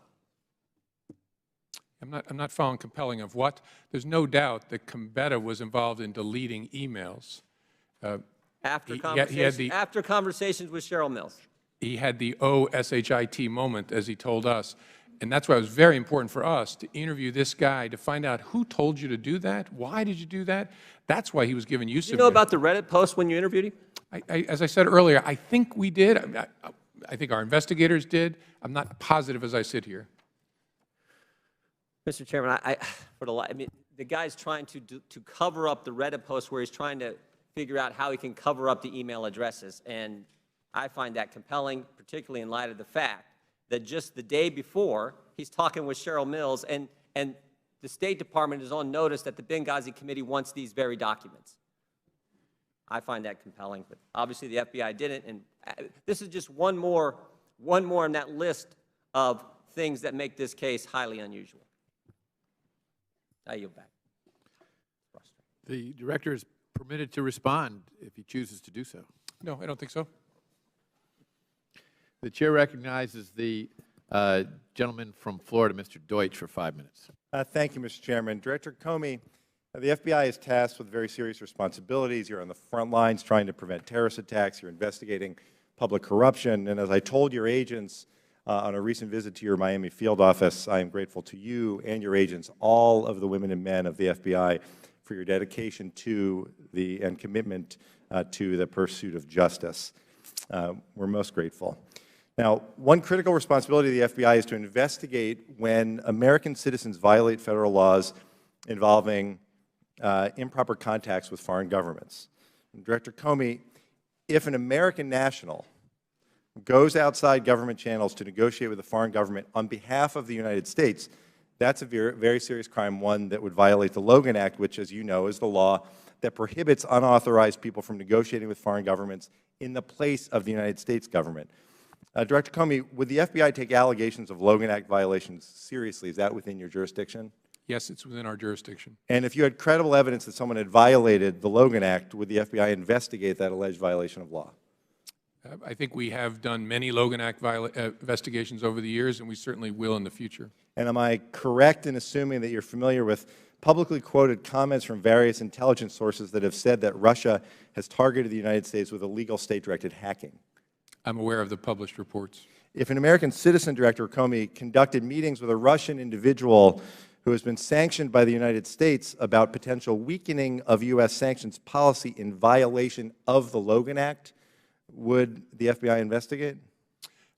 C: I'm not following compelling of what? There's no doubt that Gambetta was involved in deleting emails.
P: After conversations with Cheryl Mills.
C: He had the O-S-H-I-T moment, as he told us. And that's why it was very important for us to interview this guy to find out who told you to do that, why did you do that. That's why he was given use of it.
P: Did you know about the Reddit post when you interviewed him?
C: As I said earlier, I think we did. I think our investigators did. I'm not positive as I sit here.
P: Mr. Chairman, the guy's trying to cover up the Reddit post where he's trying to figure out how he can cover up the email addresses. And I find that compelling, particularly in light of the fact that just the day before, he's talking with Cheryl Mills, and the State Department is on notice that the Benghazi Committee wants these very documents. I find that compelling, but obviously the FBI didn't, and this is just one more on that list of things that make this case highly unusual. I yield back.
A: The Director is permitted to respond if he chooses to do so.
C: No, I don't think so.
A: The Chair recognizes the gentleman from Florida, Mr. Deutsch, for 5 minutes.
Q: Thank you, Mr. Chairman. Director Comey, the FBI is tasked with very serious responsibilities. You're on the front lines trying to prevent terrorist attacks. You're investigating public corruption. And as I told your agents on a recent visit to your Miami field office, I am grateful to you and your agents, all of the women and men of the FBI, for your dedication to and commitment to the pursuit of justice. We're most grateful. Now, one critical responsibility of the FBI is to investigate when American citizens violate federal laws involving improper contacts with foreign governments. And Director Comey, if an American national goes outside government channels to negotiate with a foreign government on behalf of the United States, that's a very, very serious crime, one that would violate the Logan Act, which, as you know, is the law that prohibits unauthorized people from negotiating with foreign governments in the place of the United States government. Director Comey, would the FBI take allegations of Logan Act violations seriously? Is that within your jurisdiction?
C: Yes, it's within our jurisdiction.
Q: And if you had credible evidence that someone had violated the Logan Act, would the FBI investigate that alleged violation of law?
C: I think we have done many Logan Act investigations over the years, and we certainly will in the future.
Q: And am I correct in assuming that you're familiar with publicly quoted comments from various intelligence sources that have said that Russia has targeted the United States with illegal state-directed hacking?
C: I'm aware of the published reports.
Q: If an American citizen, Director Comey, conducted meetings with a Russian individual who has been sanctioned by the United States about potential weakening of U.S. sanctions policy in violation of the Logan Act, would the FBI investigate?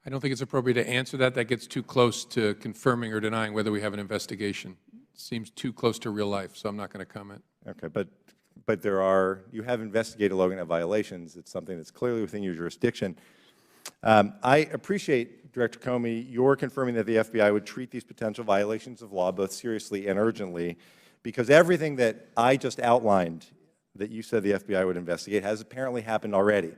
C: I don't think it's appropriate to answer that. That gets too close to confirming or denying whether we have an investigation. It seems too close to real life, so I'm not going to comment.
Q: Okay, but you have investigated Logan Act violations. It's something that's clearly within your jurisdiction. I appreciate, Director Comey, your confirming that the FBI would treat these potential violations of law both seriously and urgently, because everything that I just outlined that you said the FBI would investigate has apparently happened already.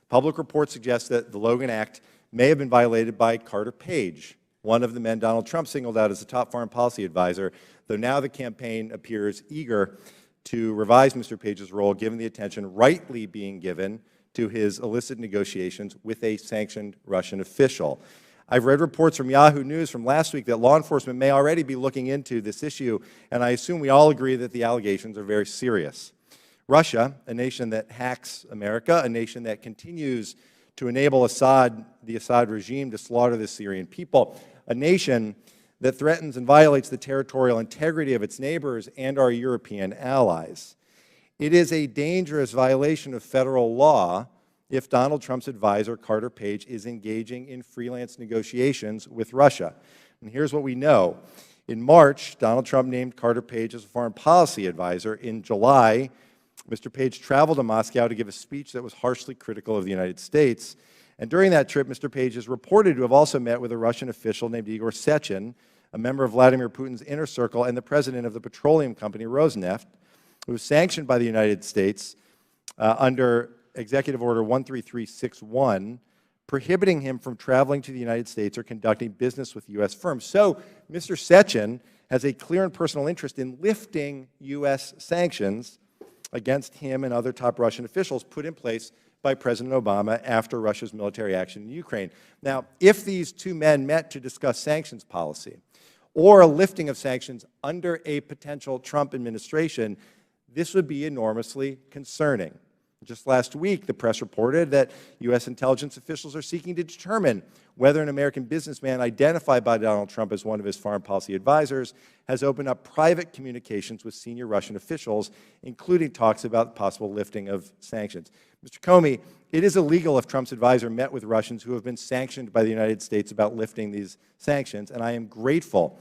Q: Public reports suggest that the Logan Act may have been violated by Carter Page, one of the men Donald Trump singled out as a top foreign policy advisor, though now the campaign appears eager to revise Mr. Page's role, given the attention rightly being given to his illicit negotiations with a sanctioned Russian official. I've read reports from Yahoo News from last week that law enforcement may already be looking into this issue, and I assume we all agree that the allegations are very serious. Russia, a nation that hacks America, a nation that continues to enable the Assad regime to slaughter the Syrian people, a nation that threatens and violates the territorial integrity of its neighbors and our European allies. It is a dangerous violation of federal law if Donald Trump's advisor, Carter Page, is engaging in freelance negotiations with Russia. And here's what we know. In March, Donald Trump named Carter Page as a foreign policy advisor. In July, Mr. Page traveled to Moscow to give a speech that was harshly critical of the United States. And during that trip, Mr. Page is reported to have also met with a Russian official named Igor Sechin, a member of Vladimir Putin's inner circle and the president of the petroleum company Rosneft, who was sanctioned by the United States under Executive Order 13361, prohibiting him from traveling to the United States or conducting business with U.S. firms. So Mr. Sechin has a clear and personal interest in lifting U.S. sanctions against him and other top Russian officials put in place by President Obama after Russia's military action in Ukraine. Now, if these two men met to discuss sanctions policy or a lifting of sanctions under a potential Trump administration, this would be enormously concerning. Just last week, the press reported that U.S. intelligence officials are seeking to determine whether an American businessman identified by Donald Trump as one of his foreign policy advisors has opened up private communications with senior Russian officials, including talks about possible lifting of sanctions. Mr. Comey, it is illegal if Trump's advisor met with Russians who have been sanctioned by the United States about lifting these sanctions, and I am grateful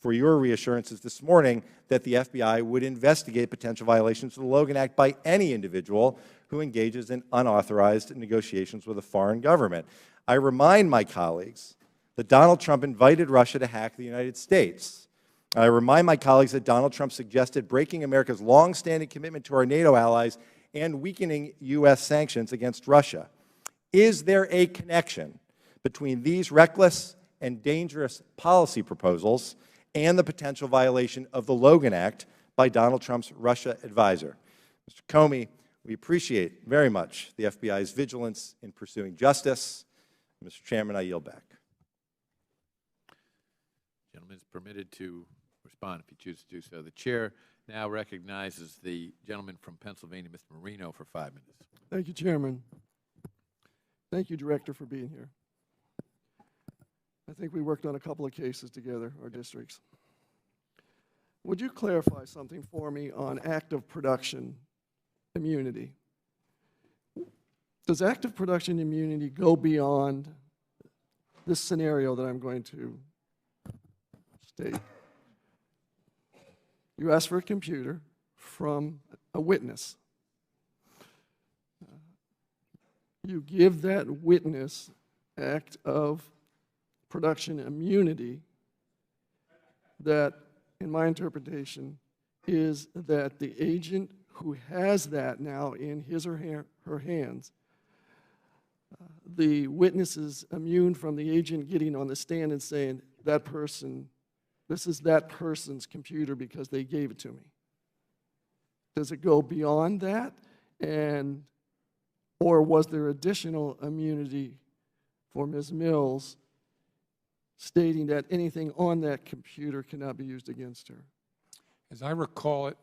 Q: for your reassurances this morning that the FBI would investigate potential violations of the Logan Act by any individual who engages in unauthorized negotiations with a foreign government. I remind my colleagues that Donald Trump invited Russia to hack the United States. I remind my colleagues that Donald Trump suggested breaking America's longstanding commitment to our NATO allies and weakening U.S. sanctions against Russia. Is there a connection between these reckless and dangerous policy proposals and the potential violation of the Logan Act by Donald Trump's Russia advisor? Mr. Comey, we appreciate very much the FBI's vigilance in pursuing justice. Mr. Chairman, I yield back.
A: The gentleman is permitted to respond if he chooses to do so. The chair now recognizes the gentleman from Pennsylvania, Mr. Marino, for 5 minutes.
R: Thank you, Chairman. Thank you, Director, for being here. I think we worked on a couple of cases together, our districts. Would you clarify something for me on active production immunity? Does active production immunity go beyond this scenario that I'm going to state? You ask for a computer from a witness. You give that witness act of production immunity that, in my interpretation, is that the agent who has that now in his or her hands, the witness is immune from the agent getting on the stand and saying, that person, this is that person's computer because they gave it to me. Does it go beyond that? Or was there additional immunity for Ms. Mills stating that anything on that computer cannot be used against her?
C: As I recall it,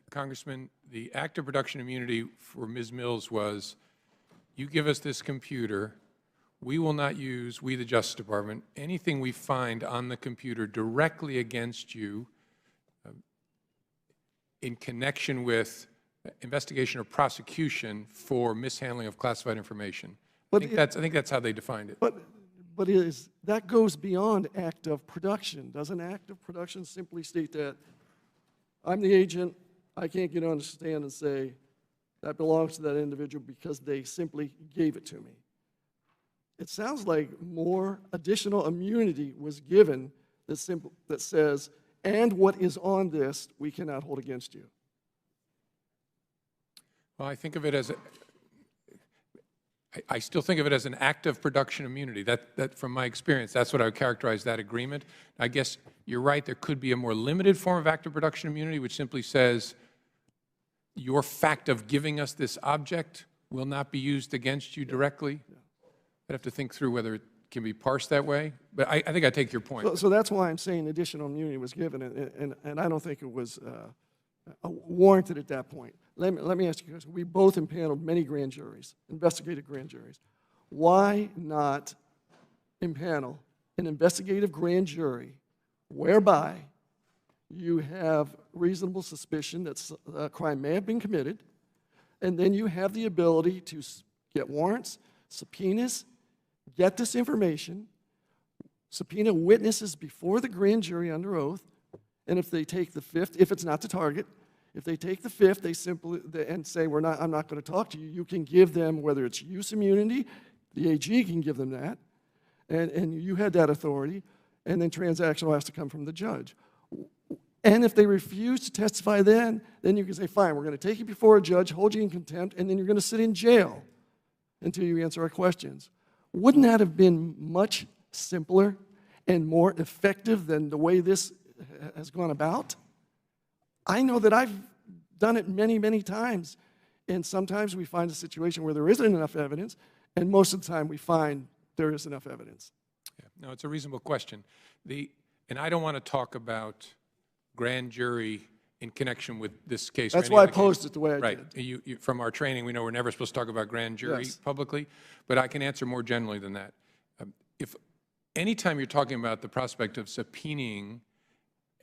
C: Congressman, the active production immunity for Ms. Mills was, you give us this computer, we will not use, we the Justice Department, anything we find on the computer directly against you in connection with investigation or prosecution for mishandling of classified information. I think that's how they defined it.
R: But that goes beyond act of production. Doesn't act of production simply state that I'm the agent, I can't get on the stand and say that belongs to that individual because they simply gave it to me? It sounds like more additional immunity was given that says, and what is on this we cannot hold against you.
C: Well, I think of it as I still think of it as an active production immunity. That, from my experience, that's what I would characterize that agreement. I guess you're right, there could be a more limited form of active production immunity, which simply says your fact of giving us this object will not be used against you directly. I'd have to think through whether it can be parsed that way, but I think I take your point.
R: So that's why I'm saying additional immunity was given, and I don't think it was warranted at that point. Let me ask you guys, we both impaneled many grand juries, investigative grand juries. Why not impanel an investigative grand jury whereby you have reasonable suspicion that a crime may have been committed, and then you have the ability to get warrants, subpoenas, get this information, subpoena witnesses before the grand jury under oath, and if they take the fifth, if it's not the target, if they take the fifth, and say, I'm not going to talk to you, you can give them, whether it's use immunity, the AG can give them that, and you had that authority, and then transactional has to come from the judge. And if they refuse to testify then you can say, fine, we're going to take you before a judge, hold you in contempt, and then you're going to sit in jail until you answer our questions. Wouldn't that have been much simpler and more effective than the way this has gone about? I know that I've done it many, many times, and sometimes we find a situation where there isn't enough evidence, and most of the time we find there is enough evidence.
C: Yeah, no, it's a reasonable question. And I don't want to talk about grand jury in connection with this case.
R: That's why I posed it the way I did.
C: Right. From our training, we know we're never supposed to talk about grand jury publicly, but I can answer more generally than that. If anytime you're talking about the prospect of subpoenaing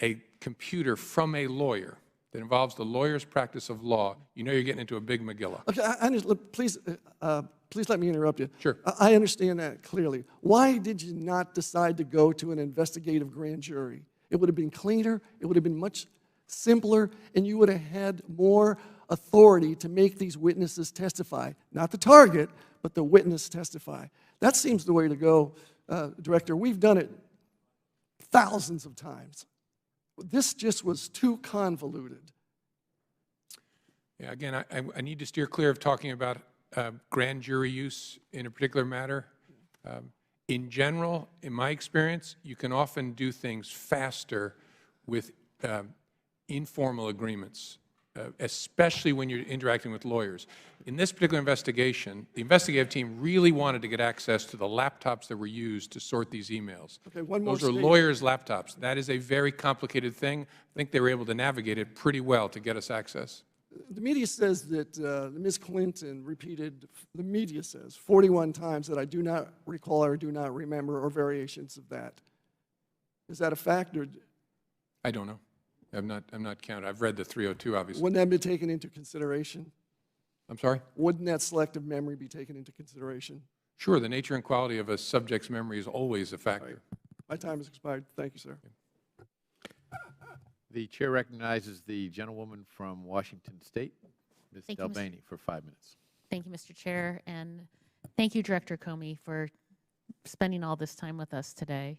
C: a computer from a lawyer that involves the lawyer's practice of law, you know you're getting into a big Megillah.
R: Okay, please let me interrupt you.
C: Sure.
R: I understand that clearly. Why did you not decide to go to an investigative grand jury? It would have been cleaner, it would have been much simpler, and you would have had more authority to make these witnesses testify. Not the target, but the witness testify. That seems the way to go, Director. We've done it thousands of times. This just was too convoluted.
C: Yeah, again, I need to steer clear of talking about grand jury use in a particular matter. In general, in my experience, you can often do things faster with informal agreements, especially when you're interacting with lawyers. In this particular investigation, the investigative team really wanted to get access to the laptops that were used to sort these emails.
R: Okay, one more
C: Those are lawyers' laptops. That is a very complicated thing. I think they were able to navigate it pretty well to get us access.
R: The media says that Ms. Clinton repeated, the media says, 41 times that I do not recall or do not remember, or variations of that. Is that a fact? Or
C: I don't know. I'm not counted. I've read the 302, obviously.
R: wouldn't that be taken into consideration?
C: I'm sorry?
R: Wouldn't that selective memory be taken into consideration?
C: Sure. The nature and quality of a subject's memory is always a factor.
R: Right. My time has expired. Thank you, sir.
A: The chair recognizes the gentlewoman from Washington State, Ms. Delbaney, for 5 minutes.
S: Thank you, Mr. Chair, and thank you, Director Comey, for spending all this time with us today.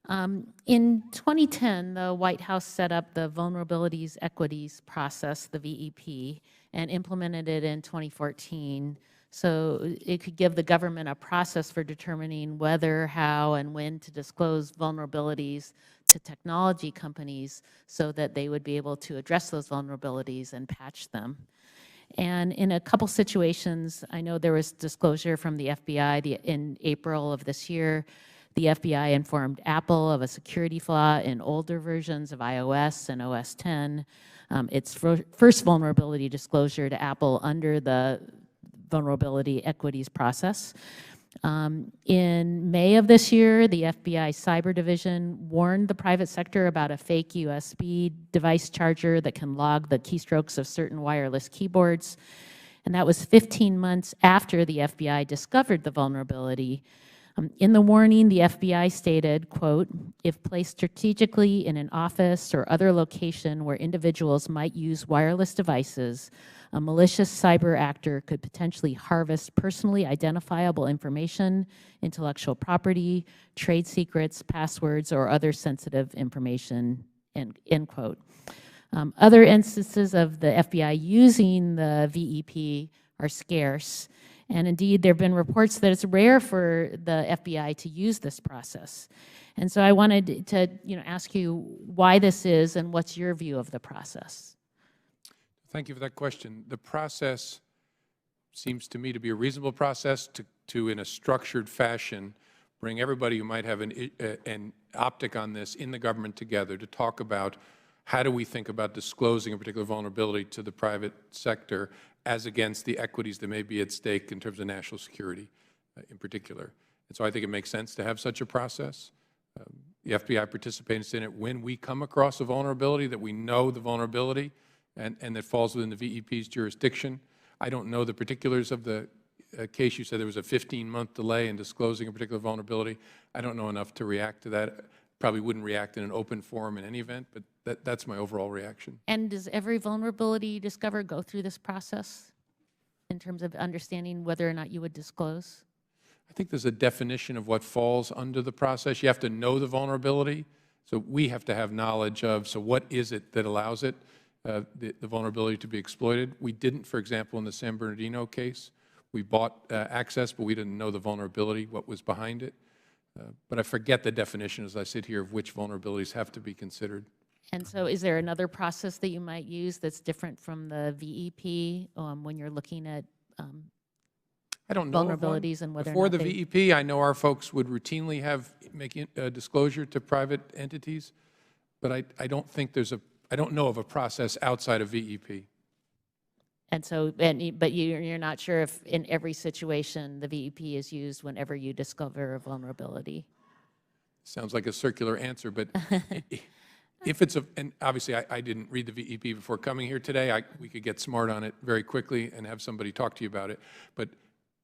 S: In 2010, the White House set up the Vulnerabilities Equities Process, the VEP, and implemented it in 2014. So it could give the government a process for determining whether, how, and when to disclose vulnerabilities to technology companies so that they would be able to address those vulnerabilities and patch them. And in a couple situations, I know there was disclosure from the FBI in April of this year. The FBI informed Apple of a security flaw in older versions of iOS and OS X. Its first vulnerability disclosure to Apple under the Vulnerability Equities Process. In May of this year, the FBI Cyber Division warned the private sector about a fake USB device charger that can log the keystrokes of certain wireless keyboards. And that was 15 months after the FBI discovered the vulnerability. In the warning, the FBI stated, quote, if placed strategically in an office or other location where individuals might use wireless devices, a malicious cyber actor could potentially harvest personally identifiable information, intellectual property, trade secrets, passwords, or other sensitive information, end quote. Other instances of the FBI using the VEP are scarce. And indeed, there have been reports that it's rare for the FBI to use this process. And so I wanted to ask you why this is and what's your view of the process.
C: Thank you for that question. The process seems to me to be a reasonable process to in a structured fashion, bring everybody who might have an optic on this in the government together to talk about how do we think about disclosing a particular vulnerability to the private sector as against the equities that may be at stake in terms of national security in particular. And so I think it makes sense to have such a process. The FBI participates in it when we come across a vulnerability, that we know the vulnerability and that falls within the VEP's jurisdiction. I don't know the particulars of the case. You said there was a 15-month delay in disclosing a particular vulnerability. I don't know enough to react to that. Probably wouldn't react in an open forum in any event, but that's my overall reaction.
S: And does every vulnerability you discover go through this process in terms of understanding whether or not you would disclose?
C: I think there's a definition of what falls under the process. You have to know the vulnerability, so we have to have knowledge of, so what is it that allows it, the vulnerability to be exploited. We didn't, for example, in the San Bernardino case. We bought access, but we didn't know the vulnerability, what was behind it. But I forget the definition as I sit here of which vulnerabilities have to be considered.
S: And so is there another process that you might use that's different from the VEP when you're looking at
C: I don't know
S: vulnerabilities and whether
C: before
S: or not
C: the VEP, I know our folks would routinely make disclosure to private entities, but I don't think I don't know of a process outside of VEP.
S: And so, but you're not sure if in every situation the VEP is used whenever you discover a vulnerability.
C: Sounds like a circular answer, but if it's and obviously I didn't read the VEP before coming here today. We could get smart on it very quickly and have somebody talk to you about it. But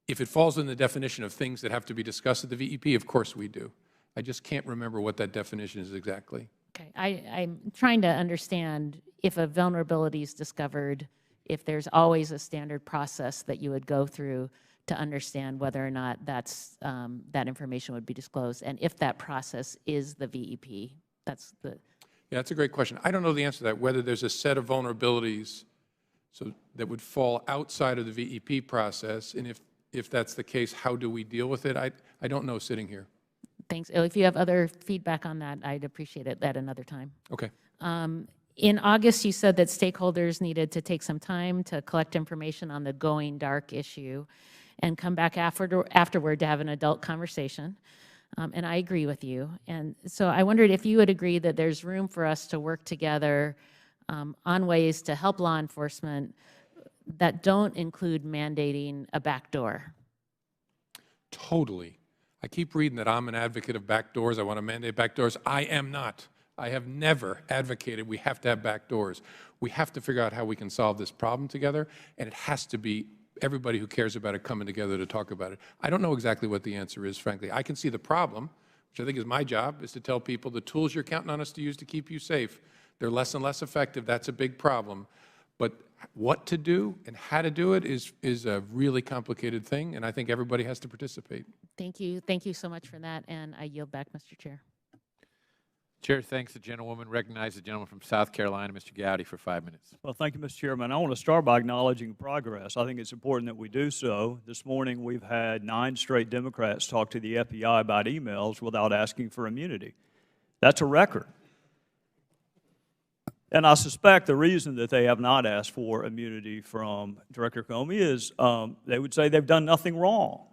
C: if it falls in the definition of things that have to be discussed at the VEP, of course we do. I just can't remember what that definition is exactly.
S: Okay, I'm trying to understand if a vulnerability is discovered, if there's always a standard process that you would go through to understand whether or not that information would be disclosed, and if that process is the VEP. That's the...
C: Yeah, that's a great question. I don't know the answer to that, whether there's a set of vulnerabilities that would fall outside of the VEP process, and if that's the case, how do we deal with it? I don't know sitting here.
S: Thanks. If you have other feedback on that, I'd appreciate it at another time.
C: Okay.
S: In August, you said that stakeholders needed to take some time to collect information on the going dark issue and come back afterward to have an adult conversation. And I agree with you. And so I wondered if you would agree that there's room for us to work together on ways to help law enforcement that don't include mandating a backdoor.
C: Totally. I keep reading that I'm an advocate of backdoors. I want to mandate backdoors. I am not. I have never advocated we have to have backdoors. We have to figure out how we can solve this problem together, and it has to be everybody who cares about it coming together to talk about it. I don't know exactly what the answer is, frankly. I can see the problem, which I think is my job, is to tell people the tools you're counting on us to use to keep you safe, they're less and less effective. That's a big problem. But what to do and how to do it is a really complicated thing, and I think everybody has to participate.
S: Thank you. Thank you so much for that, and I yield back, Mr. Chair.
A: Chair thanks the gentlewoman. Recognize the gentleman from South Carolina, Mr. Gowdy, for 5 minutes.
T: Well, thank you, Mr. Chairman. I want to start by acknowledging progress. I think it's important that we do so. This morning, we've had 9 straight Democrats talk to the FBI about emails without asking for immunity. That's a record. And I suspect the reason that they have not asked for immunity from Director Comey is they would say they've done nothing wrong.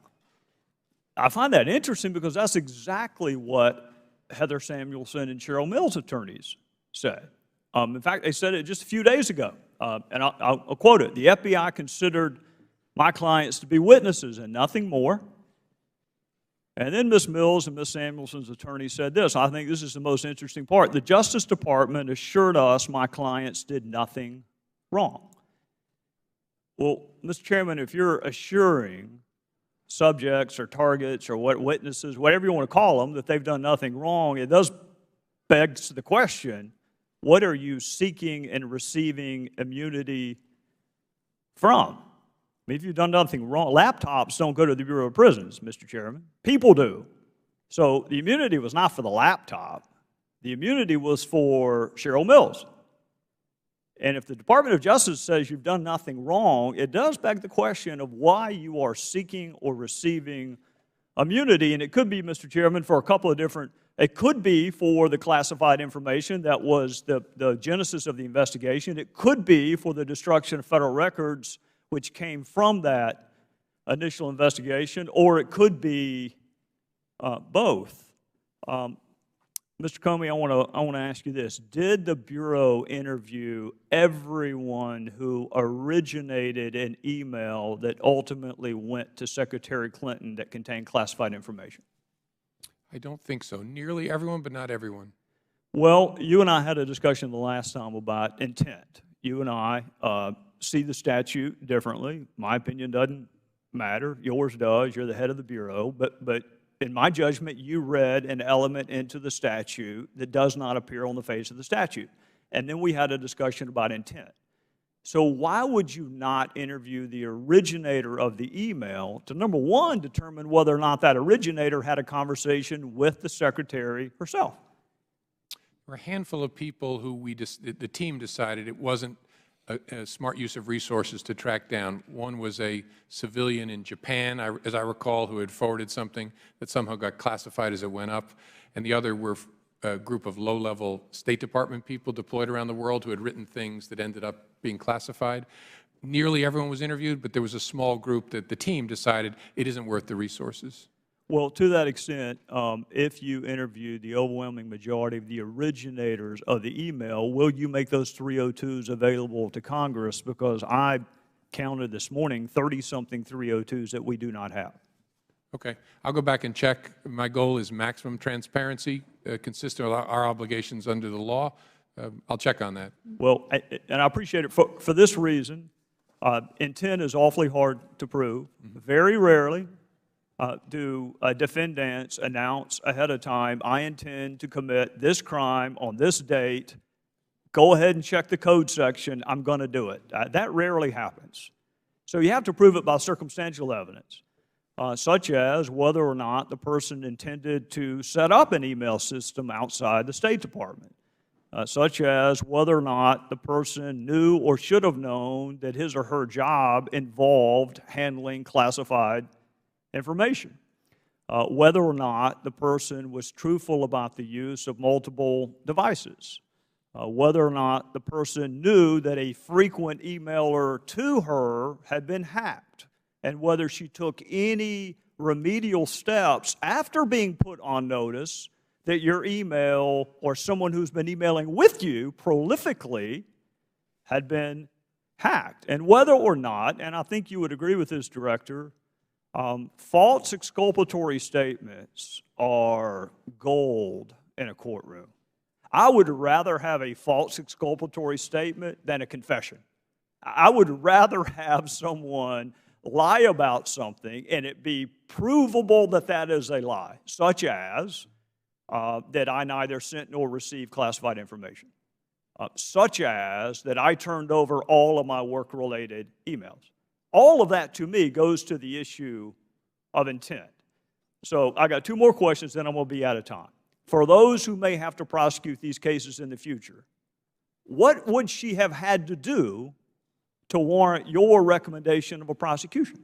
T: I find that interesting because that's exactly what Heather Samuelson and Cheryl Mills' attorneys said. In fact, they said it just a few days ago, and I'll quote it. The FBI considered my clients to be witnesses and nothing more. And then Ms. Mills and Ms. Samuelson's attorney said this. I think this is the most interesting part. The Justice Department assured us my clients did nothing wrong. Well, Mr. Chairman, if you're assuring subjects or targets or witnesses, whatever you want to call them, that they've done nothing wrong, it does beg the question, what are you seeking and receiving immunity from? I mean, if you've done nothing wrong, laptops don't go to the Bureau of Prisons, Mr. Chairman. People do. So the immunity was not for the laptop. The immunity was for Cheryl Mills. And if the Department of Justice says you've done nothing wrong, it does beg the question of why you are seeking or receiving immunity. And it could be, Mr. Chairman, for a couple of different, it could be for the classified information that was the genesis of the investigation. It could be for the destruction of federal records which came from that initial investigation, or it could be both. Mr. Comey, I want to ask you this. Did the Bureau interview everyone who originated an email that ultimately went to Secretary Clinton that contained classified information?
C: I don't think so. Nearly everyone, but not everyone.
T: Well, you and I had a discussion the last time about intent. You and I see the statute differently. My opinion doesn't matter. Yours does. You're the head of the Bureau. But in my judgment, you read an element into the statute that does not appear on the face of the statute. And then we had a discussion about intent. So why would you not interview the originator of the email to, number one, determine whether or not that originator had a conversation with the secretary herself?
C: There were a handful of people who the team decided it wasn't a smart use of resources to track down. One was a civilian in Japan, as I recall, who had forwarded something that somehow got classified as it went up, and the other were a group of low-level State Department people deployed around the world who had written things that ended up being classified. Nearly everyone was interviewed, but there was a small group that the team decided it isn't worth the resources.
T: Well, to that extent, if you interview the overwhelming majority of the originators of the email, will you make those 302s available to Congress? Because I counted this morning 30-something 302s that we do not have.
C: Okay. I'll go back and check. My goal is maximum transparency, consistent with our obligations under the law. I'll check on that.
T: Well, and I appreciate it for this reason. Intent is awfully hard to prove. Very rarely do defendants announce ahead of time, I intend to commit this crime on this date. Go ahead and check the code section. I'm going to do it. That rarely happens. So you have to prove it by circumstantial evidence, such as whether or not the person intended to set up an email system outside the State Department, such as whether or not the person knew or should have known that his or her job involved handling classified information, whether or not the person was truthful about the use of multiple devices, whether or not the person knew that a frequent emailer to her had been hacked, and whether she took any remedial steps after being put on notice that your email or someone who's been emailing with you prolifically had been hacked, and whether or not, and I think you would agree with this, Director, false exculpatory statements are gold in a courtroom. I would rather have a false exculpatory statement than a confession. I would rather have someone lie about something and it be provable that that is a lie, such as that I neither sent nor received classified information, such as that I turned over all of my work-related emails. All of that, to me, goes to the issue of intent. So I got two more questions, then I'm going to be out of time. For those who may have to prosecute these cases in the future, what would she have had to do to warrant your recommendation of a prosecution?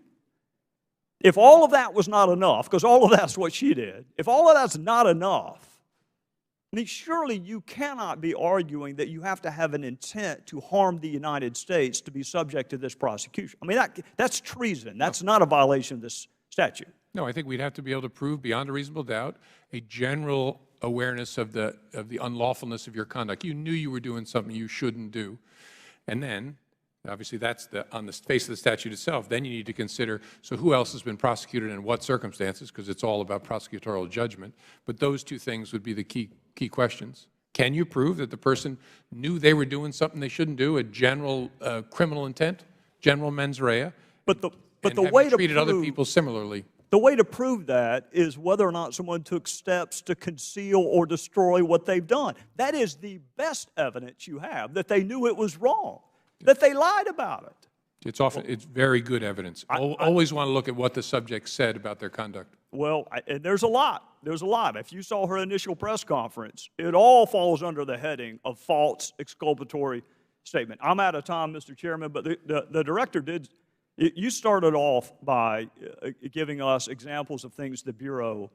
T: If all of that was not enough, because all of that's what she did, if all of that's not enough, I mean, surely you cannot be arguing that you have to have an intent to harm the United States to be subject to this prosecution. I mean, that's treason. That's not a violation of this statute.
C: No, I think we'd have to be able to prove beyond a reasonable doubt a general awareness of the unlawfulness of your conduct. You knew you were doing something you shouldn't do. And then, obviously, that's on the face of the statute itself. Then you need to consider, so who else has been prosecuted and what circumstances, because it's all about prosecutorial judgment. But those two things would be the key questions. Can you prove that the person knew they were doing something they shouldn't do, a general criminal intent, general mens rea,
T: but the
C: way to treated other people similarly?
T: The way to prove that is whether or not someone took steps to conceal or destroy what they've done. That is the best evidence you have, that they knew it was wrong, that they lied about it.
C: It's very good evidence. Always want to look at what the subject said about their conduct.
T: Well, and there's a lot. There's a lot. If you saw her initial press conference, it all falls under the heading of false exculpatory statement. I'm out of time, Mr. Chairman, but the director did. You started off by giving us examples of things the Bureau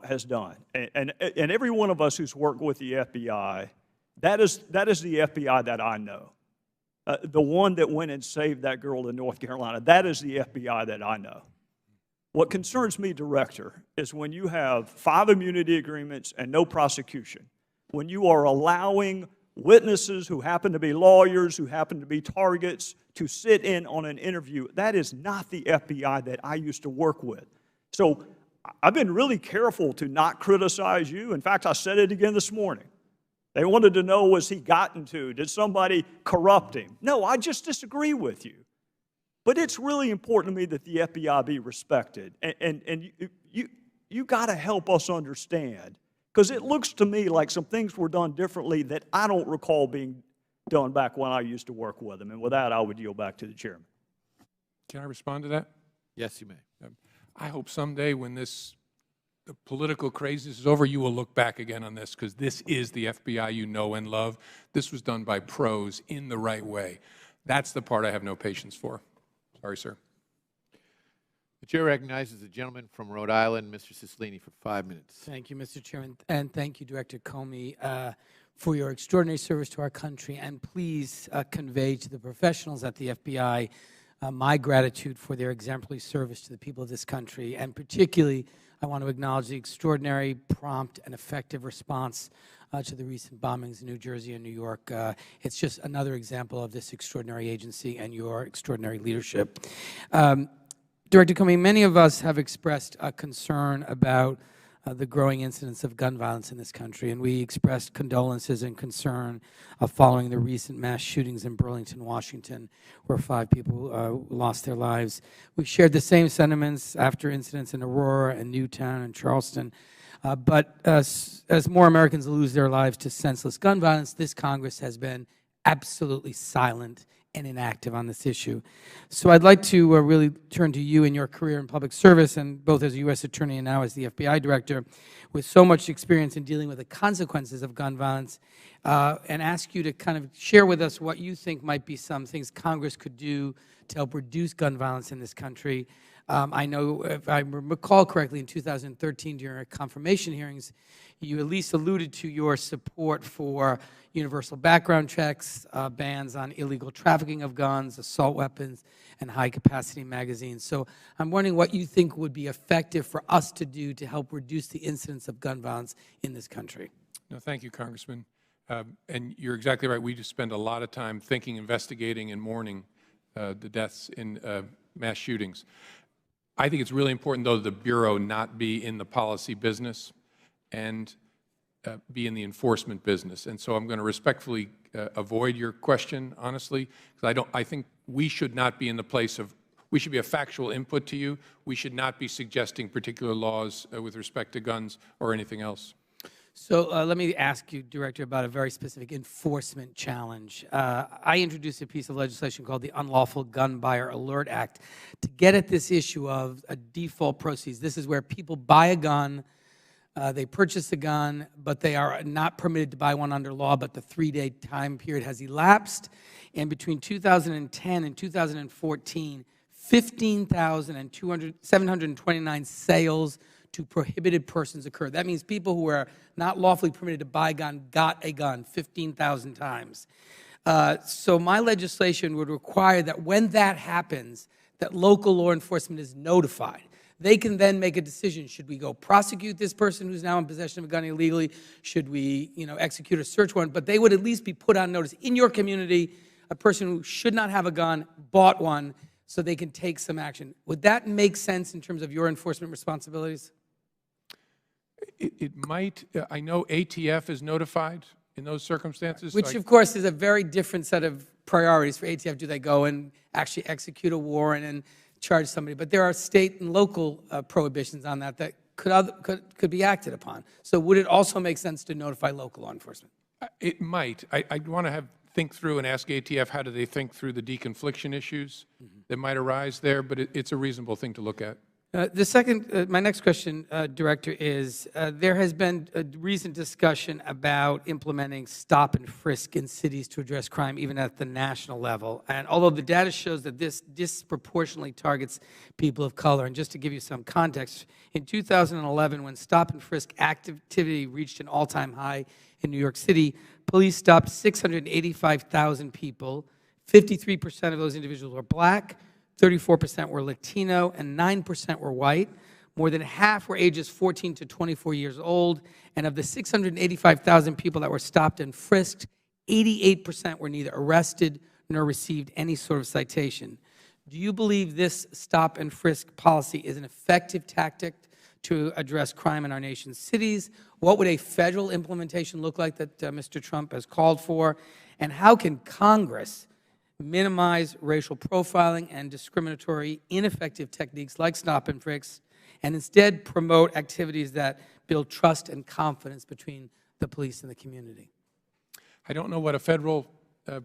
T: has done. And every one of us who's worked with the FBI, that is the FBI that I know. The one that went and saved that girl in North Carolina, that is the FBI that I know. What concerns me, Director, is when you have 5 immunity agreements and no prosecution, when you are allowing witnesses who happen to be lawyers, who happen to be targets, to sit in on an interview. That is not the FBI that I used to work with. So I've been really careful to not criticize you. In fact, I said it again this morning. They wanted to know, was he gotten to? Did somebody corrupt him? No, I just disagree with you. But it's really important to me that the FBI be respected. And you got to help us understand, because it looks to me like some things were done differently that I don't recall being done back when I used to work with them. And with that, I would yield back to the chairman.
C: Can I respond to that?
A: Yes, you may.
C: I hope someday when the political craziness is over, you will look back again on this, because this is the FBI you know and love. This was done by pros in the right way. That's the part I have no patience for. Sorry, sir.
A: The chair recognizes the gentleman from Rhode Island, Mr. Cicilline, for 5 minutes.
U: Thank you, Mr. Chairman, and thank you, Director Comey, for your extraordinary service to our country. And please convey to the professionals at the FBI my gratitude for their exemplary service to the people of this country. And particularly, I want to acknowledge the extraordinary, prompt, and effective response to the recent bombings in New Jersey and New York. It's just another example of this extraordinary agency and your extraordinary leadership. Director Comey, many of us have expressed a concern about the growing incidence of gun violence in this country, and we expressed condolences and concern following the recent mass shootings in Burlington, Washington, where 5 people lost their lives. We shared the same sentiments after incidents in Aurora and Newtown and Charleston. But as more Americans lose their lives to senseless gun violence, this Congress has been absolutely silent and inactive on this issue. So I'd like to really turn to you in your career in public service, and both as a U.S. Attorney and now as the FBI Director, with so much experience in dealing with the consequences of gun violence, and ask you to kind of share with us what you think might be some things Congress could do to help reduce gun violence in this country. I know, if I recall correctly, in 2013 during our confirmation hearings, you at least alluded to your support for universal background checks, bans on illegal trafficking of guns, assault weapons, and high-capacity magazines. So I'm wondering what you think would be effective for us to do to help reduce the incidence of gun violence in this country.
C: No, thank you, Congressman. And you're exactly right. We just spend a lot of time thinking, investigating, and mourning the deaths in mass shootings. I think it's really important, though, the Bureau not be in the policy business and be in the enforcement business. And so I'm going to respectfully avoid your question, honestly, because I think we should not be in the place of, we should be a factual input to you. We should not be suggesting particular laws with respect to guns or anything else.
U: So let me ask you, Director, about a very specific enforcement challenge. I introduced a piece of legislation called the Unlawful Gun Buyer Alert Act to get at this issue of a default proceeds. This is where people buy a gun, they purchase a gun, but they are not permitted to buy one under law, but the 3-day time period has elapsed. And between 2010 and 2014, 15,729 sales to prohibited persons occurred. That means people who are not lawfully permitted to buy a gun got a gun 15,000 times. So my legislation would require that when that happens, that local law enforcement is notified. They can then make a decision. Should we go prosecute this person who's now in possession of a gun illegally? Should we, execute a search warrant? But they would at least be put on notice. In your community, a person who should not have a gun bought one, so they can take some action. Would that make sense in terms of your enforcement responsibilities?
C: It might. I know ATF is notified in those circumstances.
U: Which, of course, is a very different set of priorities for ATF. Do they go and actually execute a warrant and charge somebody? But there are state and local prohibitions on that that could be acted upon. So would it also make sense to notify local law enforcement?
C: It might. I'd want to think through and ask ATF how do they think through the deconfliction issues that might arise there, but it's a reasonable thing to look at.
U: My next question, Director, is there has been a recent discussion about implementing stop and frisk in cities to address crime, even at the national level. And although the data shows that this disproportionately targets people of color, and just to give you some context, in 2011, when stop and frisk activity reached an all-time high in New York City, police stopped 685,000 people. 53% of those individuals were black, 34% were Latino, and 9% were white. More than half were ages 14 to 24 years old. And of the 685,000 people that were stopped and frisked, 88% were neither arrested nor received any sort of citation. Do you believe this stop and frisk policy is an effective tactic to address crime in our nation's cities? What would a federal implementation look like that Mr. Trump has called for? And how can Congress minimize racial profiling and discriminatory, ineffective techniques like stop and frisk, and instead promote activities that build trust and confidence between the police and the community?
C: I don't know what a federal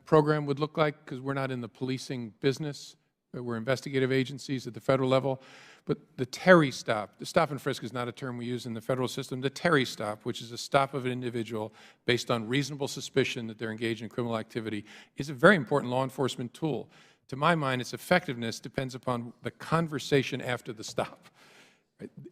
C: program would look like because we're not in the policing business. We're investigative agencies at the federal level. But the Terry stop, the stop and frisk is not a term we use in the federal system. The Terry stop, which is a stop of an individual based on reasonable suspicion that they're engaged in criminal activity, is a very important law enforcement tool. To my mind, its effectiveness depends upon the conversation after the stop.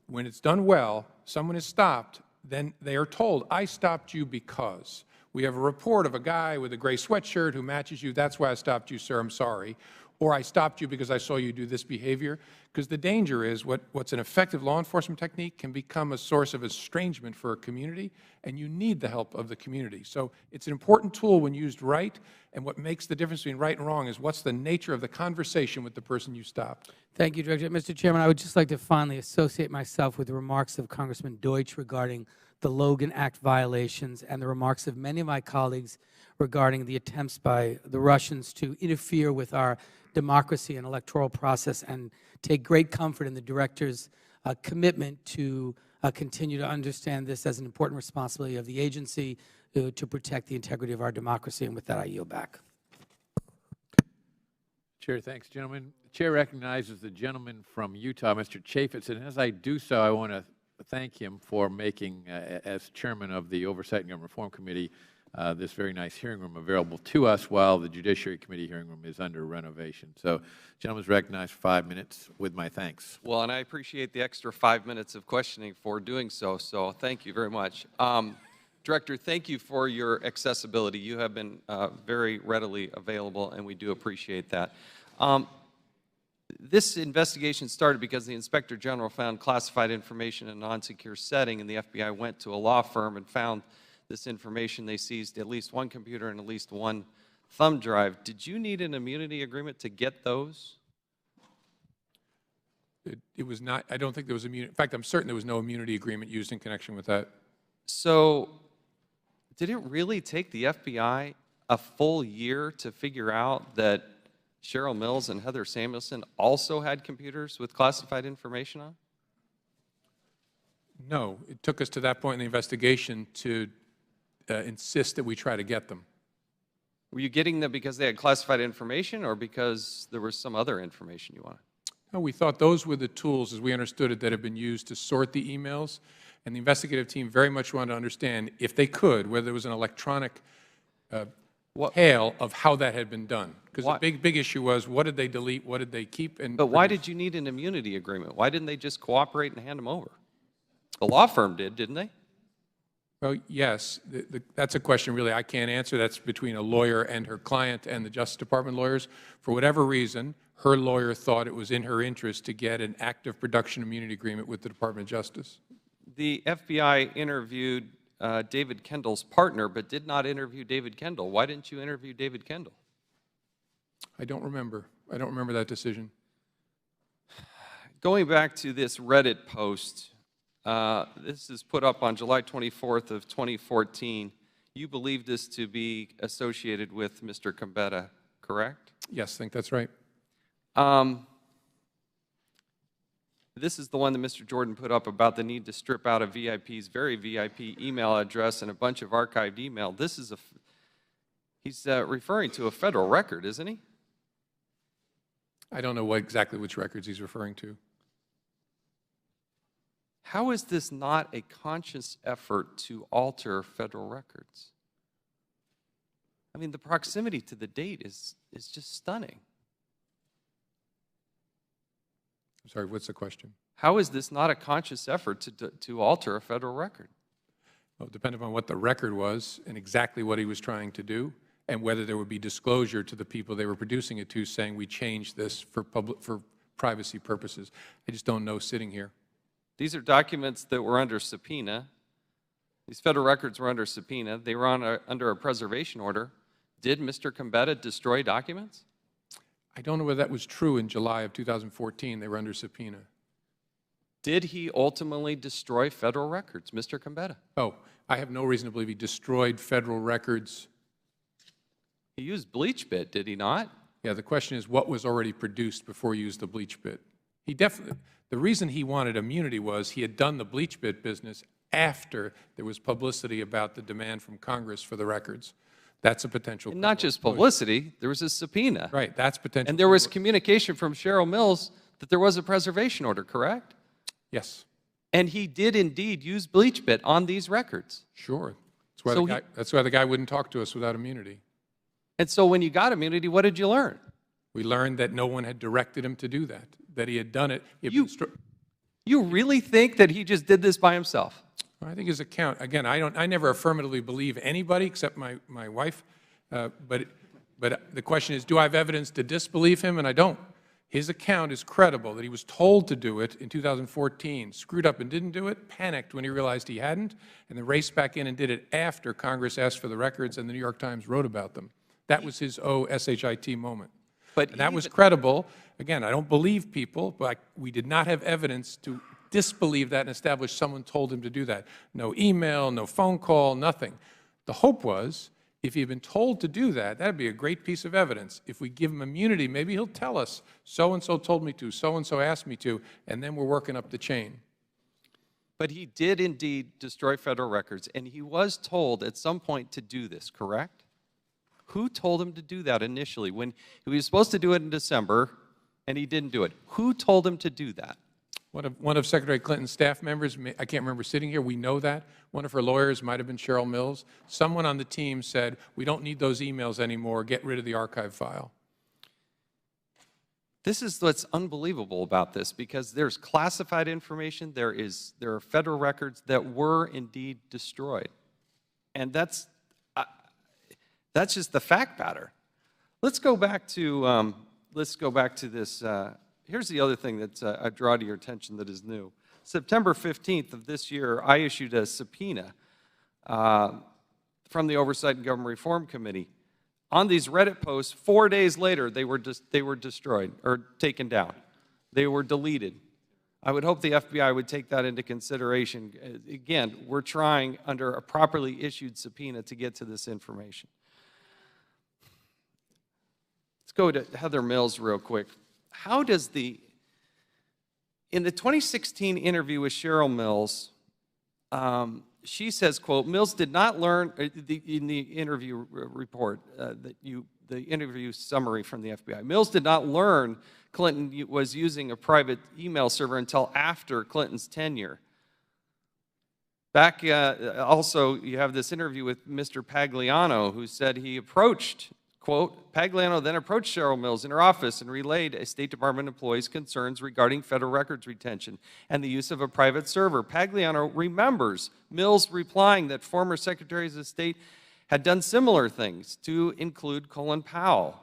C: When it's done well, someone is stopped, then they are told, I stopped you because. We have a report of a guy with a gray sweatshirt who matches you. That's why I stopped you, sir. I'm sorry. Or I stopped you because I saw you do this behavior. Because the danger is what's an effective law enforcement technique can become a source of estrangement for a community, and you need the help of the community. So it's an important tool when used right, and what makes the difference between right and wrong is what's the nature of the conversation with the person you stopped.
U: Thank you, Director. Mr. Chairman, I would just like to finally associate myself with the remarks of Congressman Deutsch regarding the Logan Act violations and the remarks of many of my colleagues regarding the attempts by the Russians to interfere with our democracy and electoral process, and take great comfort in the Director's commitment to continue to understand this as an important responsibility of the agency to protect the integrity of our democracy. And with that, I yield back.
A: Chair, thanks, gentlemen. The Chair recognizes the gentleman from Utah, Mr. Chaffetz, and as I do so, I want to thank him for making, as Chairman of the Oversight and Government Reform Committee, this very nice hearing room available to us while the Judiciary Committee hearing room is under renovation. So, the gentleman is recognized for 5 minutes with my thanks.
D: Well, and I appreciate the extra 5 minutes of questioning for doing so, so thank you very much. Director, thank you for your accessibility. You have been very readily available, and we do appreciate that. This investigation started because the Inspector General found classified information in a non-secure setting, and the FBI went to a law firm and found this information. They seized at least one computer and at least one thumb drive. Did you need an immunity agreement to get those?
C: It was not, I don't think there was immunity. In fact, I'm certain there was no immunity agreement used in connection with that.
D: So, did it really take the FBI a full year to figure out that Cheryl Mills and Heather Samuelson also had computers with classified information on?
C: No. It took us to that point in the investigation to insist that we try to get them.
D: Were you getting them because they had classified information or because there was some other information you wanted?
C: No, we thought those were the tools, as we understood it, that have been used to sort the emails. And the investigative team very much wanted to understand, if they could, whether there was an electronic hail of how that had been done. Because the big issue was, what did they delete, what did they keep?
D: But why did you need an immunity agreement? Why didn't they just cooperate and hand them over? The law firm did, didn't they?
C: Well, yes. That's a question really I can't answer. That's between a lawyer and her client and the Justice Department lawyers. For whatever reason, her lawyer thought it was in her interest to get an active production immunity agreement with the Department of Justice.
D: The FBI interviewed David Kendall's partner, but did not interview David Kendall. Why didn't you interview David Kendall?
C: I don't remember. I don't remember that decision.
D: Going back to this Reddit post, this is put up on July 24th of 2014. You believe this to be associated with Mr. Gambetta, correct?
C: Yes, I think that's right.
D: This is the one that Mr. Jordan put up about the need to strip out a VIP's very VIP email address and a bunch of archived email. This is he's referring to a federal record, isn't he?
C: I don't know exactly which records he's referring to.
D: How is this not a conscious effort to alter federal records? I mean, the proximity to the date is just stunning.
C: I'm sorry, what's the question?
D: How is this not a conscious effort to alter a federal record?
C: Well, it depended on what the record was and exactly what he was trying to do, and whether there would be disclosure to the people they were producing it to, saying we changed this for privacy purposes. I just don't know sitting here.
D: These are documents that were under subpoena. These federal records were under subpoena. They were under a preservation order. Did Mr. Gambetta destroy documents?
C: I don't know whether that was true in July of 2014. They were under subpoena.
D: Did he ultimately destroy federal records, Mr. Gambetta?
C: Oh, I have no reason to believe he destroyed federal records.
D: He used bleach bit, did he not?
C: Yeah, the question is what was already produced before he used the bleach bit. He definitely, the reason he wanted immunity was he had done the bleach bit business after there was publicity about the demand from Congress for the records. That's a potential.
D: And not just publicity, there was a subpoena.
C: Right, that's potential.
D: And there was communication from Cheryl Mills that there was a preservation order, correct?
C: Yes.
D: And he did indeed use bleach bit on these records.
C: Sure. That's why the guy wouldn't talk to us without immunity.
D: And so when you got immunity, what did you learn?
C: We learned that no one had directed him to do that he had done it.
D: You really think that he just did this by himself?
C: I think his account, again, I never affirmatively believe anybody except my wife, but the question is, do I have evidence to disbelieve him? And I don't. His account is credible that he was told to do it in 2014, screwed up and didn't do it, panicked when he realized he hadn't, and then raced back in and did it after Congress asked for the records and the New York Times wrote about them. That was his SHIT moment. And that was credible. Again, I don't believe people, but we did not have evidence to disbelieve that and establish someone told him to do that. No email, no phone call, nothing. The hope was, if he had been told to do that, that would be a great piece of evidence. If we give him immunity, maybe he'll tell us, so-and-so told me to, so-and-so asked me to, and then we're working up the chain.
D: But he did indeed destroy federal records, and he was told at some point to do this, correct? Who told him to do that initially? When he was supposed to do it in December, and he didn't do it. Who told him to do that?
C: One of Secretary Clinton's staff members, I can't remember sitting here, we know that. One of her lawyers might have been Cheryl Mills. Someone on the team said, we don't need those emails anymore, get rid of the archive file.
D: This is what's unbelievable about this, because there's classified information, there are federal records that were indeed destroyed. And that's just the fact pattern. Let's go back to this. Here's the other thing that I draw to your attention that is new. September 15th of this year, I issued a subpoena from the Oversight and Government Reform Committee. On these Reddit posts, 4 days later, they were destroyed or taken down. They were deleted. I would hope the FBI would take that into consideration. Again, we're trying under a properly issued subpoena to get to this information. Let's go to Heather Mills real quick. How does in the 2016 interview with Cheryl Mills, she says, quote, Mills did not learn, in the interview report, the interview summary from the FBI, Mills did not learn Clinton was using a private email server until after Clinton's tenure. Back, also, you have this interview with Mr. Pagliano, who said he approached, quote, Pagliano then approached Cheryl Mills in her office and relayed a State Department employee's concerns regarding federal records retention and the use of a private server. Pagliano remembers Mills replying that former secretaries of state had done similar things, to include Colin Powell.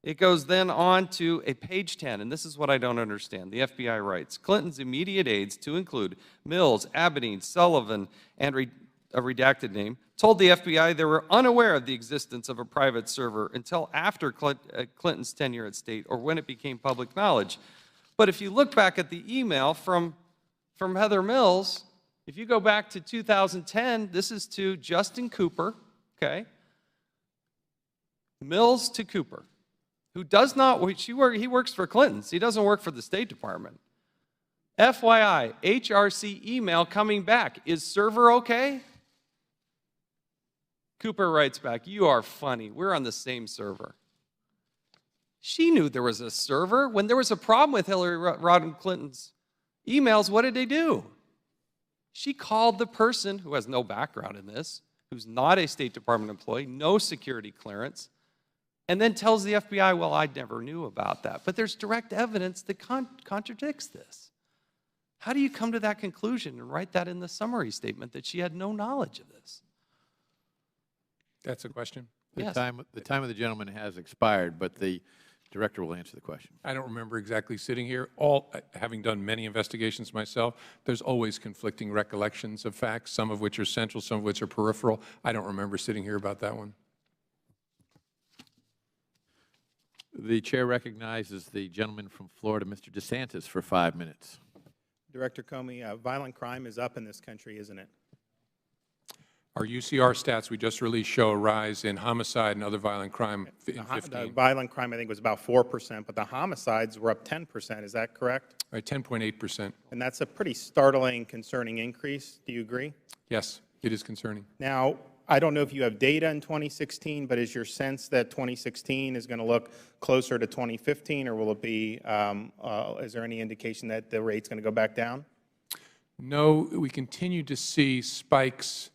D: It goes then on to a page 10, and this is what I don't understand. The FBI writes, Clinton's immediate aides, to include Mills, Abedin, Sullivan, and a redacted name, told the FBI they were unaware of the existence of a private server until after Clinton's tenure at State or when it became public knowledge. But if you look back at the email from Heather Mills, if you go back to 2010, this is to Justin Cooper, okay? Mills to Cooper, who does not, he works for Clinton's. He doesn't work for the State Department. FYI, HRC email coming back. Is server okay? Cooper writes back, you are funny. We're on the same server. She knew there was a server. When there was a problem with Hillary Rodham Clinton's emails, what did they do? She called the person who has no background in this, who's not a State Department employee, no security clearance, and then tells the FBI, well, I never knew about that. But there's direct evidence that contradicts this. How do you come to that conclusion and write that in the summary statement that she had no knowledge of this?
C: That's a question?
A: Yes. The time of the gentleman has expired, but the Director will answer the question.
C: I don't remember exactly sitting here. Having done many investigations myself, there's always conflicting recollections of facts, some of which are central, some of which are peripheral. I don't remember sitting here about that one.
A: The Chair recognizes the gentleman from Florida, Mr. DeSantis, for 5 minutes.
E: Director Comey, violent crime is up in this country, isn't it?
C: Our UCR stats we just released show a rise in homicide and other violent crime in 15.
E: The violent crime, I think, was about 4%, but the homicides were up 10%. Is that correct?
C: Right, 10.8%.
E: And that's a pretty startling, concerning increase. Do you agree?
C: Yes, it is concerning.
E: Now, I don't know if you have data in 2016, but is your sense that 2016 is going to look closer to 2015, or will it be, is there any indication that the rate's going to go back down?
C: No, we continue to see spikes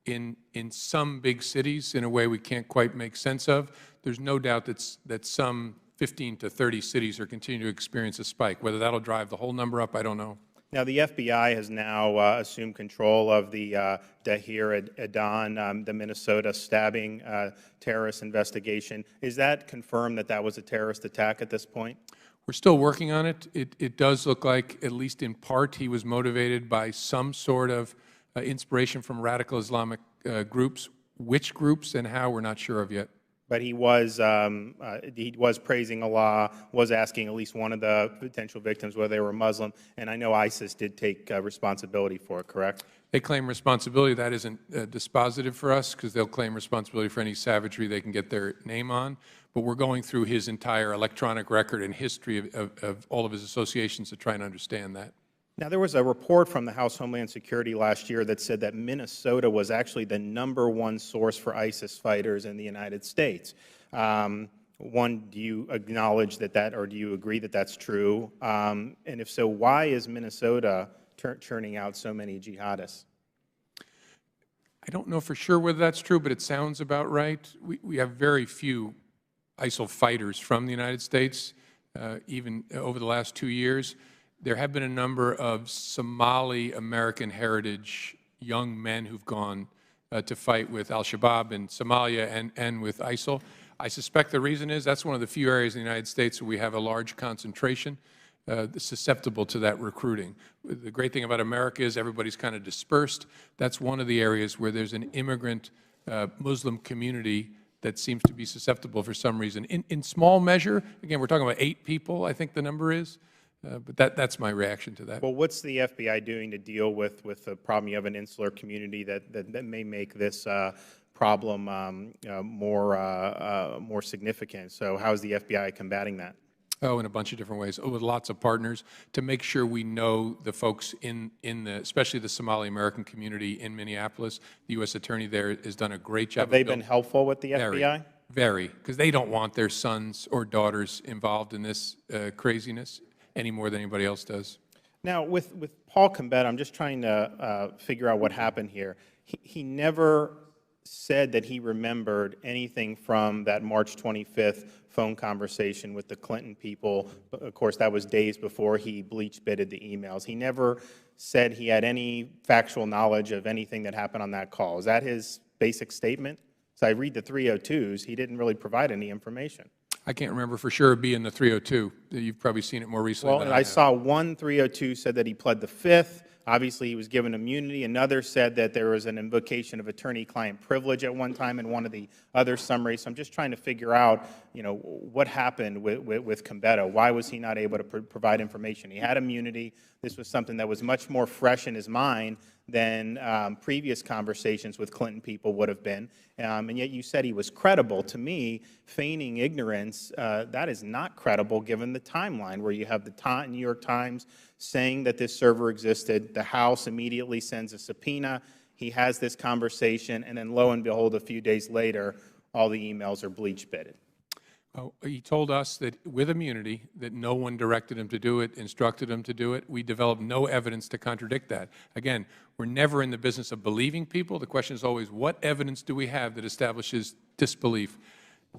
C: in some big cities in a way we can't quite make sense of. There's no doubt that some 15 to 30 cities are continuing to experience a spike. Whether that'll drive the whole number up, I don't know.
E: Now, the FBI has now assumed control of the Dahir Adan, the Minnesota stabbing terrorist investigation. Is that confirmed that that was a terrorist attack at this point?
C: We're still working on it. It does look like, at least in part, he was motivated by some sort of inspiration from radical Islamic groups. Which groups and how, we're not sure of yet.
E: But he was praising Allah, was asking at least one of the potential victims whether they were Muslim, and I know ISIS did take responsibility for it, correct?
C: They claim responsibility. That isn't dispositive for us, because they'll claim responsibility for any savagery they can get their name on. But we're going through his entire electronic record and history of all of his associations to try and understand that.
E: Now, there was a report from the House Homeland Security last year that said that Minnesota was actually the #1 source for ISIS fighters in the United States. One, do you acknowledge that, or do you agree that that's true? And if so, why is Minnesota churning out so many jihadists?
C: I don't know for sure whether that's true, but it sounds about right. We have very few ISIL fighters from the United States, even over the last 2 years. There have been a number of Somali American heritage young men who've gone to fight with al-Shabaab in Somalia and with ISIL. I suspect the reason is that's one of the few areas in the United States where we have a large concentration susceptible to that recruiting. The great thing about America is everybody's kind of dispersed. That's one of the areas where there's an immigrant Muslim community that seems to be susceptible for some reason. In small measure, again, we're talking about 8 people, I think the number is. But that's my reaction to that.
E: Well, what's the FBI doing to deal with the problem? You have an insular community that may make this problem more significant. So how is the FBI combating that?
C: Oh, in a bunch of different ways, with lots of partners, to make sure we know the folks especially the Somali American community in Minneapolis. The U.S. Attorney there has done a great job.
E: Have they been helpful with the FBI?
C: Very, because they don't want their sons or daughters involved in this craziness any more than anybody else does.
E: Now, with Paul Combetta, I'm just trying to figure out what happened here. He never said that he remembered anything from that March 25th phone conversation with the Clinton people. Of course, that was days before he bleach-bitted the emails. He never said he had any factual knowledge of anything that happened on that call. Is that his basic statement? So I read the 302s. He didn't really provide any information.
C: I can't remember for sure being the 302. You've probably seen it more recently than I have.
E: I saw one 302 said that he pled the 5th. Obviously, he was given immunity. Another said that there was an invocation of attorney-client privilege at one time in one of the other summaries. So I'm just trying to figure out, what happened with Combetta. Why was he not able to provide information? He had immunity. This was something that was much more fresh in his mind than previous conversations with Clinton people would have been. And yet you said he was credible. To me, feigning ignorance, that is not credible given the timeline where you have the New York Times saying that this server existed. The House immediately sends a subpoena. He has this conversation, and then lo and behold, a few days later, all the emails are bleach-bitted.
C: Oh, he told us that with immunity, that no one directed him to do it, instructed him to do it. We developed no evidence to contradict that. Again, we're never in the business of believing people. The question is always, what evidence do we have that establishes disbelief?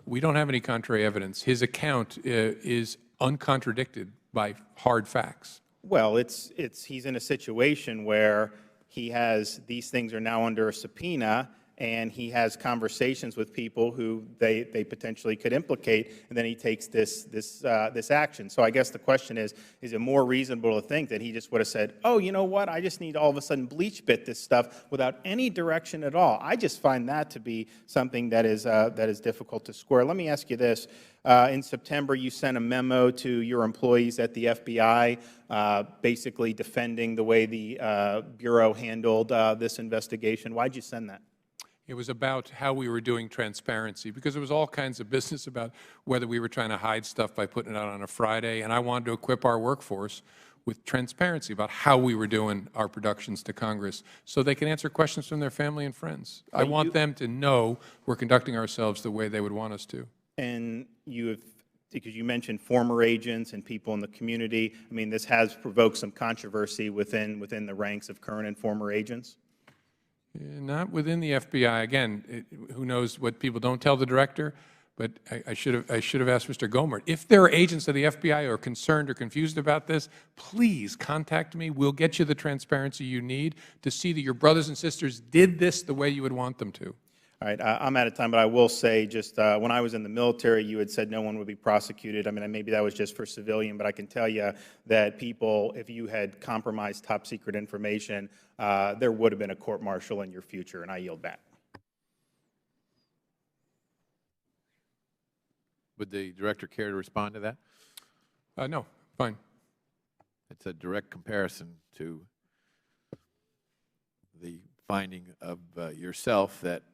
C: We don't have any contrary evidence. His account is uncontradicted by hard facts.
E: Well, he's in a situation where he has, these things are now under a subpoena, and he has conversations with people who they potentially could implicate, and then he takes this action. So I guess the question is it more reasonable to think that he just would have said, oh, you know what, I just need to all of a sudden bleach bit this stuff without any direction at all? I just find that to be something that is difficult to square. Let me ask you this. In September, you sent a memo to your employees at the FBI basically defending the way the Bureau handled this investigation. Why did you send that?
C: It was about how we were doing transparency, because there was all kinds of business about whether we were trying to hide stuff by putting it out on a Friday, and I wanted to equip our workforce with transparency about how we were doing our productions to Congress so they can answer questions from their family and friends. I want them to know we're conducting ourselves the way they would want us to.
E: And you have, because you mentioned former agents and people in the community, I mean, this has provoked some controversy within the ranks of current and former agents?
C: Not within the FBI. Again, who knows what people don't tell the director, but I should have asked Mr. Gohmert. If there are agents of the FBI who are concerned or confused about this, please contact me. We'll get you the transparency you need to see that your brothers and sisters did this the way you would want them to.
E: All right, I'm out of time, but I will say just when I was in the military, you had said no one would be prosecuted. I mean, maybe that was just for civilian, but I can tell you that people, if you had compromised top secret information, there would have been a court-martial in your future, and I yield back.
A: Would the Director care to respond to that?
C: No, fine.
A: It's a direct comparison to the finding of yourself that,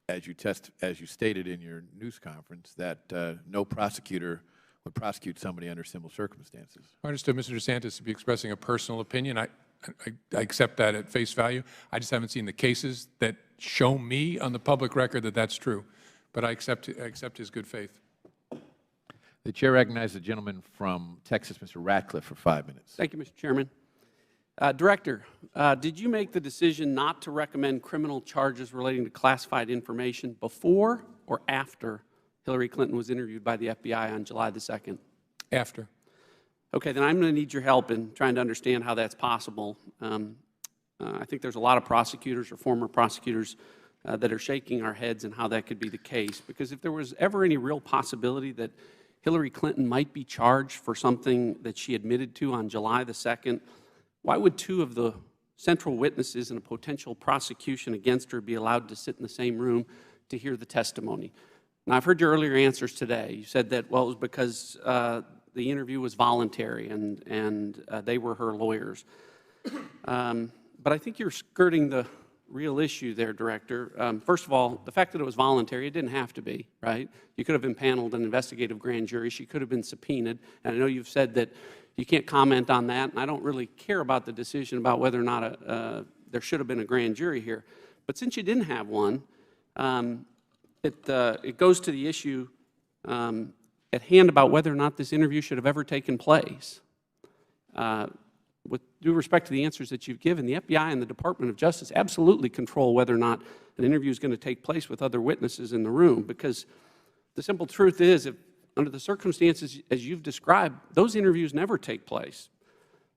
A: as you stated in your news conference, that no prosecutor would prosecute somebody under similar circumstances.
C: I understood Mr. DeSantis to be expressing a personal opinion. I accept that at face value. I just haven't seen the cases that show me on the public record that that's true. But I accept his good faith.
A: The Chair recognizes the gentleman from Texas, Mr. Ratcliffe, for 5 minutes.
F: Thank you, Mr. Chairman. Director, did you make the decision not to recommend criminal charges relating to classified information before or after Hillary Clinton was interviewed by the FBI on July the 2nd?
C: After.
F: Okay, then I'm going to need your help in trying to understand how that's possible. I think there's a lot of prosecutors or former prosecutors that are shaking our heads in how that could be the case, because if there was ever any real possibility that Hillary Clinton might be charged for something that she admitted to on July the 2nd, why would two of the central witnesses in a potential prosecution against her be allowed to sit in the same room to hear the testimony? Now, I've heard your earlier answers today. You said that, well, it was because the interview was voluntary and they were her lawyers. But I think you're skirting the real issue there, Director. First of all, the fact that it was voluntary, it didn't have to be, right? You could have impaneled an investigative grand jury. She could have been subpoenaed. And I know you've said that you can't comment on that, and I don't really care about the decision about whether or not there should have been a grand jury here. But since you didn't have one, it goes to the issue at hand about whether or not this interview should have ever taken place. With due respect to the answers that you've given, the FBI and the Department of Justice absolutely control whether or not an interview is going to take place with other witnesses in the room, because the simple truth is, if under the circumstances as you've described, those interviews never take place.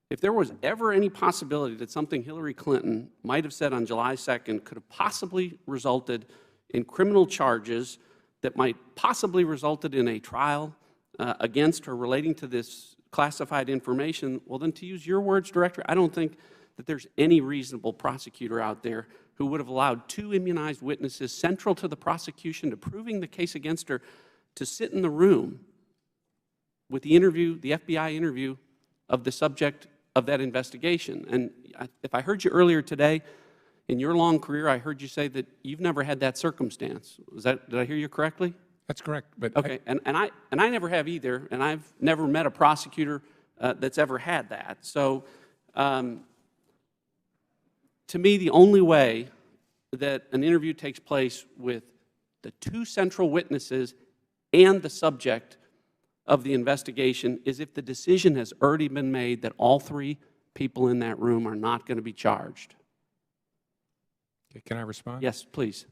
F: If there was ever any possibility that something Hillary Clinton might have said on July 2nd could have possibly resulted in criminal charges that might possibly resulted in a trial against her relating to this classified information, well then, to use your words, Director, I don't think that there's any reasonable prosecutor out there who would have allowed two immunized witnesses central to the prosecution to proving the case against her to sit in the room with the interview, the FBI interview of the subject of that investigation. And if I heard you earlier today, in your long career, I heard you say that you've never had that circumstance. Did I hear you correctly?
C: That's correct. But
F: okay, and I never have either, and I've never met a prosecutor that's ever had that. So, to me, the only way that an interview takes place with the two central witnesses and the subject of the investigation is if the decision has already been made that all three people in that room are not going to be charged.
C: Okay, can I respond?
F: Yes, please.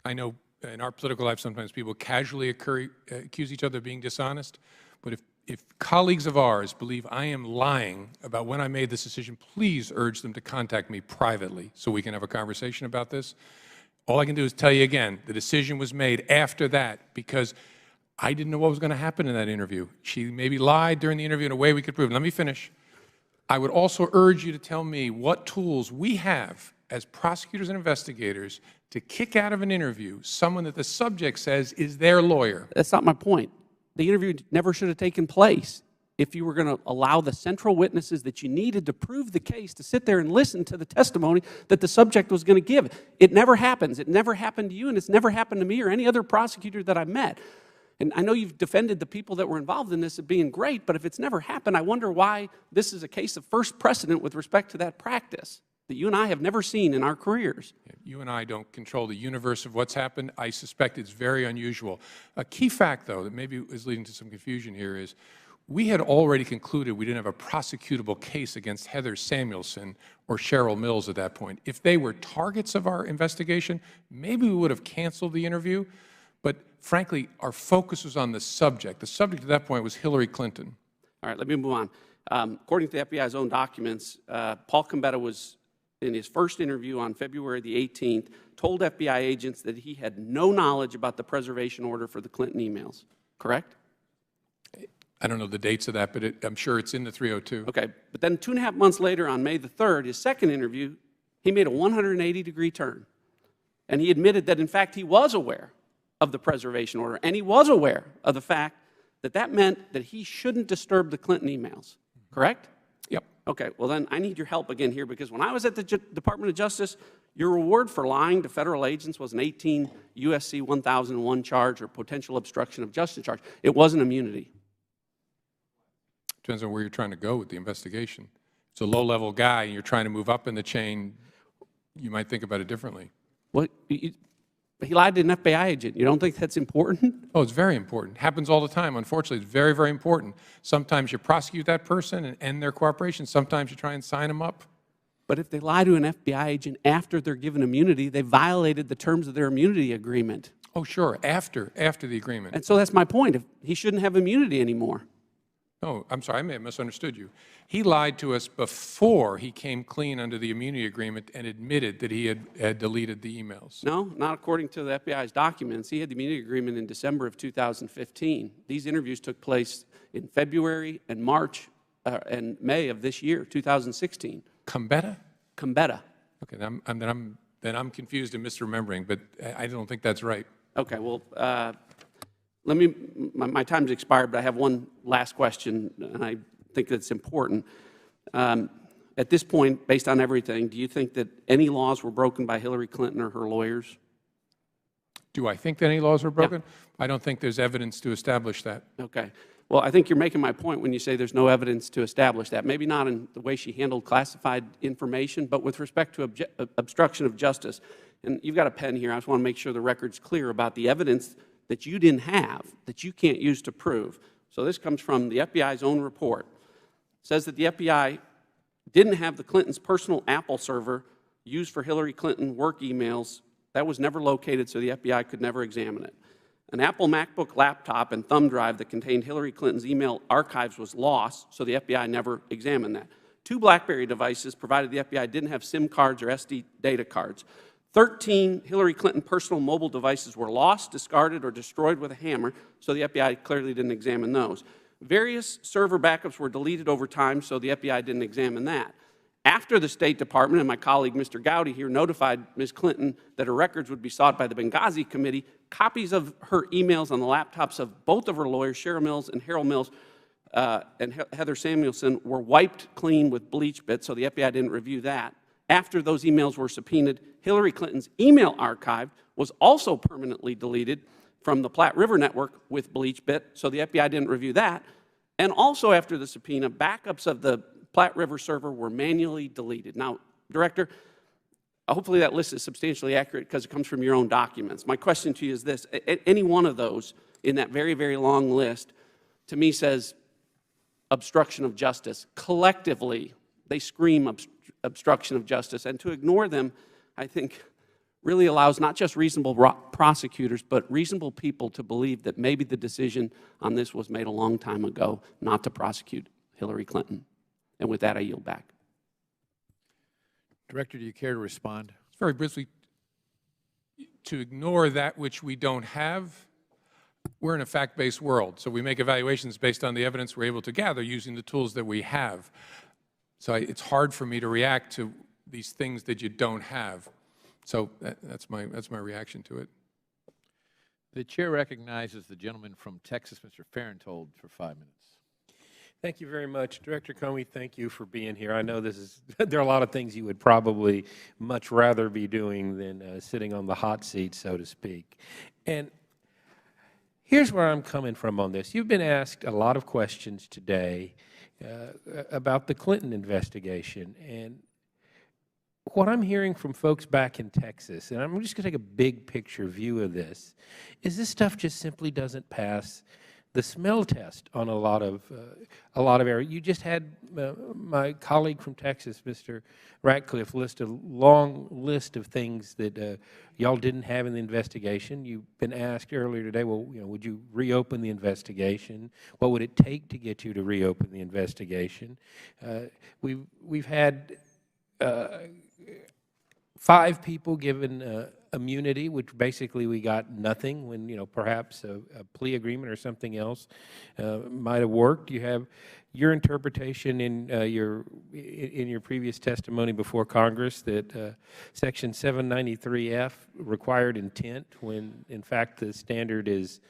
C: I know in our political life sometimes people casually accuse each other of being dishonest, but if colleagues of ours believe I am lying about when I made this decision, please urge them to contact me privately so we can have a conversation about this. All I can do is tell you again, the decision was made after that because I didn't know what was going to happen in that interview. She maybe lied during the interview in a way we could prove. Let me finish. I would also urge you to tell me what tools we have as prosecutors and investigators to kick out of an interview someone that the subject says is their lawyer.
F: That's not my point. The interview never should have taken place if you were going to allow the central witnesses that you needed to prove the case to sit there and listen to the testimony that the subject was going to give. It never happens. It never happened to you, and it's never happened to me or any other prosecutor that I met. And I know you've defended the people that were involved in this as being great, but if it's never happened, I wonder why this is a case of first precedent with respect to that practice that you and I have never seen in our careers.
C: You and I don't control the universe of what's happened. I suspect it's very unusual. A key fact, though, that maybe is leading to some confusion here is we had already concluded we didn't have a prosecutable case against Heather Samuelson or Cheryl Mills at that point. If they were targets of our investigation, maybe we would have canceled the interview. But frankly, our focus was on the subject. The subject at that point was Hillary Clinton.
F: All right, let me move on. According to the FBI's own documents, Paul Gambetta was, in his first interview on February the 18th, told FBI agents that he had no knowledge about the preservation order for the Clinton emails, correct?
C: I don't know the dates of that, but I'm sure it's in the 302.
F: Okay, but then 2.5 months later, on May the 3rd, his second interview, he made a 180-degree turn. And he admitted that, in fact, he was aware of the preservation order, and he was aware of the fact that that meant that he shouldn't disturb the Clinton emails, correct?
C: Yep.
F: Okay, well then I need your help again here, because when I was at the Department of Justice, your reward for lying to federal agents was an 18 U.S.C. 1001 charge or potential obstruction of justice charge. It wasn't immunity.
C: Depends on where you're trying to go with the investigation. It's a low-level guy, and you're trying to move up in the chain, you might think about it differently.
F: Well, he lied to an FBI agent. You don't think that's important?
C: Oh, it's very important. Happens all the time. Unfortunately, it's very, very important. Sometimes you prosecute that person and end their cooperation. Sometimes you try and sign them up.
F: But if they lie to an FBI agent after they're given immunity, they violated the terms of their immunity agreement.
C: Oh, sure, after the agreement.
F: And so that's my point. He shouldn't have immunity anymore.
C: No, I'm sorry, I may have misunderstood you. He lied to us before he came clean under the immunity agreement and admitted that he had deleted the emails.
F: No, not according to the FBI's documents. He had the immunity agreement in December of 2015. These interviews took place in February and March and May of this year, 2016.
C: Gambetta?
F: Gambetta.
C: Okay, then I'm confused and misremembering, but I don't think that's right.
F: Okay, well, let me, my time's expired, but I have one last question, and I think that's important. At this point, based on everything, do you think that any laws were broken by Hillary Clinton or her lawyers?
C: Do I think that any laws were broken?
F: Yeah.
C: I don't think there's evidence to establish that.
F: Okay. Well, I think you're making my point when you say there's no evidence to establish that. Maybe not in the way she handled classified information, but with respect to obstruction of justice. And you've got a pen here. I just want to make sure the record's clear about the evidence that you didn't have, that you can't use to prove. So this comes from the FBI's own report. It says that the FBI didn't have the Clintons' personal Apple server used for Hillary Clinton work emails. That was never located, so the FBI could never examine it. An Apple MacBook laptop and thumb drive that contained Hillary Clinton's email archives was lost, so the FBI never examined that. 2 BlackBerry devices, provided the FBI didn't have SIM cards or SD data cards. 13 Hillary Clinton personal mobile devices were lost, discarded, or destroyed with a hammer, so the FBI clearly didn't examine those. Various server backups were deleted over time, so the FBI didn't examine that. After the State Department and my colleague, Mr. Gowdy, here notified Ms. Clinton that her records would be sought by the Benghazi Committee, copies of her emails on the laptops of both of her lawyers, Cheryl Mills and Harold Mills, and Heather Samuelson, were wiped clean with bleach bits, so the FBI didn't review that. After those emails were subpoenaed, Hillary Clinton's email archive was also permanently deleted from the Platte River Network with bleach bit, so the FBI didn't review that. And also after the subpoena, backups of the Platte River server were manually deleted. Now, Director, hopefully that list is substantially accurate because it comes from your own documents. My question to you is this. Any one of those in that very, very long list, to me, says obstruction of justice. Collectively, they scream obstruction of justice. And to ignore them, I think, really allows not just reasonable prosecutors, but reasonable people to believe that maybe the decision on this was made a long time ago not to prosecute Hillary Clinton. And with that, I yield back.
A: Director, do you care to respond?
C: Very briefly, to ignore that which we don't have. We're in a fact-based world, so we make evaluations based on the evidence we're able to gather using the tools that we have. So it's hard for me to react to these things that you don't have. So that's my reaction to it.
A: The chair recognizes the gentleman from Texas, Mr. Farenthold, for 5 minutes.
H: Thank you very much. Director Comey, thank you for being here. I know this is, there are a lot of things you would probably much rather be doing than sitting on the hot seat, so to speak. And here's where I'm coming from on this. You've been asked a lot of questions today about the Clinton investigation. And what I'm hearing from folks back in Texas, and I'm just going to take a big picture view of this, is this stuff just simply doesn't pass the smell test on a lot of areas. You just had my colleague from Texas, Mr. Ratcliffe, list a long list of things that y'all didn't have in the investigation. You've been asked earlier today, well, would you reopen the investigation? What would it take to get you to reopen the investigation? We've had 5 people given immunity, which basically we got nothing when, perhaps a plea agreement or something else might have worked. You have your interpretation in your previous testimony before Congress that Section 793F required intent when, in fact, the standard is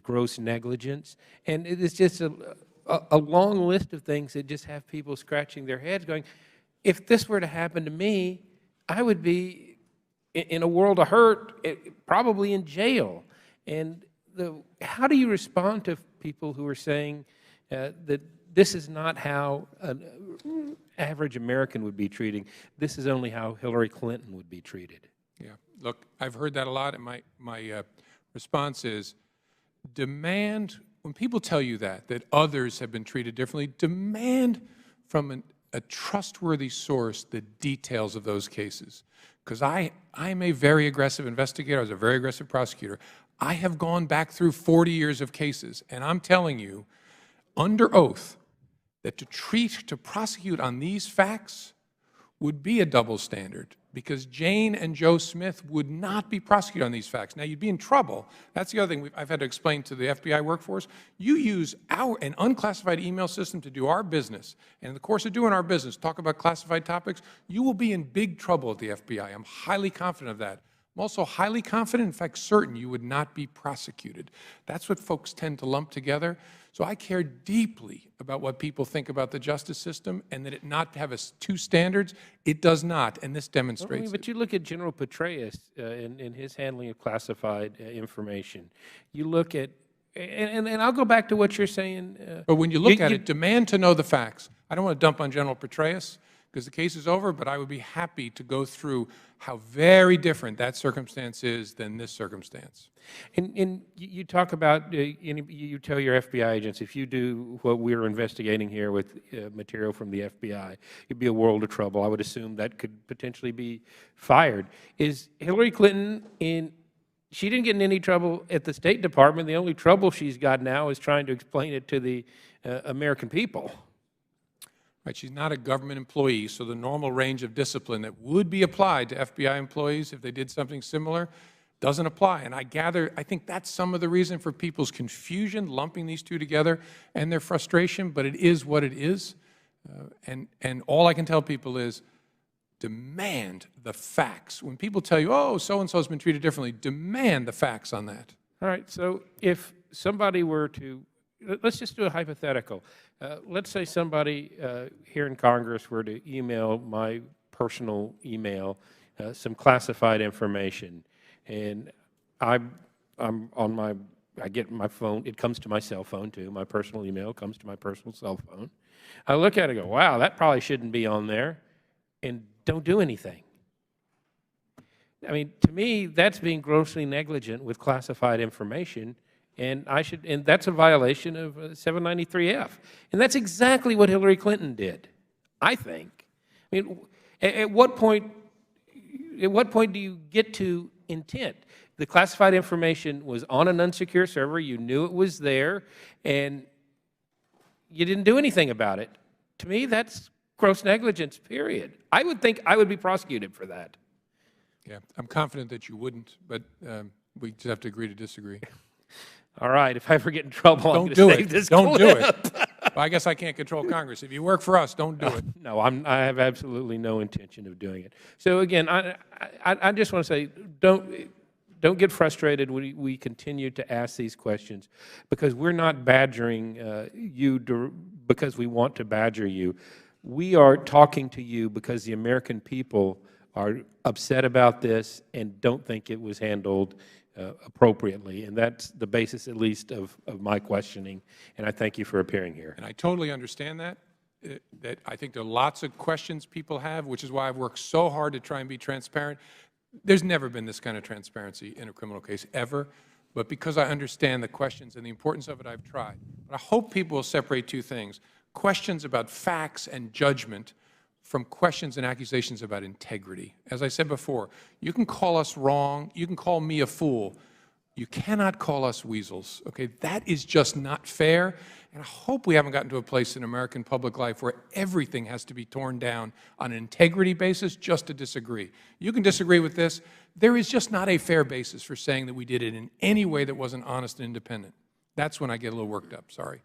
H: gross negligence. And it is just a long list of things that just have people scratching their heads going, if this were to happen to me, I would be in a world of hurt, probably in jail. And how do you respond to people who are saying that this is not how an average American would be treated? This is only how Hillary Clinton would be treated.
C: Yeah, look, I've heard that a lot, and my response is demand, when people tell you that others have been treated differently, demand from a trustworthy source the details of those cases. Because I'm a very aggressive investigator. I was a very aggressive prosecutor. I have gone back through 40 years of cases, and I'm telling you, under oath, that to prosecute on these facts would be a double standard, because Jane and Joe Smith would not be prosecuted on these facts. Now, you'd be in trouble. That's the other thing I've had to explain to the FBI workforce. You use an unclassified email system to do our business, and in the course of doing our business, talk about classified topics, you will be in big trouble at the FBI. I'm highly confident of that. I'm also highly confident, in fact certain, you would not be prosecuted. That's what folks tend to lump together. So I care deeply about what people think about the justice system, and that it not have 2 standards. It does not, and this demonstrates
H: But you look at General Petraeus in his handling of classified information. You look at, and I'll go back to what you're saying.
C: But when you look at it, demand to know the facts. I don't want to dump on General Petraeus, because the case is over, but I would be happy to go through how very different that circumstance is than this circumstance.
H: And you talk about, you tell your FBI agents, if you do what we're investigating here with material from the FBI, you'd be a world of trouble. I would assume that could potentially be fired. Is Hillary Clinton she didn't get in any trouble at the State Department. The only trouble she's got now is trying to explain it to the American people.
C: Right, she's not a government employee, so the normal range of discipline that would be applied to FBI employees if they did something similar doesn't apply. And I think that's some of the reason for people's confusion, lumping these 2 together, and their frustration, but it is what it is. And all I can tell people is demand the facts. When people tell you, oh, so-and-so has been treated differently, demand the facts on that.
H: All right, so if somebody were to, let's just do a hypothetical. Let's say somebody here in Congress were to email my personal email some classified information, and I'm on I get my phone, it comes to my cell phone too, my personal email comes to my personal cell phone. I look at it and go, wow, that probably shouldn't be on there, and don't do anything. I mean, to me, that's being grossly negligent with classified information. And that's a violation of 793F. And that's exactly what Hillary Clinton did, I think. I mean, at what point do you get to intent? The classified information was on an unsecure server, you knew it was there, and you didn't do anything about it. To me, that's gross negligence, period. I would think I would be prosecuted for that.
C: Yeah, I'm confident that you wouldn't, but we just have to agree to disagree.
H: All right, if I ever get in trouble, I'm
C: Don't
H: going
C: do
H: to save
C: it.
H: this
C: Don't do it.
H: clip.
C: Well, I guess I can't control Congress. If you work for us, don't do it.
H: No, I have absolutely no intention of doing it. So again, I just want to say, don't get frustrated. We continue to ask these questions because we're not badgering you because we want to badger you. We are talking to you because the American people are upset about this and don't think it was handled appropriately, and that's the basis, at least, of my questioning, and I thank you for appearing here.
C: And I totally understand that. That I think there are lots of questions people have, which is why I've worked so hard to try and be transparent. There's never been this kind of transparency in a criminal case, ever, but because I understand the questions and the importance of it, I've tried. But I hope people will separate two things: questions about facts and judgment from questions and accusations about integrity. As I said before, you can call us wrong, you can call me a fool, you cannot call us weasels, okay? That is just not fair, and I hope we haven't gotten to a place in American public life where everything has to be torn down on an integrity basis just to disagree. You can disagree with this. There is just not a fair basis for saying that we did it in any way that wasn't honest and independent. That's when I get a little worked up, sorry.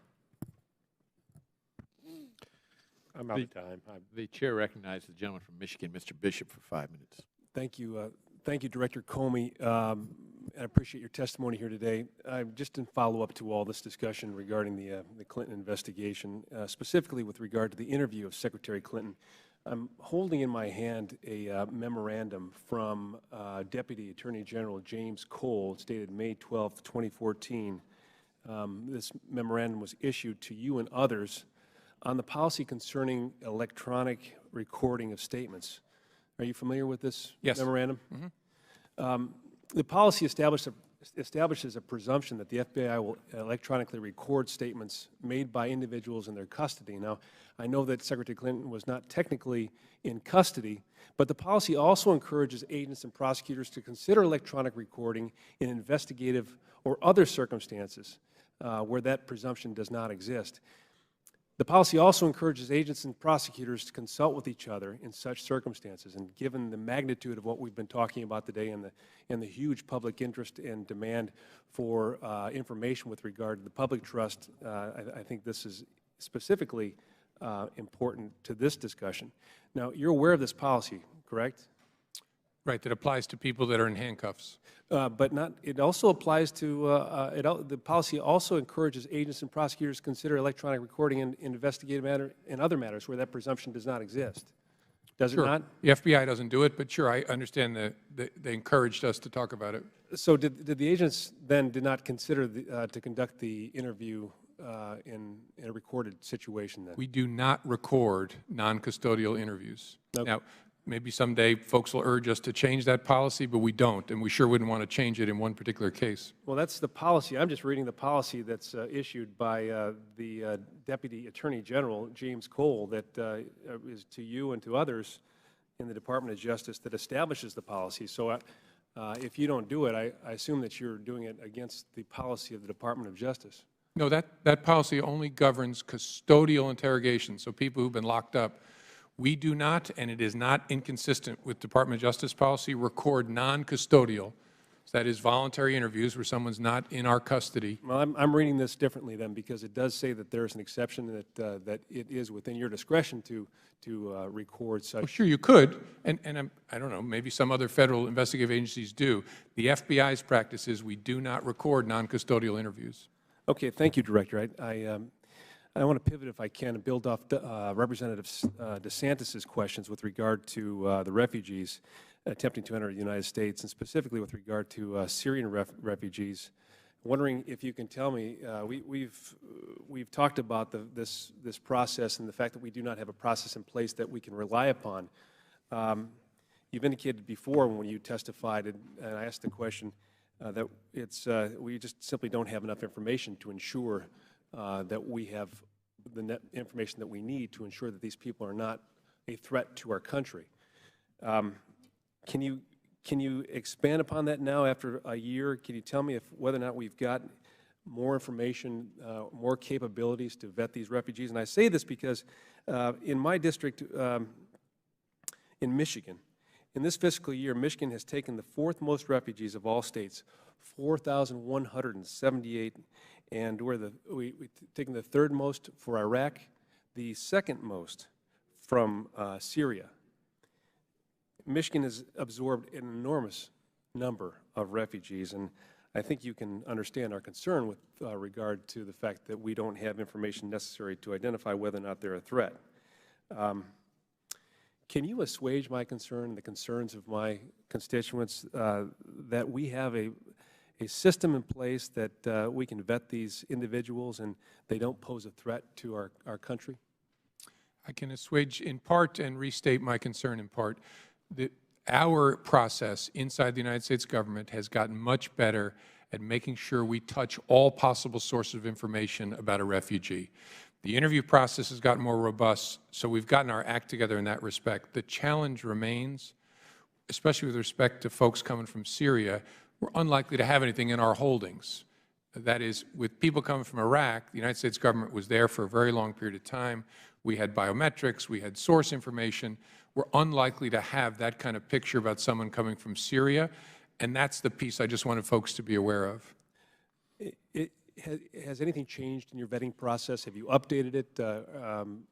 H: I'm out of time.
A: The chair recognizes the gentleman from Michigan, Mr. Bishop, for 5 minutes.
I: Thank you. Thank you, Director Comey. I appreciate your testimony here today. Just in follow-up to all this discussion regarding the Clinton investigation, specifically with regard to the interview of Secretary Clinton, I'm holding in my hand a memorandum from Deputy Attorney General James Comey. It's dated May 12, 2014. This memorandum was issued to you and others on the policy concerning electronic recording of statements. Are you familiar with this memorandum?
C: Mm-hmm.
I: The policy establishes a presumption that the FBI will electronically record statements made by individuals in their custody. Now, I know that Secretary Clinton was not technically in custody, but the policy also encourages agents and prosecutors to consider electronic recording in investigative or other circumstances where that presumption does not exist. The policy also encourages agents and prosecutors to consult with each other in such circumstances. And given the magnitude of what we've been talking about today and the huge public interest and demand for information with regard to the public trust, I think this is specifically important to this discussion. Now, you're aware of this policy, correct?
C: Right, that applies to people that are in handcuffs.
I: But not, it also applies to, the policy also encourages agents and prosecutors to consider electronic recording in investigative matter and other matters where that presumption does not exist. Does it not?
C: The FBI doesn't do it, but sure, I understand that they encouraged us to talk about it.
I: So did the agents then did not consider to conduct the interview in a recorded situation then?
C: We do not record non-custodial interviews. Okay. Now, maybe someday folks will urge us to change that policy, but we don't, and we sure wouldn't want to change it in one particular case.
I: Well, that's the policy. I'm just reading the policy that's issued by the Deputy Attorney General, James Comey, that is to you and to others in the Department of Justice that establishes the policy. So if you don't do it, I assume that you're doing it against the policy of the Department of Justice.
C: No, that policy only governs custodial interrogation, so people who've been locked up. We do not, and it is not inconsistent with Department of Justice policy, record non-custodial, that is voluntary interviews where someone's not in our custody.
I: Well, I'm reading this differently then, because it does say that there's an exception that it is within your discretion to record such.
C: Well, sure, you could, and I don't know, maybe some other federal investigative agencies do. The FBI's practice is we do not record non-custodial interviews.
I: Okay, thank you, Director. I want to pivot, if I can, and build off Representative DeSantis' questions with regard to the refugees attempting to enter the United States, and specifically with regard to Syrian refugees. Wondering if you can tell me, we've talked about this process and the fact that we do not have a process in place that we can rely upon. You've indicated before when you testified, and I asked the question, that we just simply don't have enough information to ensure that we have the information that we need to ensure that these people are not a threat to our country. Can you expand upon that now after a year? Can you tell me whether or not we've got more information, more capabilities to vet these refugees? And I say this because in my district in Michigan, In this fiscal year, Michigan has taken the 4th most refugees of all states, 4,178, and we've taken the 3rd most for Iraq, the 2nd most from Syria. Michigan has absorbed an enormous number of refugees, and I think you can understand our concern with regard to the fact that we don't have information necessary to identify whether or not they're a threat. Can you assuage my concern and the concerns of my constituents that we have a system in place that we can vet these individuals and they don't pose a threat to our country?
C: I can assuage in part and restate my concern in part. Our process inside the United States government has gotten much better at making sure we touch all possible sources of information about a refugee. The interview process has gotten more robust, so we've gotten our act together in that respect. The challenge remains, especially with respect to folks coming from Syria. We're unlikely to have anything in our holdings. That is, with people coming from Iraq, the United States government was there for a very long period of time. We had biometrics, we had source information. We're unlikely to have that kind of picture about someone coming from Syria, and that's the piece I just wanted folks to be aware of.
I: Has anything changed in your vetting process? Have you updated it? Do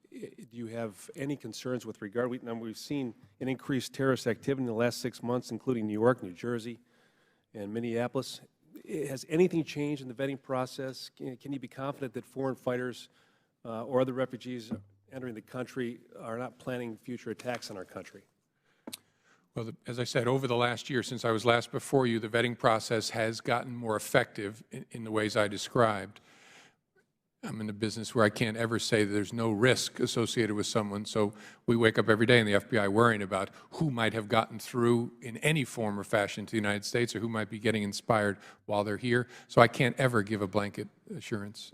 I: you have any concerns with regard? We've seen an increased terrorist activity in the last 6 months, including New York, New Jersey, and Minneapolis. Has anything changed in the vetting process? Can you be confident that foreign fighters or other refugees entering the country are not planning future attacks on our country?
C: Well, as I said, over the last year, since I was last before you, the vetting process has gotten more effective in the ways I described. I'm in a business where I can't ever say that there's no risk associated with someone, so we wake up every day in the FBI worrying about who might have gotten through in any form or fashion to the United States or who might be getting inspired while they're here, so I can't ever give a blanket assurance.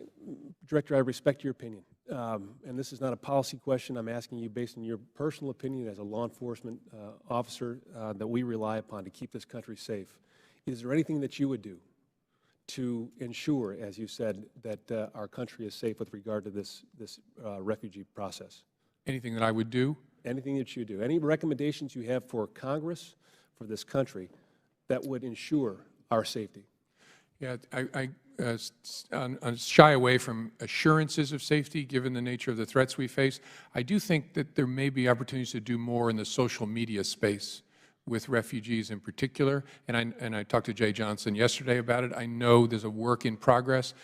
I: Director, I respect your opinion, and this is not a policy question. I'm asking you based on your personal opinion as a law enforcement officer that we rely upon to keep this country safe. Is there anything that you would do to ensure, as you said, that our country is safe with regard to this refugee process?
C: Anything that I would do?
I: Anything that you do. Any recommendations you have for Congress, for this country, that would ensure our safety?
C: Yeah, I shy away from assurances of safety given the nature of the threats we face. I do think that there may be opportunities to do more in the social media space with refugees in particular, and I talked to Jay Johnson yesterday about it. I know there's a work in progress.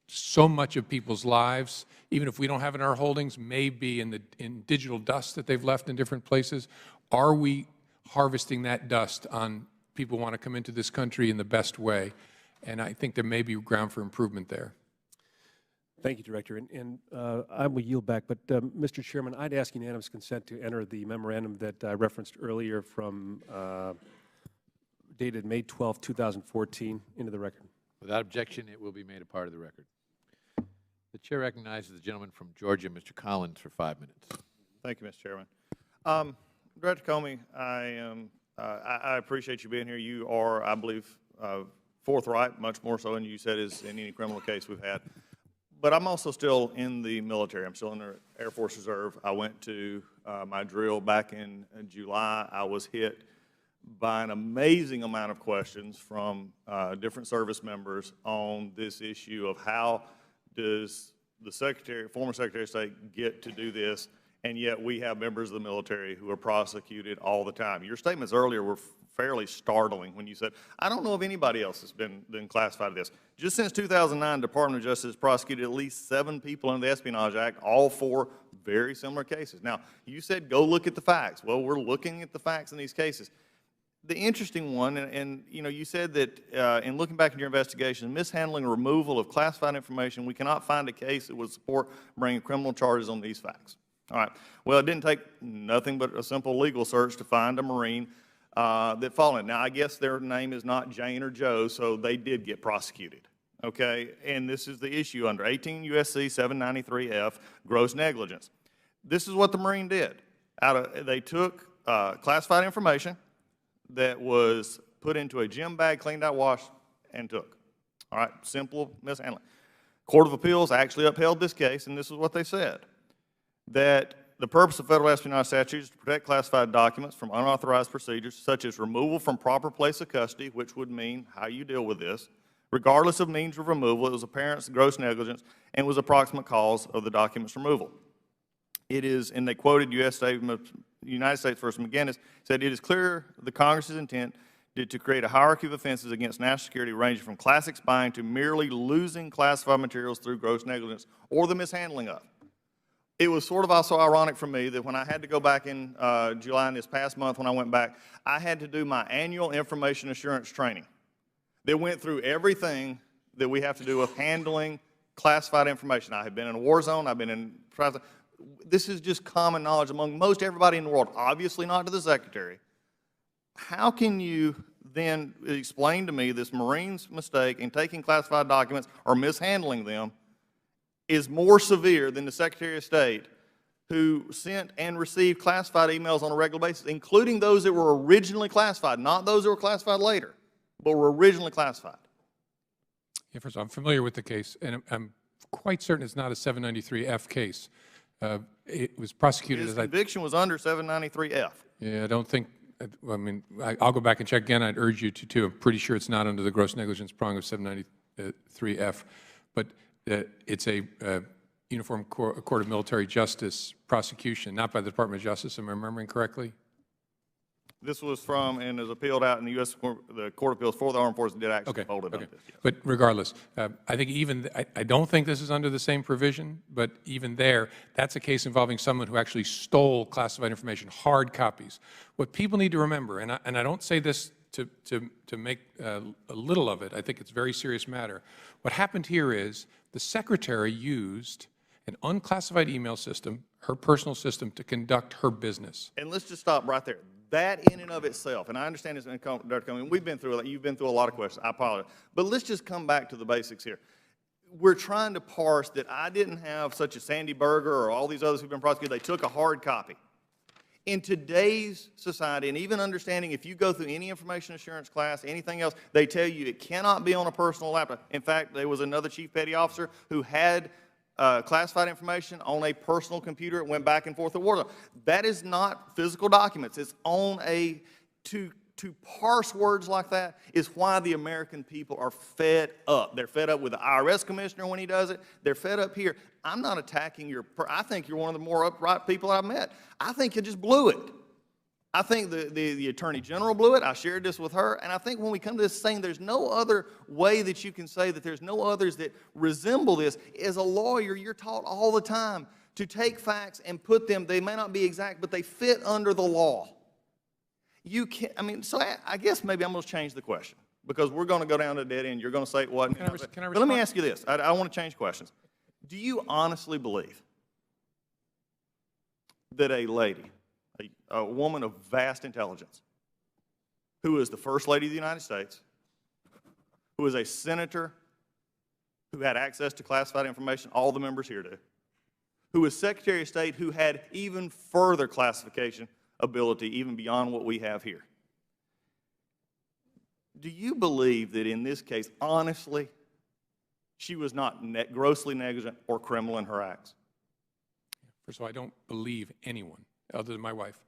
C: So much of people's lives, even if we don't have it in our holdings, may be in digital dust that they've left in different places. Are we harvesting that dust on people who want to come into this country in the best way? And I think there may be ground for improvement there.
I: Thank you, Director. And I will yield back. But, Mr. Chairman, I'd ask unanimous consent to enter the memorandum that I referenced earlier from dated May 12, 2014, into the record.
A: Without objection, it will be made a part of the record. The Chair recognizes the gentleman from Georgia, Mr. Collins, for 5 minutes.
J: Thank you, Mr. Chairman. Director Comey, I appreciate you being here. You are, I believe, forthright, much more so than you said is in any criminal case we've had. But I'm also still in the military. I'm still in the Air Force Reserve. I went to my drill back in July. I was hit by an amazing amount of questions from different service members on this issue of how does the former Secretary of State get to do this, and yet we have members of the military who are prosecuted all the time. Your statements earlier were fairly startling when you said, I don't know if anybody else has been classified this. Just since 2009, the Department of Justice has prosecuted at least 7 people under the Espionage Act, all for very similar cases. Now, you said go look at the facts. Well, we're looking at the facts in these cases. The interesting one, and you know, you said that in looking back at your investigation, mishandling or removal of classified information, we cannot find a case that would support bringing criminal charges on these facts. All right. Well, it didn't take nothing but a simple legal search to find a Marine that fallen. Now, I guess their name is not Jane or Joe, so they did get prosecuted, okay? And this is the issue under 18 U.S.C. 793F, gross negligence. This is what the Marine did. They took classified information that was put into a gym bag, cleaned out, washed, and took. All right, simple mishandling. Court of Appeals actually upheld this case, and this is what they said, that the purpose of federal espionage statutes is to protect classified documents from unauthorized procedures such as removal from proper place of custody, which would mean how you deal with this. Regardless of means of removal, it was apparent gross negligence and was approximate cause of the document's removal. It is, and they quoted United States v. McGinnis, said, it is clear the Congress's intent to create a hierarchy of offenses against national security ranging from classic spying to merely losing classified materials through gross negligence or the mishandling of. It was sort of also ironic for me that when I had to go back in July in this past month when I went back, I had to do my annual information assurance training. They went through everything that we have to do with handling classified information. I have been in a war zone. I've been in private. This is just common knowledge among most everybody in the world, obviously not to the Secretary. How can you then explain to me this Marine's mistake in taking classified documents or mishandling them is more severe than the Secretary of State who sent and received classified emails on a regular basis, including those that were originally classified, not those that were classified later, but were originally classified?
C: Yeah, first of all, I'm familiar with the case, and I'm quite certain it's not a 793F case. It was prosecuted
J: His
C: as
J: conviction was under 793F.
C: Yeah, I don't think, I mean, I'll go back and check again. I'd urge you to, too. I'm pretty sure it's not under the gross negligence prong of 793F. But it's a Uniform Court of Military Justice prosecution, not by the Department of Justice. Am I remembering correctly?
J: This was from and is appealed out in the U.S. the Court of Appeals for the Armed Forces did actually hold it on this. Yes.
C: But regardless, I think even, I don't think this is under the same provision, but even there, that's a case involving someone who actually stole classified information, hard copies. What people need to remember, and I don't say this to make a little of it, I think it's a very serious matter. What happened here is the Secretary used an unclassified email system, her personal system, to conduct her business.
J: And let's just stop right there. That in and of itself, and I understand this, Dr. Comey, we've been through it, you've been through a lot of questions, I apologize. But let's just come back to the basics here. We're trying to parse that I didn't have such a Sandy Berger or all these others who've been prosecuted, they took a hard copy. In today's society, and even understanding if you go through any information assurance class, anything else, they tell you it cannot be on a personal laptop. In fact, there was another chief petty officer who had classified information on a personal computer. It went back and forth at war zone. That is not physical documents. It's on a, to parse words like that is why the American people are fed up. They're fed up with the IRS commissioner when he does it. They're fed up here. I'm not attacking your, I think you're one of the more upright people I've met. I think you just blew it. I think the Attorney General blew it. I shared this with her. And I think when we come to this saying there's no other way that you can say that there's no others that resemble this, as a lawyer, you're taught all the time to take facts and put them, they may not be exact, but they fit under the law. You can't, I mean, so I guess maybe I'm going to change the question because we're going to go down to a dead end. You're going to say it wasn't. But let me ask you this. I want to change questions. Do you honestly believe that a lady, a woman of vast intelligence, who is the First Lady of the United States, who is a senator who had access to classified information, all the members here do, who is Secretary of State who had even further classification ability, even beyond what we have here. Do you believe that in this case, honestly, she was not grossly negligent or criminal in her acts?
C: First of all, I don't believe anyone other than my wife.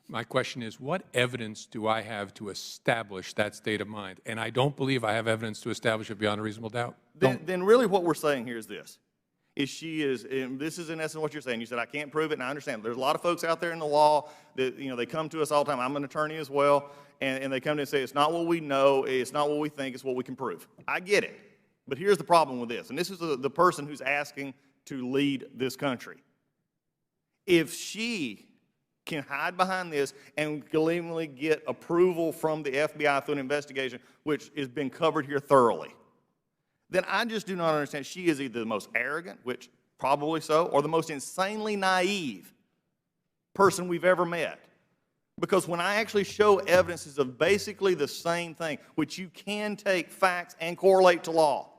C: My question is, what evidence do I have to establish that state of mind? And I don't believe I have evidence to establish it beyond a reasonable doubt.
J: Then really what we're saying here is this. And this is in essence what you're saying. You said, I can't prove it, and I understand. There's a lot of folks out there in the law that, they come to us all the time. I'm an attorney as well, and they come to us and say, it's not what we know, it's not what we think, it's what we can prove. I get it. But here's the problem with this, and this is the person who's asking to lead this country. If she can hide behind this and gleefully get approval from the FBI through an investigation, which has been covered here thoroughly, then I just do not understand. She is either the most arrogant, which probably so, or the most insanely naive person we've ever met. Because when I actually show evidences of basically the same thing, which you can take facts and correlate to law,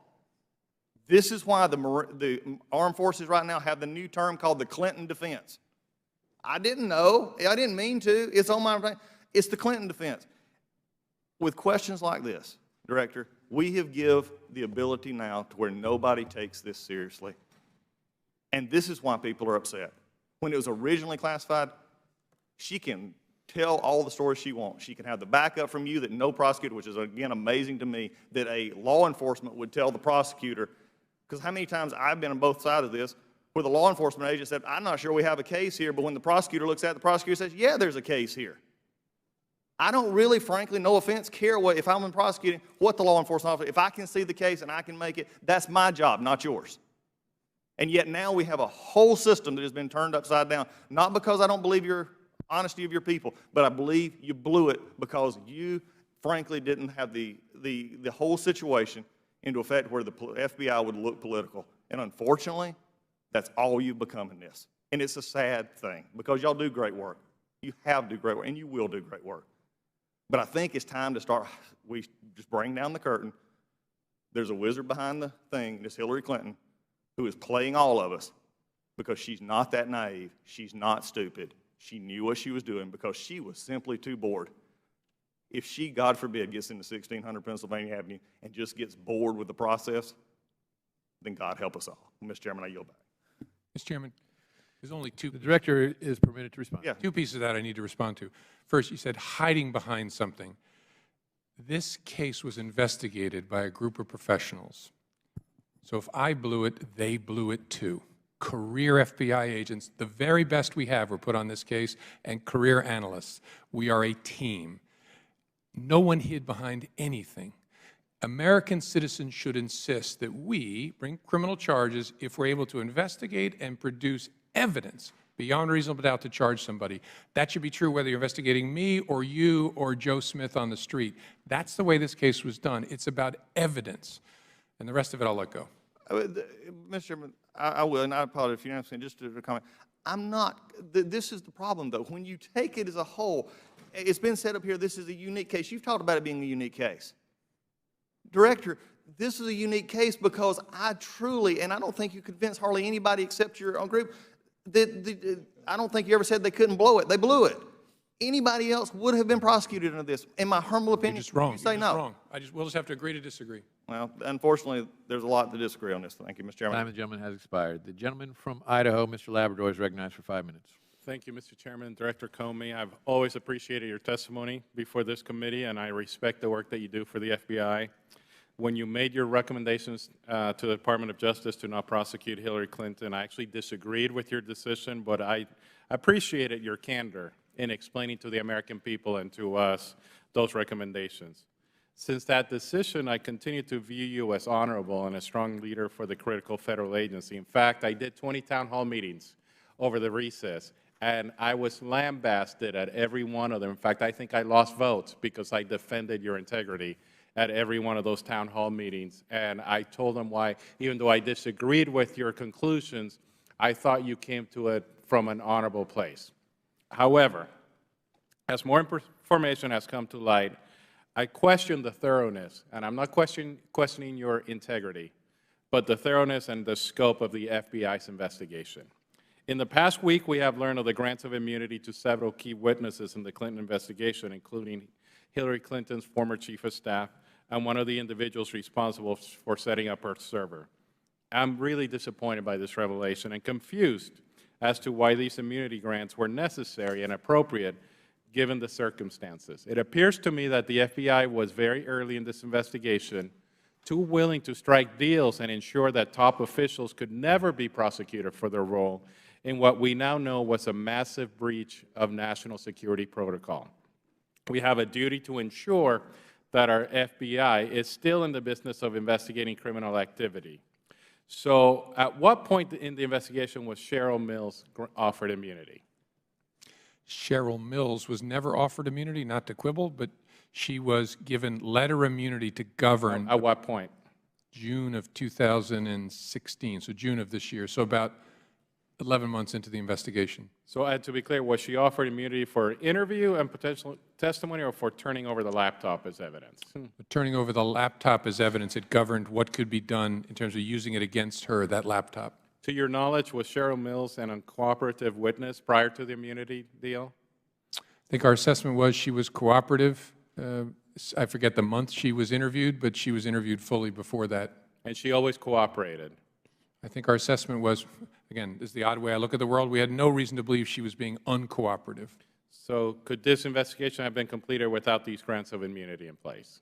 J: this is why the armed forces right now have the new term called the Clinton defense. I didn't know. I didn't mean to. It's on my thing. It's the Clinton defense. With questions like this, Director, we have given the ability now to where nobody takes this seriously. And this is why people are upset. when it was originally classified, she can tell all the stories she wants. She can have the backup from you that no prosecutor, which is, again, amazing to me, that a law enforcement would tell the prosecutor, because how many times I've been on both sides of this, where the law enforcement agent said, I'm not sure we have a case here, but when the prosecutor looks at it, the prosecutor says, yeah, there's a case here. I don't really, frankly, no offense, care what, if I'm in prosecuting, what the law enforcement officer, if I can see the case and I can make it, that's my job, not yours. And yet now we have a whole system that has been turned upside down, not because I don't believe your honesty of your people, but I believe you blew it because you, frankly, didn't have the whole situation into effect where the FBI would look political. And unfortunately, that's all you've become in this. And it's a sad thing because y'all do great work. You have to do great work, and you will do great work. But I think it's time to start, we just bring down the curtain. There's a wizard behind the thing, this Hillary Clinton, who is playing all of us because she's not that naive. She's not stupid. She knew what she was doing because she was simply too bored. If she, God forbid, gets into 1600 Pennsylvania Avenue and just gets bored with the process, then God help us all. Mr. Chairman, I yield back.
C: Mr. Chairman, there's only two.
A: The Director is permitted to respond.
C: Yeah. Two pieces of that I need to respond to. First, you said hiding behind something. This case was investigated by a group of professionals. So if I blew it, they blew it too. Career FBI agents, the very best we have were put on this case, and career analysts. We are a team. No one hid behind anything. American citizens should insist that we bring criminal charges if we're able to investigate and produce evidence beyond reasonable doubt to charge somebody. That should be true whether you're investigating me or you or Joe Smith on the street. That's the way this case was done. It's about evidence. And the rest of it I'll let go.
J: Mr. Chairman, I will, and I apologize if you're not saying, just to comment. I'm not, this is the problem, though. When you take it as a whole, it's been said up here, this is a unique case. You've talked about it being a unique case. Director, this is a unique case because I truly, and I don't think you convinced hardly anybody except your own group, I don't think you ever said they couldn't blow it. They blew it. Anybody else would have been prosecuted under this. In my humble opinion,
C: You're just wrong.
J: you say
C: You're
J: no.
C: just wrong. We'll just have to agree to disagree.
J: Well, unfortunately, there's a lot to disagree on this. Thank you, Mr. Chairman.
A: Time of the gentleman has expired. The gentleman from Idaho, Mr. Labrador, is recognized for 5 minutes.
G: Thank you, Mr. Chairman. Director Comey, I've always appreciated your testimony before this committee, and I respect the work that you do for the FBI. When you made your recommendations to the Department of Justice to not prosecute Hillary Clinton, I actually disagreed with your decision, but I appreciated your candor in explaining to the American people and to us those recommendations. Since that decision, I continue to view you as honorable and a strong leader for the critical federal agency. In fact, I did 20 town hall meetings over the recess, and I was lambasted at every one of them. In fact, I think I lost votes because I defended your integrity at every one of those town hall meetings. And I told them why, even though I disagreed with your conclusions, I thought you came to it from an honorable place. However, as more information has come to light, I question the thoroughness, and I'm not questioning your integrity, but the thoroughness and the scope of the FBI's investigation. In the past week, we have learned of the grants of immunity to several key witnesses in the Clinton investigation, including Hillary Clinton's former chief of staff and one of the individuals responsible for setting up her server. I'm really disappointed by this revelation and confused as to why these immunity grants were necessary and appropriate given the circumstances. It appears to me that the FBI was very early in this investigation too willing to strike deals and ensure that top officials could never be prosecuted for their role in what we now know was a massive breach of national security protocol. We have a duty to ensure that our FBI is still in the business of investigating criminal activity. So at what point in the investigation was Cheryl Mills offered immunity?
C: Cheryl Mills was never offered immunity, not to quibble, but she was given letter immunity to govern.
G: At what point?
C: June of 2016, so June of this year, so about 11 months into the investigation.
G: So to be clear, was she offered immunity for interview and potential testimony or for turning over the laptop as evidence?
C: Turning over the laptop as evidence, it governed what could be done in terms of using it against her, that laptop.
G: To your knowledge, was Cheryl Mills an uncooperative witness prior to the immunity deal?
C: I think our assessment was she was cooperative. I forget the month she was interviewed, but she was interviewed fully before that.
G: And she always cooperated?
C: I think our assessment was, again, this is the odd way I look at the world, we had no reason to believe she was being uncooperative.
G: So could this investigation have been completed without these grants of immunity in place?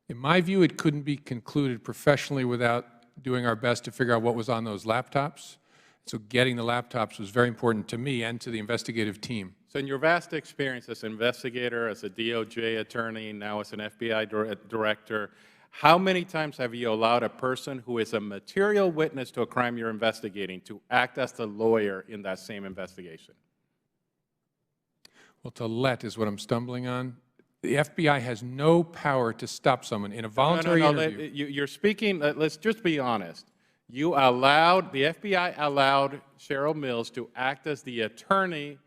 C: In my view, it couldn't be concluded professionally without doing our best to figure out what was on those laptops. So getting the laptops was very important to me and to the investigative team.
G: So in your vast experience as an investigator, as a DOJ attorney, now as an FBI director, how many times have you allowed a person who is a material witness to a crime you're investigating to act as the lawyer in that same investigation?
C: Well, to let is what I'm stumbling on. The FBI has no power to stop someone in a voluntary interview.
G: You're speaking, let's just be honest. You allowed, the FBI allowed Cheryl Mills to act as the attorney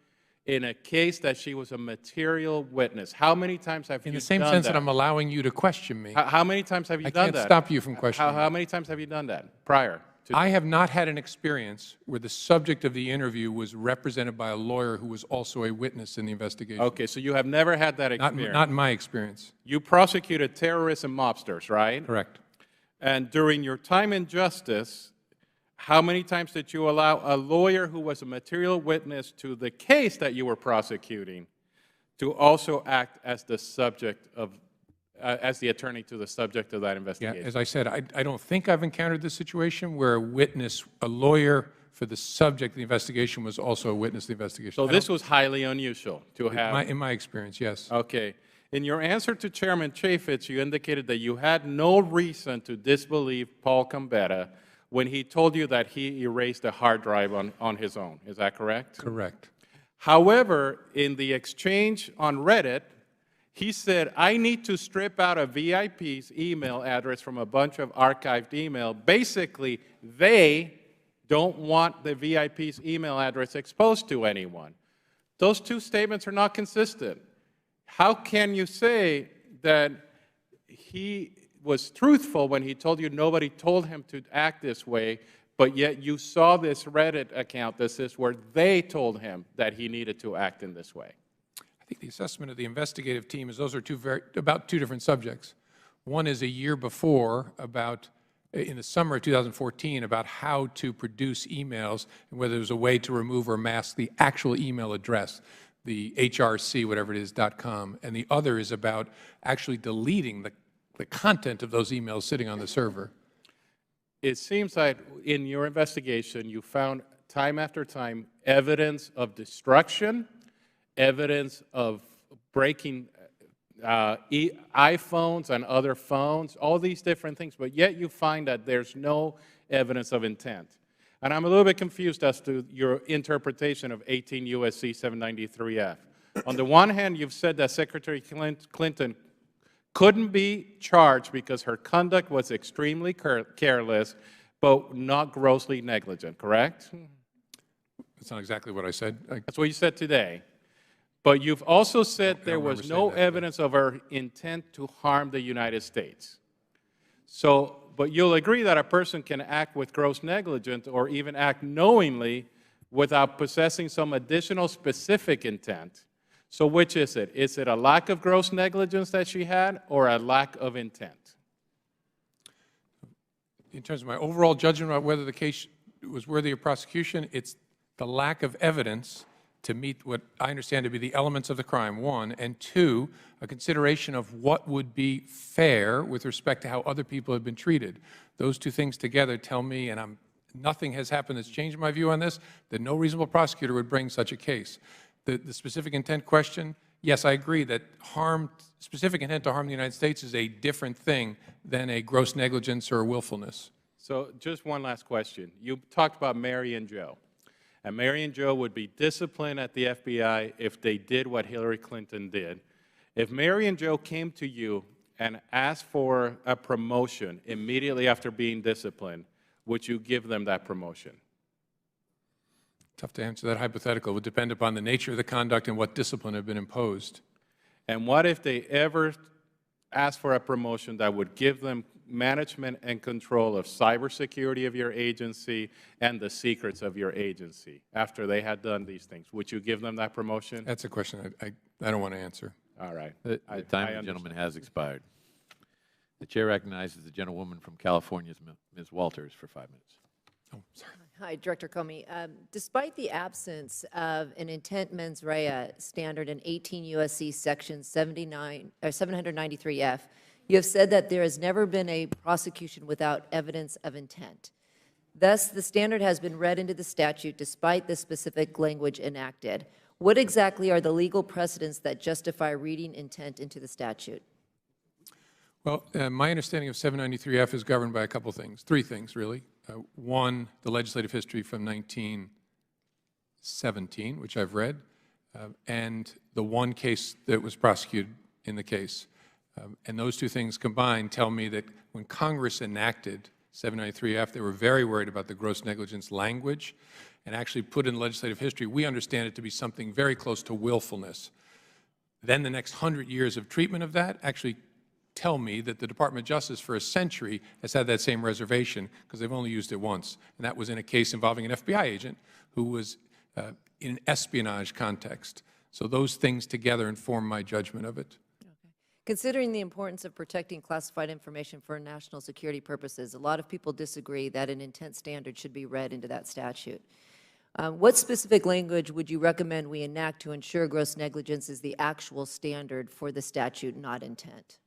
G: in a case that she was a material witness. How many times have you done that?
C: In the same sense that I'm allowing you to question me.
G: How many times have you done that?
C: I can't stop you from questioning me.
G: How many times have you done that prior?
C: I have not had an experience where the subject of the interview was represented by a lawyer who was also a witness in the investigation.
G: Okay, so you have never had that experience?
C: Not in my experience.
G: You prosecuted terrorists and mobsters, right?
C: Correct.
G: And during your time in justice, how many times did you allow a lawyer who was a material witness to the case that you were prosecuting to also act as the subject of as the attorney to the subject of that investigation?
C: Yeah, as I said, I don't think I've encountered this situation where a witness, a lawyer for the subject of the investigation was also a witness of the investigation.
G: So this was highly unusual to have?
C: In my experience, yes.
G: Okay. In your answer to Chairman Chaffetz, you indicated that you had no reason to disbelieve Paul Gambetta when he told you that he erased a hard drive on his own. Is that correct?
C: Correct.
G: However, in the exchange on Reddit, he said, I need to strip out a VIP's email address from a bunch of archived email. Basically, they don't want the VIP's email address exposed to anyone. Those two statements are not consistent. How can you say that he was truthful when he told you nobody told him to act this way, but yet you saw this Reddit account that says where they told him that he needed to act in this way?
C: I think the assessment of the investigative team is those are about two different subjects. One is a year before, in the summer of 2014, about how to produce emails and whether there's a way to remove or mask the actual email address, the HRC, whatever it is, .com. And the other is about actually deleting the content of those emails sitting on the server.
G: It seems like in your investigation, you found time after time evidence of destruction, evidence of breaking iPhones and other phones, all these different things, but yet you find that there's no evidence of intent. And I'm a little bit confused as to your interpretation of 18 U.S.C. 793F. On the one hand, you've said that Secretary Clinton couldn't be charged because her conduct was extremely careless, but not grossly negligent, correct?
C: That's not exactly what I said.
G: That's what you said today. But you've also said there was no evidence of her intent to harm the United States. So, but you'll agree that a person can act with gross negligence or even act knowingly without possessing some additional specific intent. So which is it? Is it a lack of gross negligence that she had or a lack of intent?
C: In terms of my overall judgment about whether the case was worthy of prosecution, it's the lack of evidence to meet what I understand to be the elements of the crime, one, and two, a consideration of what would be fair with respect to how other people have been treated. Those two things together tell me, and nothing has happened that's changed my view on this, that no reasonable prosecutor would bring such a case. The specific intent question, yes, I agree that specific intent to harm the United States is a different thing than a gross negligence or willfulness.
G: So just one last question. You talked about Mary and Joe. And Mary and Joe would be disciplined at the FBI if they did what Hillary Clinton did. If Mary and Joe came to you and asked for a promotion immediately after being disciplined, would you give them that promotion?
C: Tough to answer that hypothetical. It would depend upon the nature of the conduct and what discipline had been imposed.
G: And what if they ever asked for a promotion that would give them management and control of cybersecurity of your agency and the secrets of your agency after they had done these things? Would you give them that promotion?
C: That's a question I don't want to answer.
G: All right.
A: The time of the gentleman has expired. The chair recognizes the gentlewoman from California's Ms. Walters for 5 minutes.
C: Oh, sorry.
K: Hi, Director Comey. Despite the absence of an intent mens rea standard in 18 U.S.C. Section 793F, you have said that there has never been a prosecution without evidence of intent. Thus, the standard has been read into the statute despite the specific language enacted. What exactly are the legal precedents that justify reading intent into the statute?
C: Well, my understanding of 793F is governed by a couple things, three things, really. One, the legislative history from 1917, which I've read, and the one case that was prosecuted in the case. And those two things combined tell me that when Congress enacted 793F, they were very worried about the gross negligence language and actually put in legislative history. We understand it to be something very close to willfulness. Then the next 100 years of treatment of that actually tell me that the Department of Justice for a century has had that same reservation because they've only used it once. And that was in a case involving an FBI agent who was in an espionage context. So those things together inform my judgment of it.
K: Considering the importance of protecting classified information for national security purposes, a lot of people disagree that an intent standard should be read into that statute. What specific language would you recommend we enact to ensure gross negligence is the actual standard for the statute, not intent?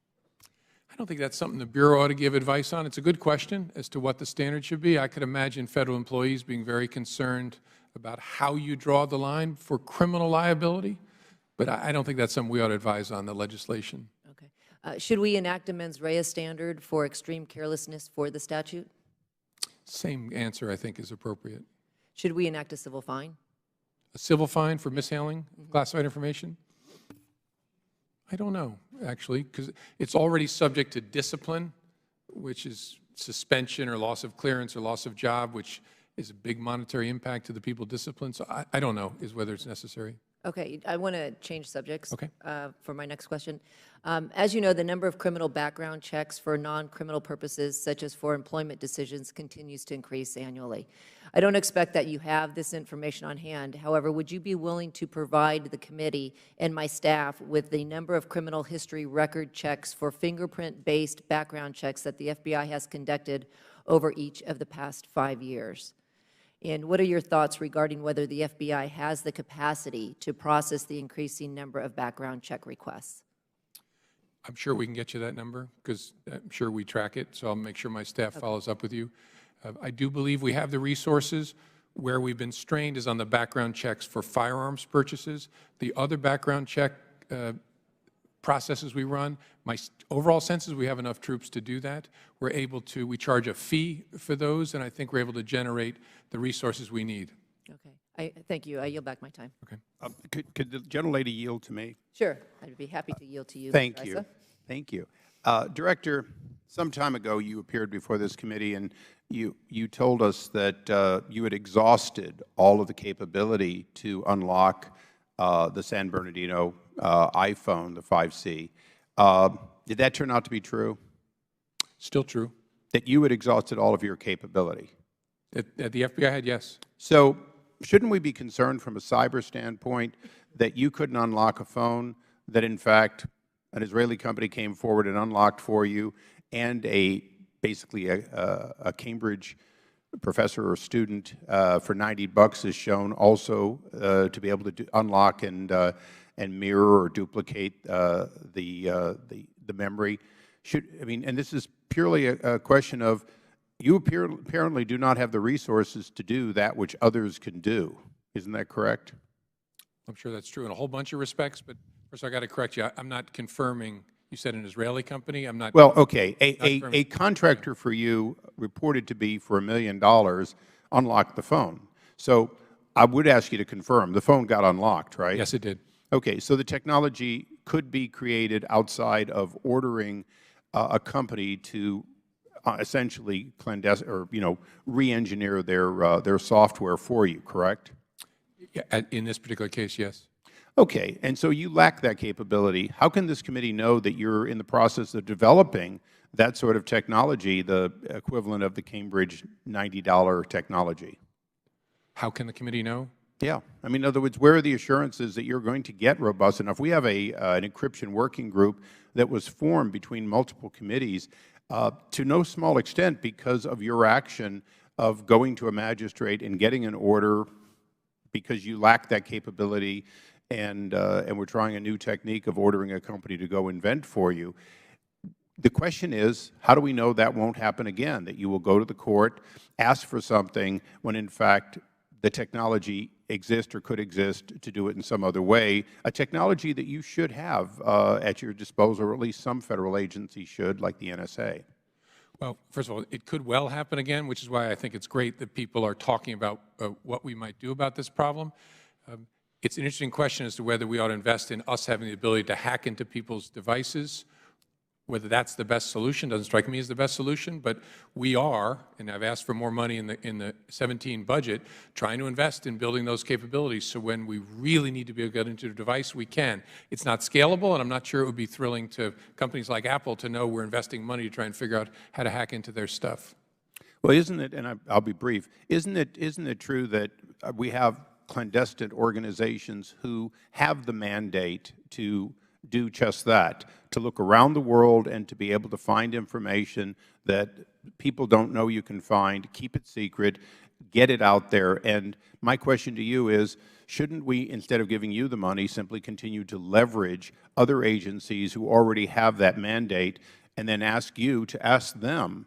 C: I don't think that's something the Bureau ought to give advice on. It's a good question as to what the standard should be. I could imagine federal employees being very concerned about how you draw the line for criminal liability, but I don't think that's something we ought to advise on the legislation.
K: Okay. Should we enact a mens rea standard for extreme carelessness for the statute?
C: Same answer, I think, is appropriate.
K: Should we enact a civil fine?
C: A civil fine for mishandling classified information? I don't know, actually, because it's already subject to discipline, which is suspension or loss of clearance or loss of job, which is a big monetary impact to the people disciplined. So I don't know whether it's necessary.
K: Okay, I want to change subjects
C: Okay.
K: For my next question. As you know, the number of criminal background checks for non-criminal purposes, such as for employment decisions, continues to increase annually. I don't expect that you have this information on hand. However, would you be willing to provide the committee and my staff with the number of criminal history record checks for fingerprint-based background checks that the FBI has conducted over each of the past 5 years? And what are your thoughts regarding whether the FBI has the capacity to process the increasing number of background check requests?
C: I'm sure we can get you that number because I'm sure we track it, so I'll make sure my staff follows up with you. I do believe we have the resources. Where we've been strained is on the background checks for firearms purchases. The other background check processes we run, my overall sense is we have enough troops to do that. We charge a fee for those, and I think we're able to generate the resources we need.
K: Okay. Thank you. I yield back my time.
C: Okay.
V: Could the gentlelady yield to me?
K: Sure. I'd be happy to yield to you.
V: Thank you. Thank you. Director, some time ago you appeared before this committee and you told us that you had exhausted all of the capability to unlock the San Bernardino iPhone, the 5C. Did that turn out to be true?
C: Still true.
V: That you had exhausted all of your capability?
C: At the FBI had, yes.
V: So shouldn't we be concerned from a cyber standpoint that you couldn't unlock a phone, that in fact an Israeli company came forward and unlocked for you, and basically a Cambridge professor or student for $90 is shown also to be able to unlock and mirror or duplicate the memory? And this is purely a question of you apparently do not have the resources to do that which others can do. Isn't that correct?
C: I'm sure that's true in a whole bunch of respects, but first I got to correct you. I'm not confirming. You said an Israeli company. I'm not.
V: Well, okay. A contractor for you reported to be for $1 million unlocked the phone. So I would ask you to confirm the phone got unlocked, right?
C: Yes, it did.
V: Okay. So the technology could be created outside of ordering a company to essentially re-engineer their software for you, correct?
C: Yeah, in this particular case, yes.
V: Okay, and so you lack that capability. How can this committee know that you're in the process of developing that sort of technology, the equivalent of the Cambridge $90 technology?
C: How can the committee know?
V: Yeah. I mean, in other words, where are the assurances that you're going to get robust enough? We have an encryption working group that was formed between multiple committees to no small extent because of your action of going to a magistrate and getting an order because you lack that capability, and we're trying a new technique of ordering a company to go invent for you. The question is, how do we know that won't happen again, that you will go to the court, ask for something when, in fact, the technology exists or could exist to do it in some other way, a technology that you should have at your disposal, or at least some Federal agency should, like the NSA?
C: Well, first of all, it could well happen again, which is why I think it's great that people are talking about what we might do about this problem. It's an interesting question as to whether we ought to invest in us having the ability to hack into people's devices. Whether that's the best solution doesn't strike me as the best solution, but we are, and I've asked for more money in the 17 budget, trying to invest in building those capabilities so when we really need to be able to get into the device, we can. It's not scalable, and I'm not sure it would be thrilling to companies like Apple to know we're investing money to try and figure out how to hack into their stuff.
V: Well, isn't it, and I'll be brief, isn't it true that we have clandestine organizations who have the mandate to do just that, to look around the world and to be able to find information that people don't know you can find, keep it secret, get it out there? And my question to you is, shouldn't we, instead of giving you the money, simply continue to leverage other agencies who already have that mandate and then ask you to ask them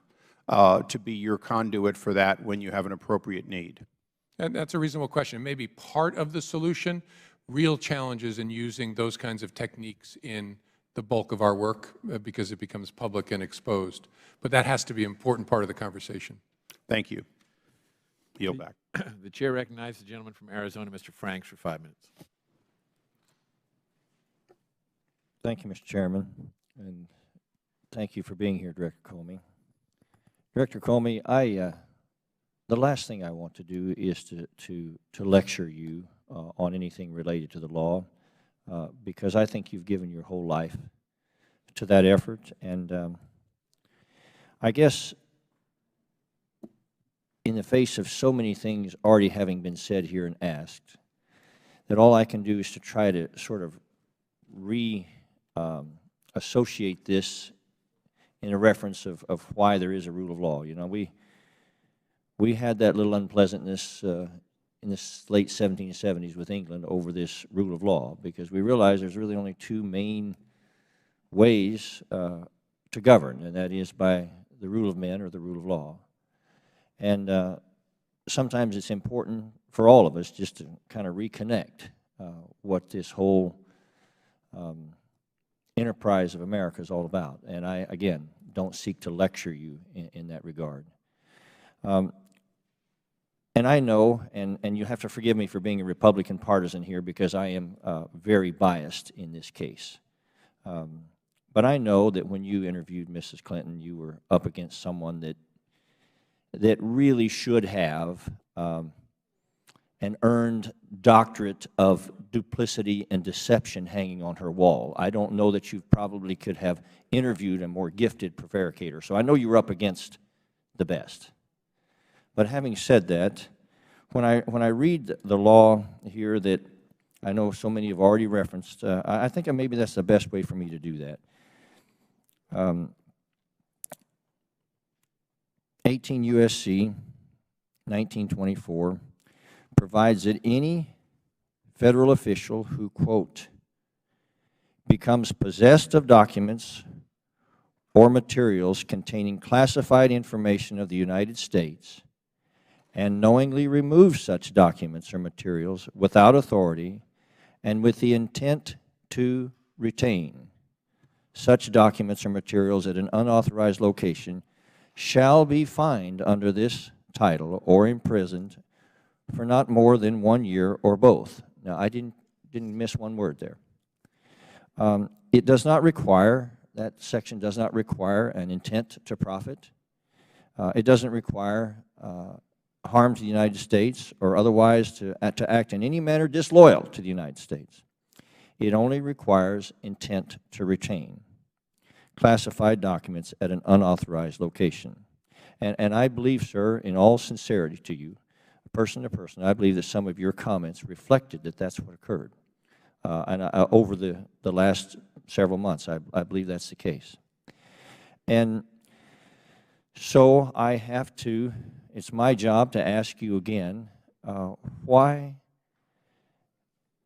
V: to be your conduit for that when you have an appropriate need?
C: And that's a reasonable question. It may be part of the solution. Real challenges in using those kinds of techniques in the bulk of our work because it becomes public and exposed. But that has to be an important part of the conversation.
V: Thank you. Yield back.
A: The Chair recognizes the gentleman from Arizona, Mr. Franks, for 5 minutes.
B: Thank you, Mr. Chairman, and thank you for being here, Director Comey. Director Comey, the last thing I want to do is to lecture you on anything related to the law, because I think you've given your whole life to that effort. And I guess in the face of so many things already having been said here and asked, that all I can do is to try to sort of associate this in a reference of why there is a rule of law. You know, we had that little unpleasantness in the late 1770s with England over this rule of law, because we realized there's really only two main ways to govern, and that is by the rule of men or the rule of law. And sometimes it's important for all of us just to kind of reconnect what this whole enterprise of America is all about. And I, again, don't seek to lecture you in that regard. And I know, and you have to forgive me for being a Republican partisan here, because I am very biased in this case. But I know that when you interviewed Mrs. Clinton, you were up against someone that really should have an earned doctorate of duplicity and deception hanging on her wall. I don't know that you probably could have interviewed a more gifted prevaricator. So I know you were up against the best. But having said that, when I read the law here that I know so many have already referenced, I think maybe that's the best way for me to do that. 18 U.S.C. 1924 provides that any federal official who, quote, becomes possessed of documents or materials containing classified information of the United States and knowingly removes such documents or materials without authority and with the intent to retain such documents or materials at an unauthorized location shall be fined under this title or imprisoned for not more than 1 year or both. Now, I didn't miss one word there. It does not require, that section does not require an intent to profit. It doesn't require harm to the United States or otherwise to act in any manner disloyal to the United States. It only requires intent to retain classified documents at an unauthorized location. And I believe, sir, in all sincerity to you, person to person, I believe that some of your comments reflected that that's what occurred. And over the last several months, I believe that's the case. And so I have to, it's my job to ask you again, why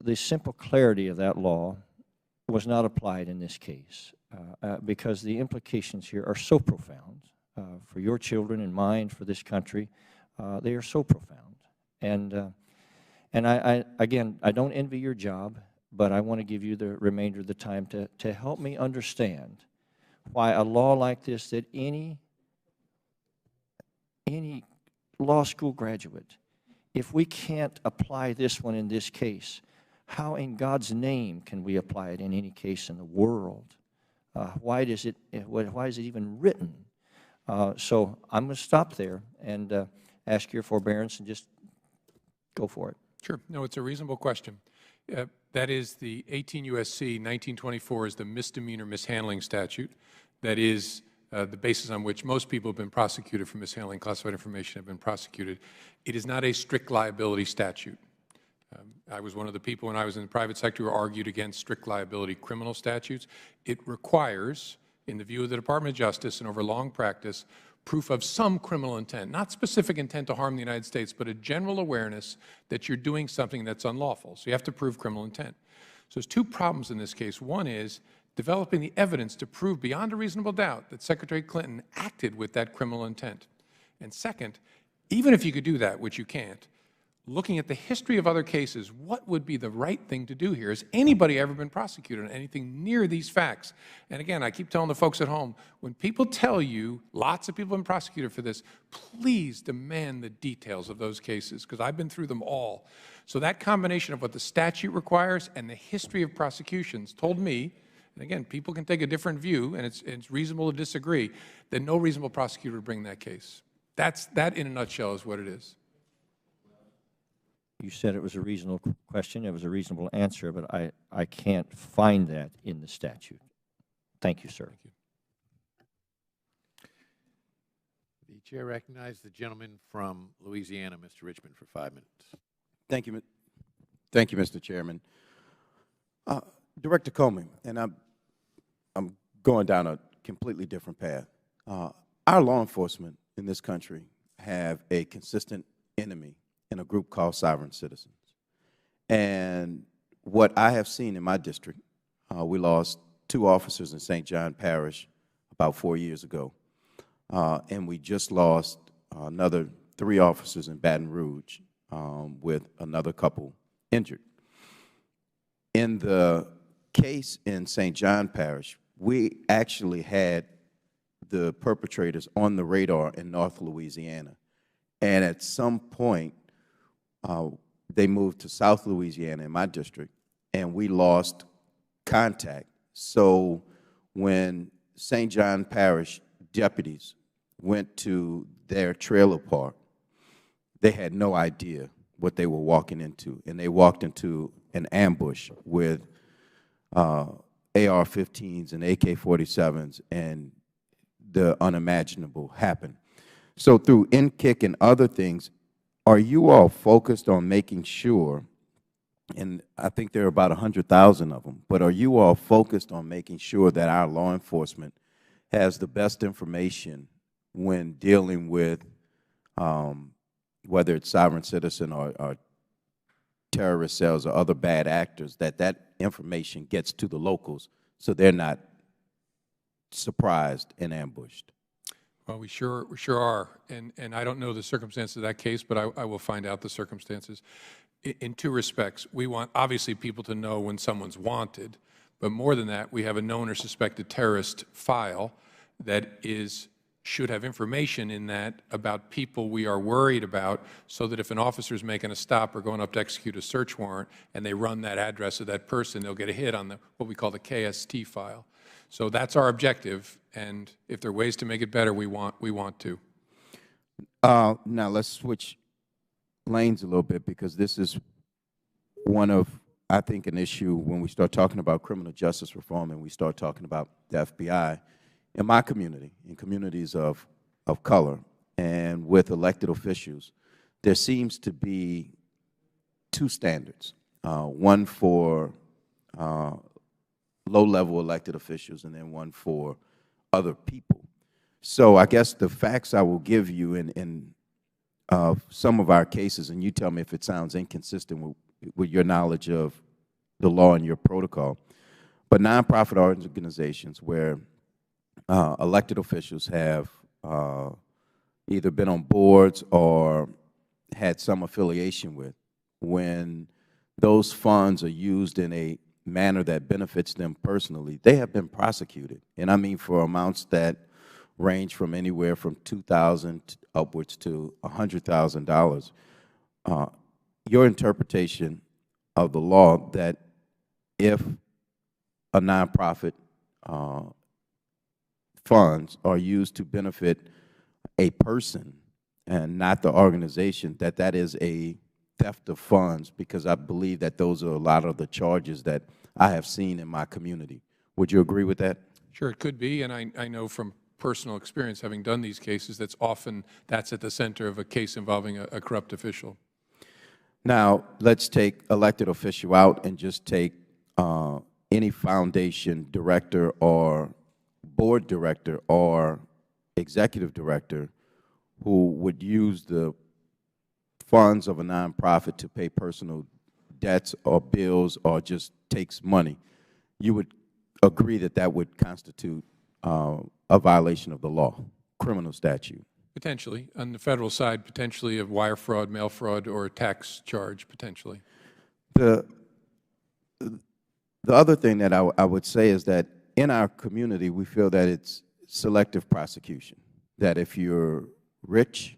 B: the simple clarity of that law was not applied in this case, because the implications here are so profound for your children and mine, for this country. They are so profound. And again, I don't envy your job, but I want to give you the remainder of the time to help me understand why a law like this, that any law school graduate, if we can't apply this one in this case, how in God's name can we apply it in any case in the world? Why is it even written? So I'm going to stop there and ask your forbearance and just go for it.
C: Sure. No, it's a reasonable question. That is the 18 U.S.C. 1924 is the misdemeanor mishandling statute. That is the basis on which most people have been prosecuted for mishandling classified information have been prosecuted. It is not a strict liability statute. I was one of the people when I was in the private sector who argued against strict liability criminal statutes. It requires, in the view of the Department of Justice and over long practice, proof of some criminal intent, not specific intent to harm the United States, but a general awareness that you're doing something that's unlawful. So you have to prove criminal intent. So there's two problems in this case. One is developing the evidence to prove beyond a reasonable doubt that Secretary Clinton acted with that criminal intent. And second, even if you could do that, which you can't, looking at the history of other cases, what would be the right thing to do here? Has anybody ever been prosecuted on anything near these facts? And again, I keep telling the folks at home, when people tell you lots of people have been prosecuted for this, please demand the details of those cases, because I've been through them all. So that combination of what the statute requires and the history of prosecutions told me, and again, people can take a different view, and it's reasonable to disagree, that no reasonable prosecutor would bring that case. That, in a nutshell, is what it is.
B: You said it was a reasonable question, it was a reasonable answer, but I can't find that in the statute. Thank you, sir.
C: Thank you.
A: The chair recognizes the gentleman from Louisiana, Mr. Richmond, for 5 minutes.
L: Thank you, Mr. Chairman. Director Comey, and I'm going down a completely different path. Our law enforcement in this country have a consistent enemy in a group called sovereign citizens. And what I have seen in my district, we lost 2 officers in St. John Parish about 4 years ago. And we just lost another 3 officers in Baton Rouge with another couple injured. In the case in St. John Parish, we actually had the perpetrators on the radar in North Louisiana. And at some point, they moved to South Louisiana in my district, and we lost contact. So when St. John Parish deputies went to their trailer park, they had no idea what they were walking into, and they walked into an ambush with AR-15s and AK-47s, and the unimaginable happened. So through NKIC and other things, are you all focused on making sure, and I think there are about 100,000 of them, but are you all focused on making sure that our law enforcement has the best information when dealing with whether it's sovereign citizen or terrorist cells or other bad actors, that that information gets to the locals so they're not surprised and ambushed?
C: Well, we sure are, and I don't know the circumstances of that case, but I will find out the circumstances. In 2 respects, we want, obviously, people to know when someone's wanted, but more than that, we have a known or suspected terrorist file that should have information in that about people we are worried about, so that if an officer is making a stop or going up to execute a search warrant and they run that address of that person, they'll get a hit on what we call the KST file. So that's our objective, and if there are ways to make it better, we want to.
L: Now let's switch lanes a little bit, because this is one of, I think, an issue when we start talking about criminal justice reform and we start talking about the FBI. In my community, in communities of color, and with elected officials, there seems to be two standards, one for low-level elected officials and then one for other people. So I guess the facts I will give you in some of our cases, and you tell me if it sounds inconsistent with your knowledge of the law and your protocol, but nonprofit organizations where elected officials have either been on boards or had some affiliation with, when those funds are used in a manner that benefits them personally, they have been prosecuted. And I mean for amounts that range from anywhere from $2,000 upwards to $100,000. Your interpretation of the law that if a nonprofit funds are used to benefit a person and not the organization, that is a theft of funds, because I believe that those are a lot of the charges that I have seen in my community. Would you agree with that?
C: Sure, it could be, and I know from personal experience, having done these cases, that's at the center of a case involving a corrupt official.
L: Now, let's take elected official out and just take any foundation director or board director or executive director who would use the funds of a nonprofit to pay personal debts or bills or just takes money. You would agree that that would constitute a violation of the law, criminal statute?
C: Potentially. On the Federal side, potentially of wire fraud, mail fraud, or a tax charge, potentially.
L: The other thing that I would say is that in our community, we feel that it's selective prosecution, that if you're rich,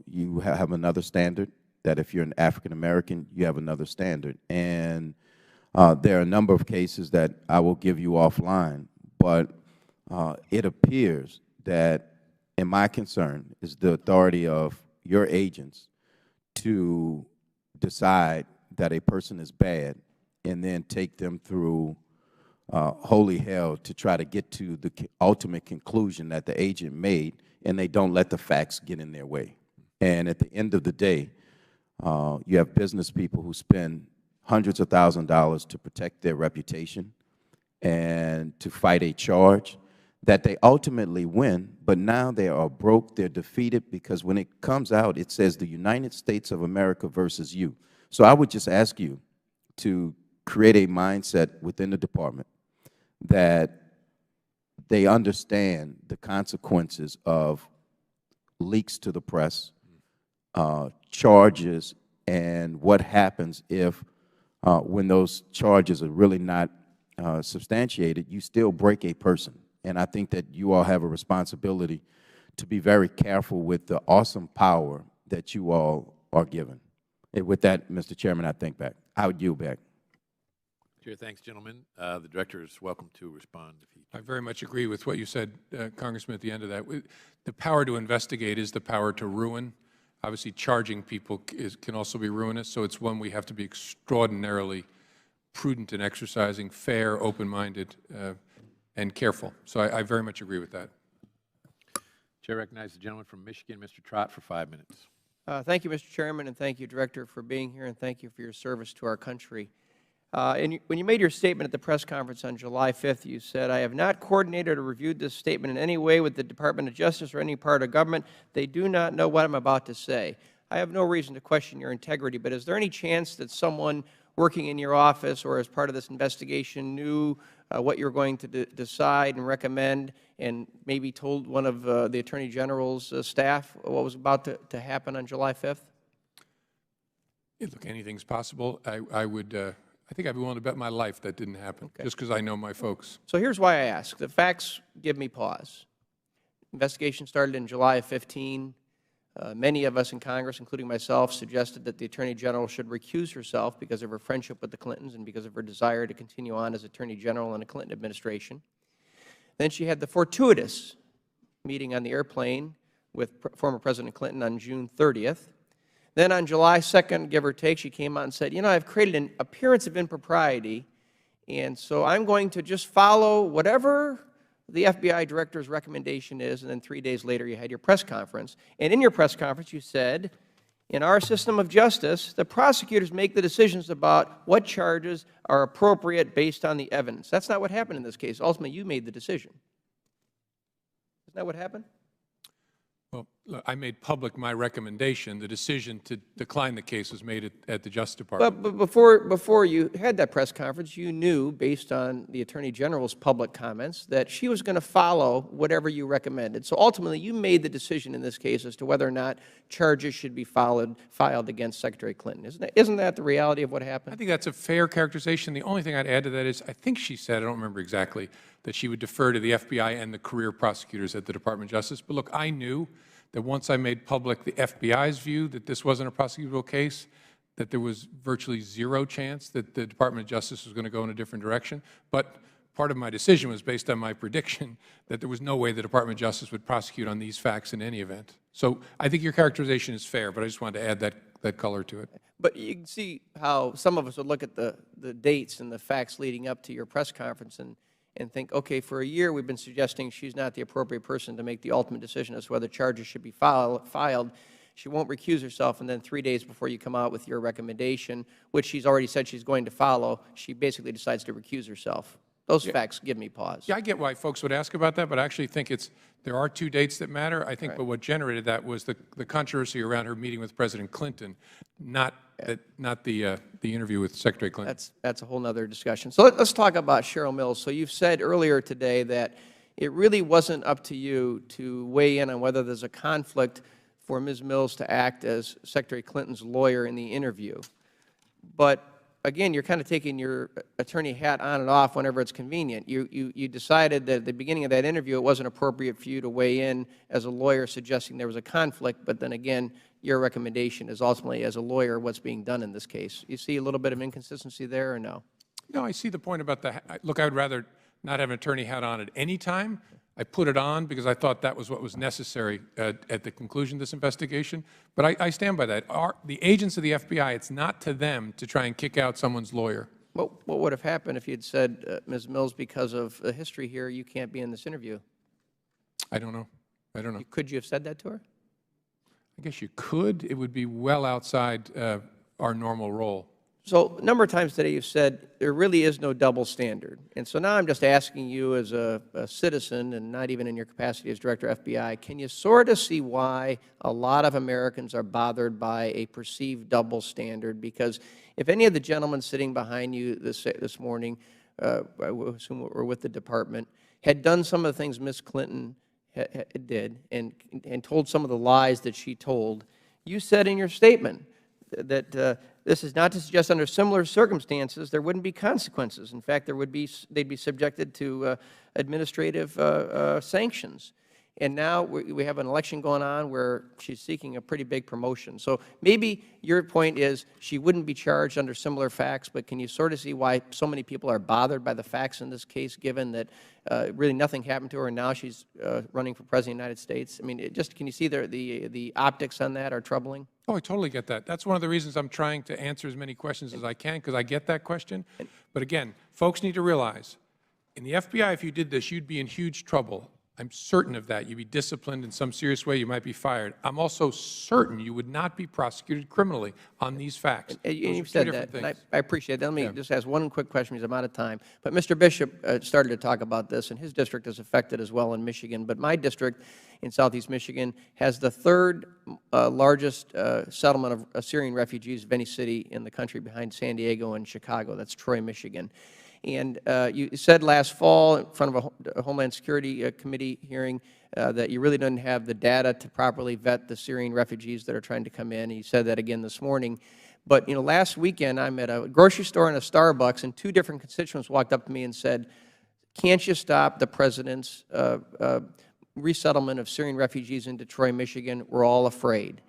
L: you have another standard, that if you're an African American, you have another standard. And there are a number of cases that I will give you offline, but it appears that, and my concern is the authority of your agents to decide that a person is bad and then take them through holy hell to try to get to the ultimate conclusion that the agent made, and they don't let the facts get in their way. And at the end of the day, you have business people who spend hundreds of thousands of dollars to protect their reputation and to fight a charge that they ultimately win, but now they are broke, they're defeated, because when it comes out, it says the United States of America versus you. So I would just ask you to create a mindset within the department that they understand the consequences of leaks to the press, charges, and what happens if, when those charges are really not substantiated, you still break a person. And I think that you all have a responsibility to be very careful with the awesome power that you all are given. And with that, Mr. Chairman, I think back. I would yield back.
A: Chair, thanks, gentlemen. The Director is welcome to respond.
C: I very much agree with what you said, Congressman, at the end of that. The power to investigate is the power to ruin. Obviously, charging people can also be ruinous, so it's one we have to be extraordinarily prudent in exercising, fair, open-minded, and careful. So I very much agree with that.
A: Chair recognizes the gentleman from Michigan, Mr. Trott, for 5 minutes.
M: Thank you, Mr. Chairman, and thank you, Director, for being here, and thank you for your service to our country. When you made your statement at the press conference on July 5th, you said, "I have not coordinated or reviewed this statement in any way with the Department of Justice or any part of government. They do not know what I'm about to say." I have no reason to question your integrity, but is there any chance that someone working in your office or as part of this investigation knew what you were going to decide and recommend, and maybe told one of the Attorney General's staff what was about to happen on July 5th?
C: Look, anything's possible. I think I'd be willing to bet my life that didn't happen, just because I know my folks.
M: So here's why I ask. The facts give me pause. Investigation started in July of 15. Many of us in Congress, including myself, suggested that the Attorney General should recuse herself because of her friendship with the Clintons and because of her desire to continue on as Attorney General in the Clinton administration. Then she had the fortuitous meeting on the airplane with former President Clinton on June 30th. Then on July 2nd, give or take, she came out and said, I've created an appearance of impropriety, and so I'm going to just follow whatever the FBI Director's recommendation is." And then 3 days later, you had your press conference. And in your press conference, you said, In our system of justice, the prosecutors make the decisions about what charges are appropriate based on the evidence. That's not what happened in this case. Ultimately, you made the decision. Isn't that what happened?
C: Well, look, I made public my recommendation. The decision to decline the case was made at the Justice Department.
M: But before you had that press conference, you knew, based on the Attorney General's public comments, that she was going to follow whatever you recommended. So ultimately, you made the decision in this case as to whether or not charges should be filed against Secretary Clinton. Isn't that the reality of what happened?
C: I think that's a fair characterization. The only thing I'd add to that is I think she said, I don't remember exactly, that she would defer to the FBI and the career prosecutors at the Department of Justice. But look, I knew that once I made public the FBI's view that this wasn't a prosecutable case, that there was virtually zero chance that the Department of Justice was going to go in a different direction. But part of my decision was based on my prediction that there was no way the Department of Justice would prosecute on these facts in any event. So I think your characterization is fair, but I just wanted to add that color to it.
M: But you can see how some of us would look at the dates and the facts leading up to your press conference and think, okay, for a year we've been suggesting she's not the appropriate person to make the ultimate decision as to whether charges should be filed. She won't recuse herself, and then 3 days before you come out with your recommendation, which she's already said she's going to follow, she basically decides to recuse herself. Those facts give me pause.
C: Yeah, I get why folks would ask about that, but I actually think there are two dates that matter. I think, but what generated that was the controversy around her meeting with President Clinton, not the interview with Secretary Clinton.
M: That's a whole other discussion. So let's talk about Cheryl Mills. So you've said earlier today that it really wasn't up to you to weigh in on whether there's a conflict for Ms. Mills to act as Secretary Clinton's lawyer in the interview. But again, you're kind of taking your attorney hat on and off whenever it's convenient. You decided that at the beginning of that interview it wasn't appropriate for you to weigh in as a lawyer suggesting there was a conflict, but then again, your recommendation is ultimately, as a lawyer, what's being done in this case. You see a little bit of inconsistency there or no?
C: No, I see the point about the look, I would rather not have an attorney hat on at any time. I put it on because I thought that was what was necessary at the conclusion of this investigation. But I stand by that. The agents of the FBI, it's not to them to try and kick out someone's lawyer.
M: What would have happened if you had said, Ms. Mills, because of the history here, you can't be in this interview?
C: I don't know. I don't know.
M: Could you have said that to her?
C: I guess you could. It would be well outside our normal role.
M: So a number of times today you've said there really is no double standard. And so now I'm just asking you as a citizen and not even in your capacity as Director of FBI, can you sort of see why a lot of Americans are bothered by a perceived double standard? Because if any of the gentlemen sitting behind you this morning, who were with the Department, had done some of the things Ms. Clinton did and told some of the lies that she told, you said in your statement that this is not to suggest under similar circumstances there wouldn't be consequences. In fact, they'd be subjected to administrative sanctions. And now we have an election going on where she's seeking a pretty big promotion. So maybe your point is she wouldn't be charged under similar facts, but can you sort of see why so many people are bothered by the facts in this case, given that really nothing happened to her and now she's running for President of the United States? I mean, can you see the optics on that are troubling?
C: Oh, I totally get that. That's one of the reasons I'm trying to answer as many questions as I can, because I get that question. But again, folks need to realize, in the FBI, if you did this, you'd be in huge trouble. I'm certain of that. You'd be disciplined in some serious way. You might be fired. I'm also certain you would not be prosecuted criminally on these facts.
M: And you've said that, and I appreciate that. Let me just ask one quick question because I'm out of time. But Mr. Bishop started to talk about this, and his district is affected as well in Michigan. But my district in southeast Michigan has the third largest settlement of Syrian refugees of any city in the country behind San Diego and Chicago. That's Troy, Michigan. And you said last fall in front of a Homeland Security Committee hearing that you really didn't have the data to properly vet the Syrian refugees that are trying to come in. And you said that again this morning. But last weekend I'm at a grocery store and a Starbucks, and two different constituents walked up to me and said, "Can't you stop the President's resettlement of Syrian refugees in Detroit, Michigan? We're all afraid."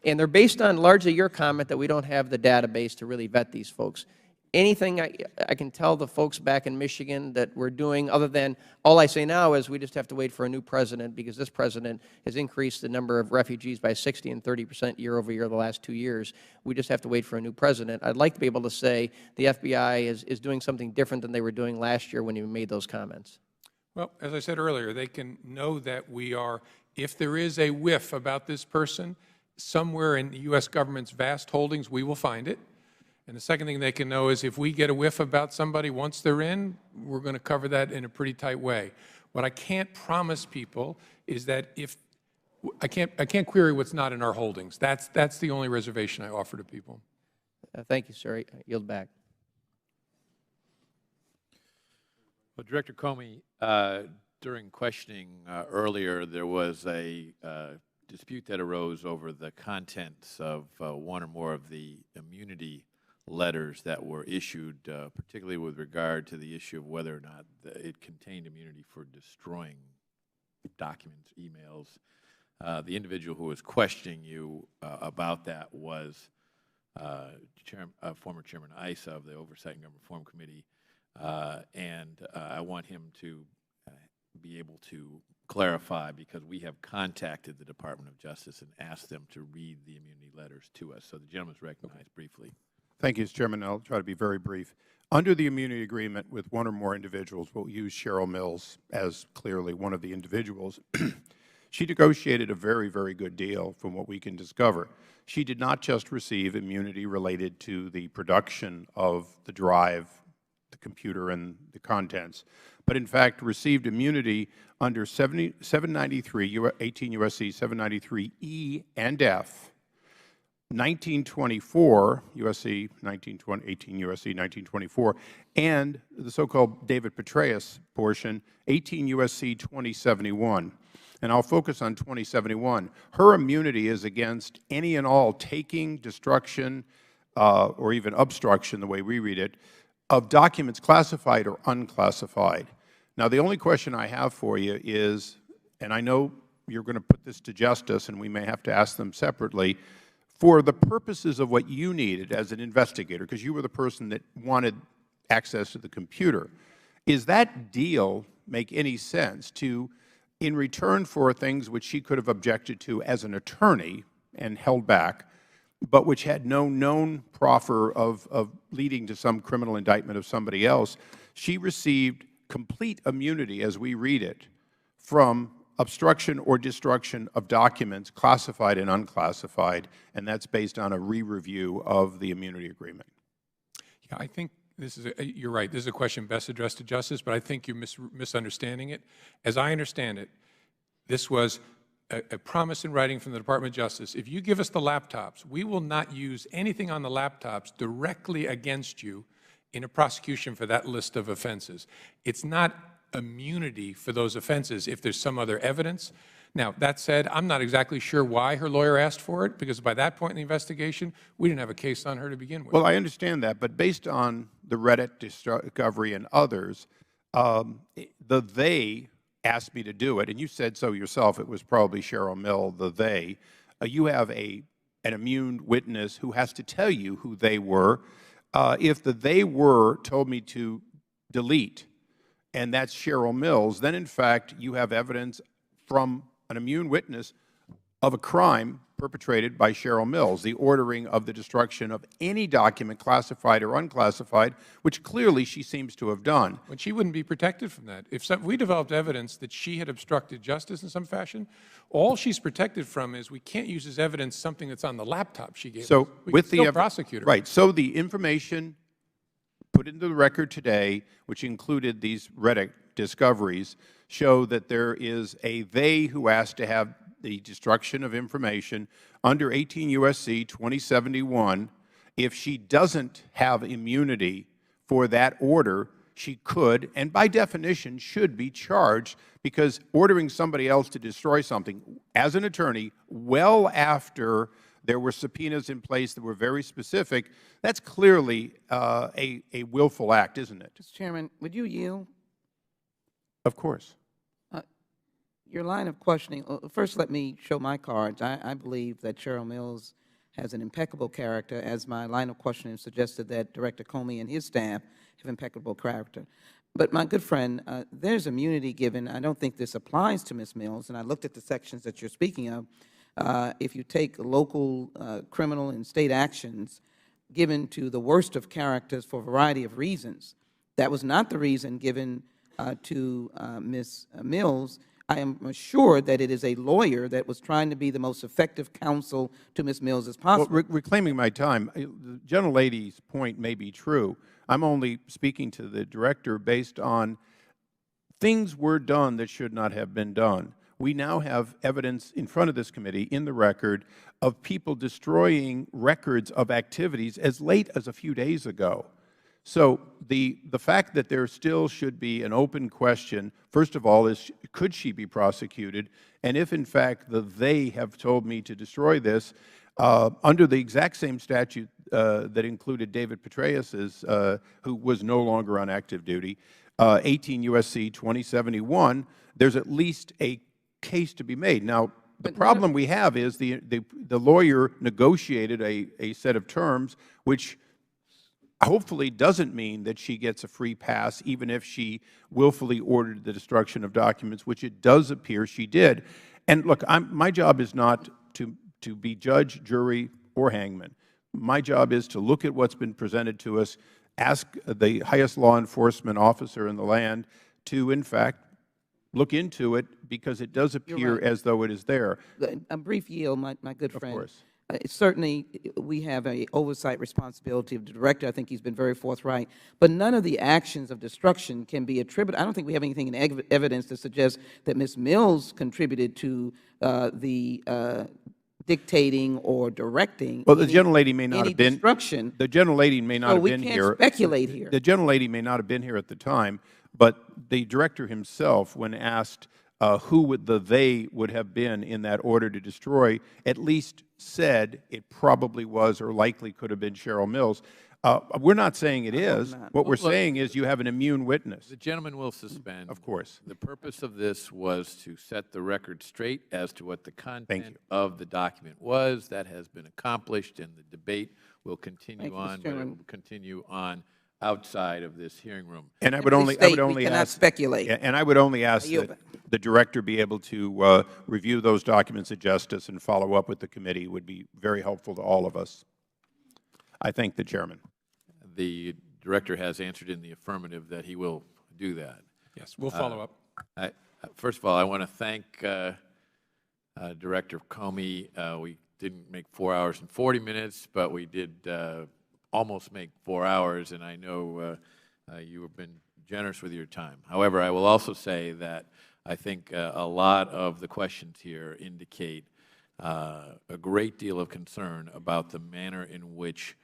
M: And they're based on largely your comment that we don't have the database to really vet these folks. Anything I can tell the folks back in Michigan that we're doing, other than all I say now is we just have to wait for a new president, because this president has increased the number of refugees by 60% and 30% year over year the last 2 years. We just have to wait for a new president. I'd like to be able to say the FBI is doing something different than they were doing last year when you made those comments.
C: Well, as I said earlier, they can know that we are, if there is a whiff about this person, somewhere in the U.S. government's vast holdings, we will find it. And the second thing they can know is if we get a whiff about somebody once they're in, we're going to cover that in a pretty tight way. What I can't promise people is that if I can't query what's not in our holdings. That's the only reservation I offer to people.
M: Thank you, sir. I yield back.
A: Well, Director Comey, during questioning earlier, there was a dispute that arose over the contents of one or more of the immunity letters that were issued, particularly with regard to the issue of whether or not it contained immunity for destroying documents, emails. The individual who was questioning you about that was former Chairman Issa of the Oversight and Government Reform Committee, and I want him to be able to clarify, because we have contacted the Department of Justice and asked them to read the immunity letters to us. So the gentleman is recognized briefly.
V: Thank you, Mr. Chairman. I'll try to be very brief. Under the immunity agreement with one or more individuals, we'll use Cheryl Mills as clearly one of the individuals. She negotiated a very, very good deal from what we can discover. She did not just receive immunity related to the production of the drive, the computer, and the contents, but in fact received immunity under 793, 18 U.S.C. 793 E and F, 1924 U.S.C. 1920, 18 U.S.C. 1924, and the so-called David Petraeus portion, 18 U.S.C. 2071. And I'll focus on 2071. Her immunity is against any and all taking, destruction, or even obstruction, the way we read it, of documents classified or unclassified. Now, the only question I have for you is, and I know you're going to put this to justice, and we may have to ask them separately, for the purposes of what you needed as an investigator, because you were the person that wanted access to the computer, is that deal make any sense to, in return for things which she could have objected to as an attorney and held back, but which had no known proffer of leading to some criminal indictment of somebody else, she received complete immunity, as we read it, from obstruction or destruction of documents classified and unclassified, and that's based on a re-review of the immunity agreement.
C: Yeah, I think this is you're right. This is a question best addressed to Justice, but I think you're misunderstanding it. As I understand it, this was a promise in writing from the Department of Justice. If you give us the laptops, we will not use anything on the laptops directly against you in a prosecution for that list of offenses. It's not immunity for those offenses if there's some other evidence. Now, that said, I'm not exactly sure why her lawyer asked for it, because by that point in the investigation, we didn't have a case on her to begin with.
V: Well, I understand that, but based on the Reddit discovery and others, they asked me to do it, and you said so yourself, it was probably Cheryl Mill, they. You have an immune witness who has to tell you who they were. If they were told me to delete, and that's Cheryl Mills, then in fact you have evidence from an immune witness of a crime perpetrated by Cheryl Mills, the ordering of the destruction of any document classified or unclassified, which clearly she seems to have done.
C: But she wouldn't be protected from that. If we developed evidence that she had obstructed justice in some fashion, all she's protected from is we can't use as evidence something that's on the laptop she gave us. We can still prosecute her.
V: Right. So the information put into the record today, which included these Reddit discoveries, show that there is a they who asked to have the destruction of information under 18 U.S.C. 2071. If she doesn't have immunity for that order, she could, and by definition should be charged, because ordering somebody else to destroy something as an attorney well after there were subpoenas in place that were very specific, that's clearly a willful act, isn't it?
N: Mr. Chairman, would you yield?
V: Of course.
N: Your line of questioning, first let me show my cards. I believe that Cheryl Mills has an impeccable character, as my line of questioning suggested that Director Comey and his staff have impeccable character. But my good friend, there's immunity given. I don't think this applies to Ms. Mills, and I looked at the sections that you're speaking of. If you take local criminal and state actions given to the worst of characters for a variety of reasons, that was not the reason given to Ms. Mills. I am assured that it is a lawyer that was trying to be the most effective counsel to Ms. Mills as possible.
V: Well, reclaiming my time, the gentlelady's point may be true. I'm only speaking to the Director based on things were done that should not have been done. We now have evidence in front of this committee, in the record, of people destroying records of activities as late as a few days ago. So the fact that there still should be an open question, first of all, is could she be prosecuted? And if, in fact, they have told me to destroy this, under the exact same statute that included David Petraeus's, who was no longer on active duty, 18 U.S.C. 2071, there's at least a case to be made. Now, the problem we have is the lawyer negotiated a set of terms which hopefully doesn't mean that she gets a free pass, even if she willfully ordered the destruction of documents, which it does appear she did. And look, my job is not to be judge, jury, or hangman. My job is to look at what's been presented to us, ask the highest law enforcement officer in the land to, in fact, look into it, because it does appear as though it is there.
N: A brief yield, my good friend.
V: Of course.
N: Certainly, we have an oversight responsibility of the Director. I think he's been very forthright. But none of the actions of destruction can be attributed. I don't think we have anything in evidence to suggest that Ms. Mills contributed to the dictating or directing.
V: Well, the gentlelady may not have been.
N: Destruction.
V: The gentlelady may not have been here.
N: We can't speculate here.
V: The gentlelady may not have been here at the time, but the Director himself, when asked who would they would have been in that order to destroy, at least said it probably was or likely could have been Cheryl Mills. We're not saying it is. What we're saying is you have an immune witness.
A: The gentleman will suspend.
V: Of course.
A: The purpose of this was to set the record straight as to what the content of the document was. That has been accomplished, and the debate will continue on, but it will continue on outside of this hearing room.
V: And I would only ask
N: speculate.
V: And I would only ask that the Director be able to review those documents at Justice and follow up with the committee. Would be very helpful to all of us. I thank the Chairman.
A: The Director has answered in the affirmative that he will do that.
C: Yes, we'll follow up.
A: First of all, I want to thank Director Comey. We didn't make 4 hours and 40 minutes, but we did almost make 4 hours, and I know you have been generous with your time. However, I will also say that I think a lot of the questions here indicate a great deal of concern about the manner in which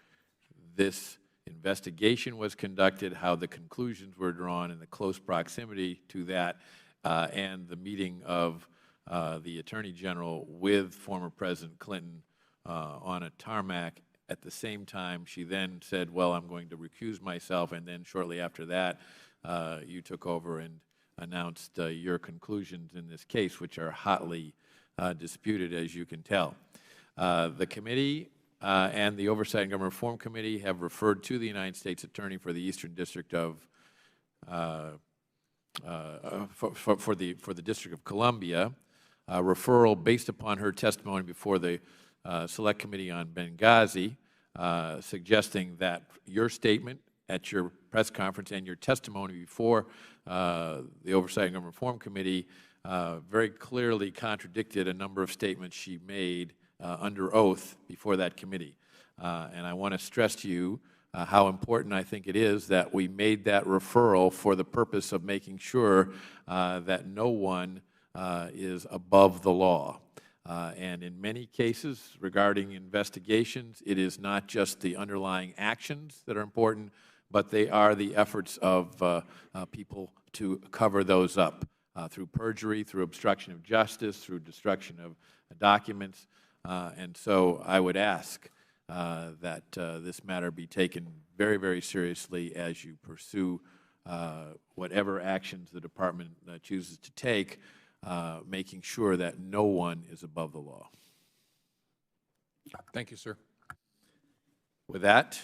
A: this investigation was conducted, how the conclusions were drawn, and the close proximity to that, and the meeting of the Attorney General with former President Clinton on a tarmac. At the same time, she then said, well, I'm going to recuse myself, and then shortly after that, you took over and announced your conclusions in this case, which are hotly disputed, as you can tell. The committee and the Oversight and Government Reform Committee have referred to the United States Attorney for the Eastern District of, for the District of Columbia, a referral based upon her testimony before the Select Committee on Benghazi, suggesting that your statement at your press conference and your testimony before the Oversight and Government Reform Committee very clearly contradicted a number of statements she made under oath before that committee. And I want to stress to you how important I think it is that we made that referral for the purpose of making sure that no one is above the law. And in many cases regarding investigations, it is not just the underlying actions that are important, but they are the efforts of people to cover those up through perjury, through obstruction of justice, through destruction of documents. And so I would ask that this matter be taken very, very seriously as you pursue whatever actions the Department chooses to take, making sure that no one is above the law.
C: Thank you, sir.
A: With that,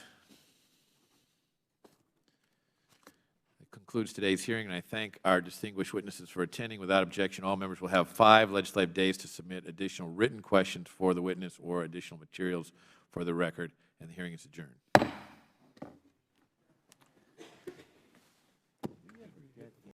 A: it concludes today's hearing, and I thank our distinguished witnesses for attending. Without objection, all members will have 5 legislative days to submit additional written questions for the witness or additional materials for the record, and the hearing is adjourned.